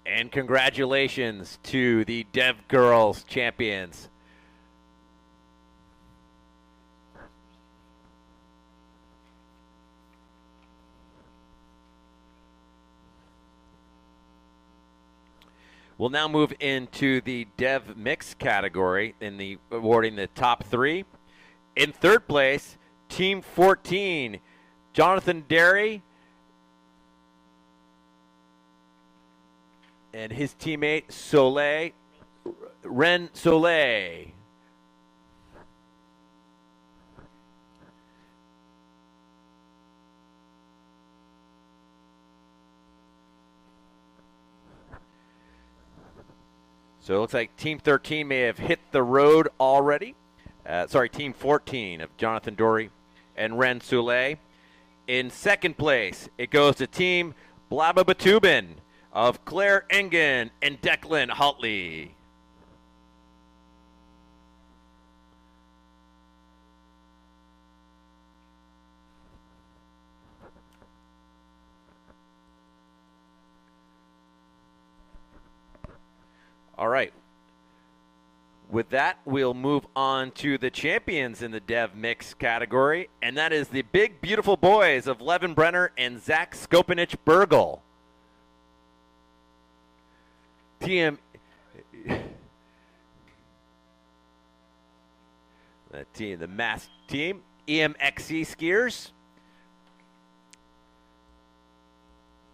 And congratulations to the Dev Girls champions. We'll now move into the Dev Mix category in the awarding the top 3. In third place, Team 14, Jonathan Derry and his teammate Ren Soleil. So it looks like Team 13 may have hit the road already. Team 14 of Jonathan Dory and Ren Soleil. In second place, it goes to Team Blababatubin of Claire Engen and Declan Hutley. All right. With that, we'll move on to the champions in the Dev Mix category, and that is the big, beautiful boys of Levin Brenner and Zach Skopanich-Burgle. The masked team, EMXC Skiers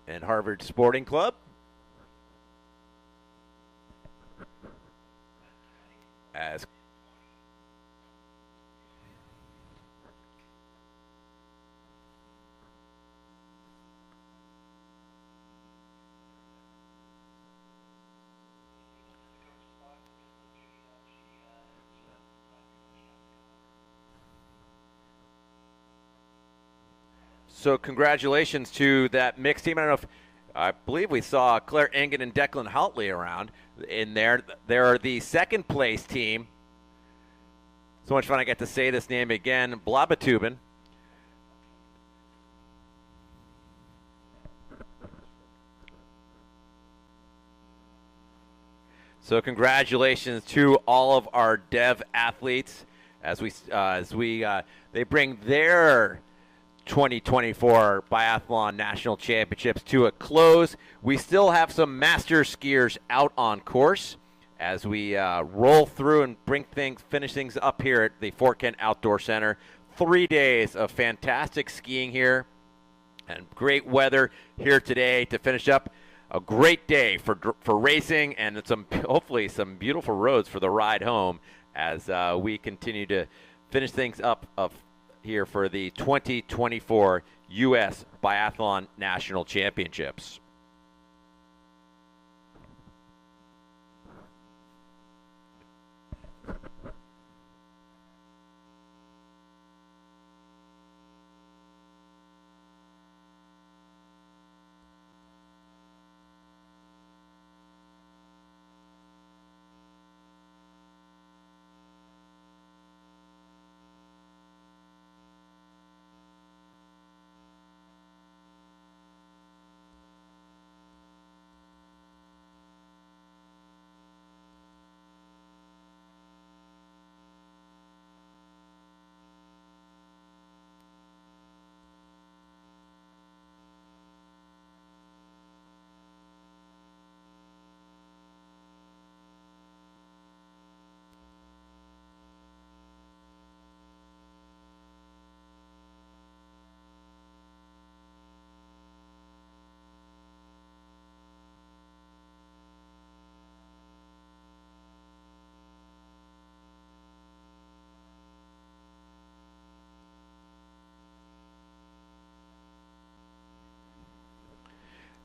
and Harvard Sporting Club. As so congratulations to that mixed team. I don't know if I believe we saw Claire Engen and Declan Hutley around in there. They're the second place team. So much fun I get to say this name again, Blabatubin. So congratulations to all of our Dev athletes as they bring their 2024 Biathlon National Championships to a close. We still have some master skiers out on course as we roll through and finish things up here at the Fort Kent Outdoor Center. 3 days of fantastic skiing here and great weather here today to finish up. A great day for racing and hopefully some beautiful roads for the ride home as we continue to finish things up here for the 2024 U.S. Biathlon National Championships.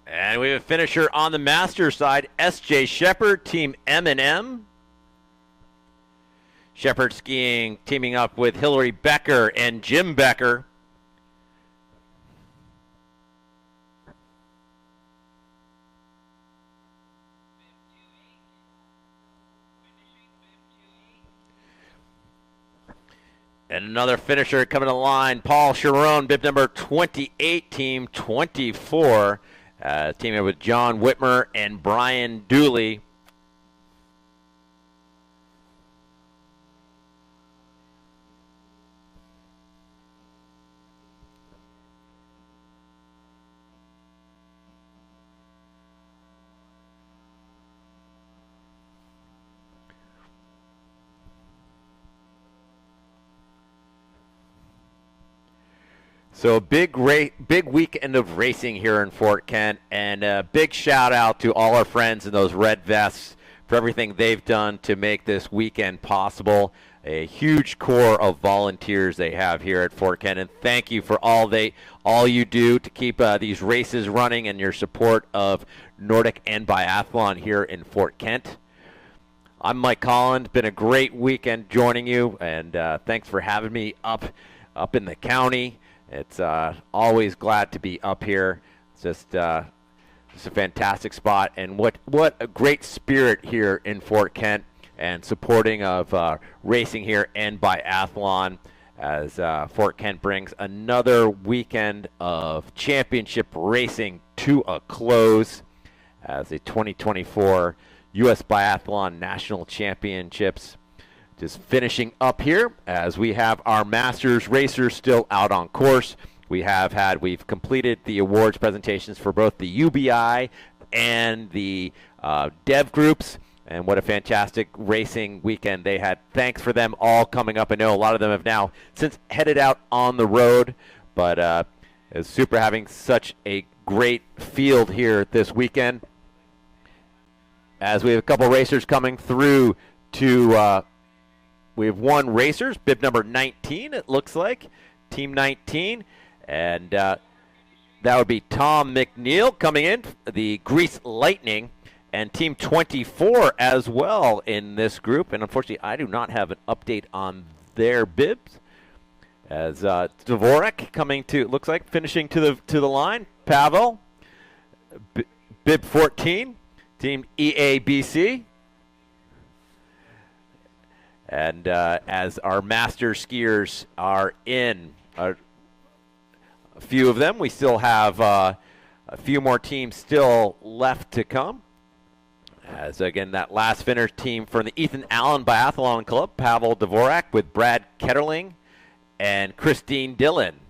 And we have a finisher on the master side, S.J. Shepard, Team M&M. Shepard skiing, teaming up with Hillary Becker and Jim Becker. And another finisher coming to the line, Paul Sharon, bib number 28, Team 24. Teaming with John Whitmer and Brian Dooley. So a big weekend of racing here in Fort Kent, and a big shout out to all our friends in those red vests for everything they've done to make this weekend possible. A huge core of volunteers they have here at Fort Kent, and thank you for all you do to keep these races running and your support of Nordic and biathlon here in Fort Kent. I'm Mike Collins. Been a great weekend joining you, and thanks for having me up in the county. It's always glad to be up here. It's just a fantastic spot, and what a great spirit here in Fort Kent, and supporting of racing here and biathlon as Fort Kent brings another weekend of championship racing to a close as the 2024 U.S. Biathlon National Championships just finishing up here as we have our Masters racers still out on course. We've completed the awards presentations for both the UBI and the Dev groups, and what a fantastic racing weekend they had. Thanks for them all coming up. I know a lot of them have now since headed out on the road, but it's super having such a great field here this weekend as we have a couple racers coming through to we have one racers, bib number 19, it looks like, team 19, and that would be Tom McNeil coming in, the Grease Lightning, and team 24 as well in this group. And unfortunately, I do not have an update on their bibs. As Dvorak coming to, it looks like, finishing to the line. Pavel, bib 14, team EABC. And as our master skiers are in, a few of them, we still have a few more teams still left to come. As again, that last finish team from the Ethan Allen Biathlon Club, Pavel Dvorak with Brad Ketterling and Christine Dillon.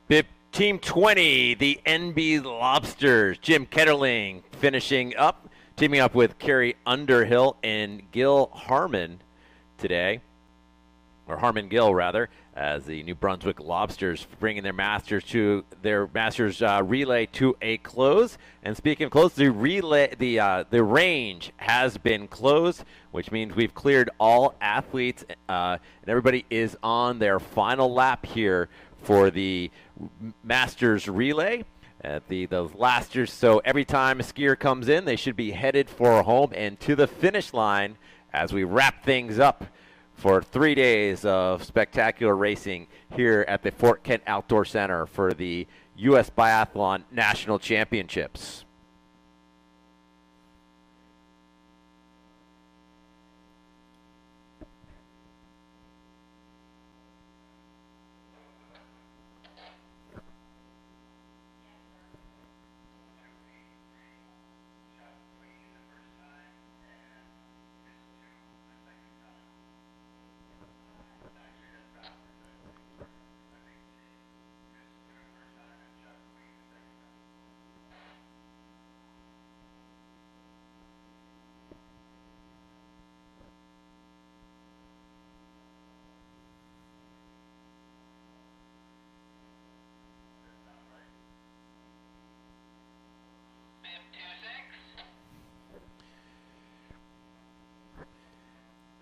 Bib Team 20, the NB Lobsters. Jim Ketterling finishing up, teaming up with Kerry Underhill and Gil Harmon today, or Harmon Gill rather, as the New Brunswick Lobsters bringing their Masters relay to a close. And speaking of close, the range has been closed, which means we've cleared all athletes, and everybody is on their final lap here for the Masters relay at the last year. So every time a skier comes in, they should be headed for home and to the finish line as we wrap things up for 3 days of spectacular racing here at the Fort Kent Outdoor Center for the U.S. Biathlon National Championships.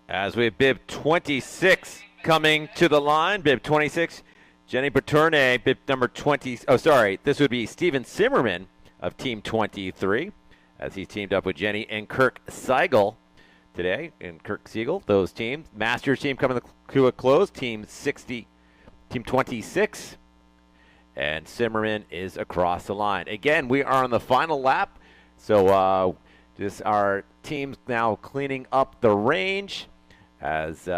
As we have bib 26 coming to the line, bib 26, Jenny Bertourne, bib number 20. Oh, sorry, this would be Steven Zimmerman of Team 23, as he's teamed up with Jenny and Kirk Seigel today. And Kirk Siegel, those teams. Masters team coming to a close, Team 26. And Zimmerman is across the line. Again, we are on the final lap, so just our teams now cleaning up the range. As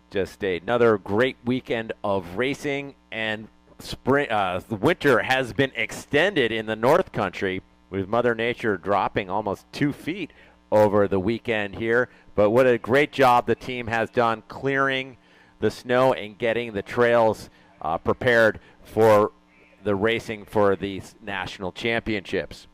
just another great weekend of racing, and spring, the winter has been extended in the North Country, with Mother Nature dropping almost 2 feet over the weekend here. But what a great job the team has done clearing the snow and getting the trails prepared for the racing for these national championships.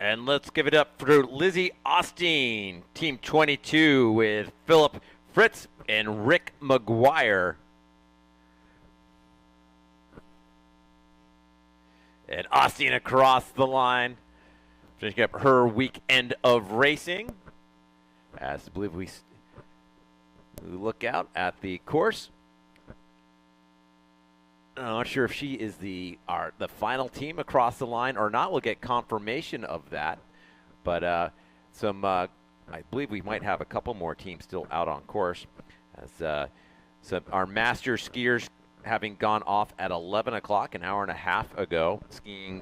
And let's give it up for Lizzie Austin, Team 22, with Philip Fritz and Rick McGuire. And Austin across the line, finishing up her weekend of racing. As I believe we look out at the course. I'm not sure if she is the final team across the line or not. We'll get confirmation of that. But I believe we might have a couple more teams still out on course. As our master skiers having gone off at 11 o'clock, an hour and a half ago, skiing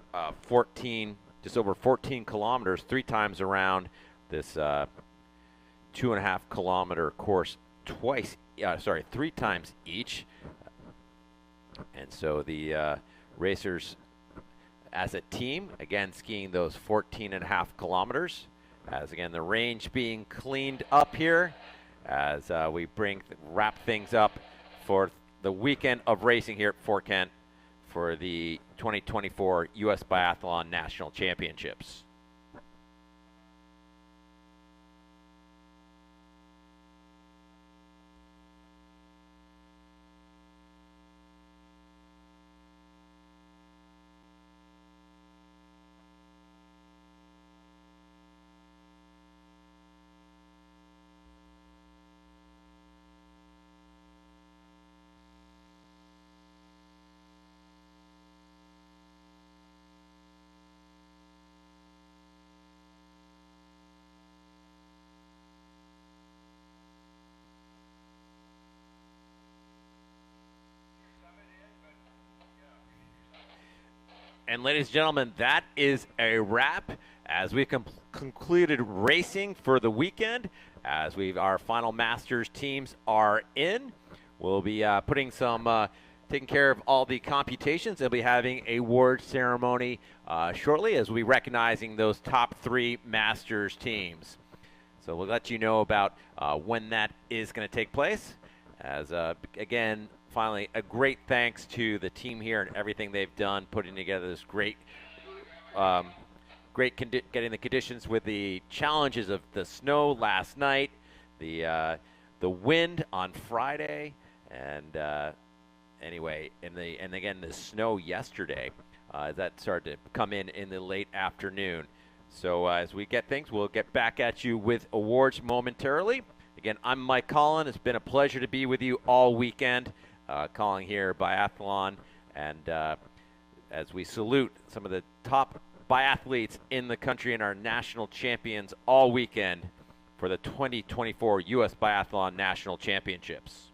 just over 14 kilometers, 3 times around this 2.5 kilometer course 3 times each. And so the racers as a team, again, skiing those 14.5 kilometers. As again, the range being cleaned up here as we wrap things up for the weekend of racing here at Fort Kent for the 2024 U.S. Biathlon National Championships. And ladies and gentlemen, that is a wrap as we concluded racing for the weekend. As our final Masters teams are in, we'll be taking care of all the computations and be having a award ceremony shortly as we recognizing those top 3 Masters teams. So we'll let you know about when that is going to take place. As again, finally, a great thanks to the team here and everything they've done, putting together this great getting the conditions with the challenges of the snow last night, the wind on Friday, and anyway, and again the snow yesterday. That started to come in the late afternoon. So as we get things, we'll get back at you with awards momentarily. Again, I'm Mike Collin. It's been a pleasure to be with you all weekend. Calling here Biathlon, and as we salute some of the top biathletes in the country and our national champions all weekend for the 2024 U.S. Biathlon National Championships.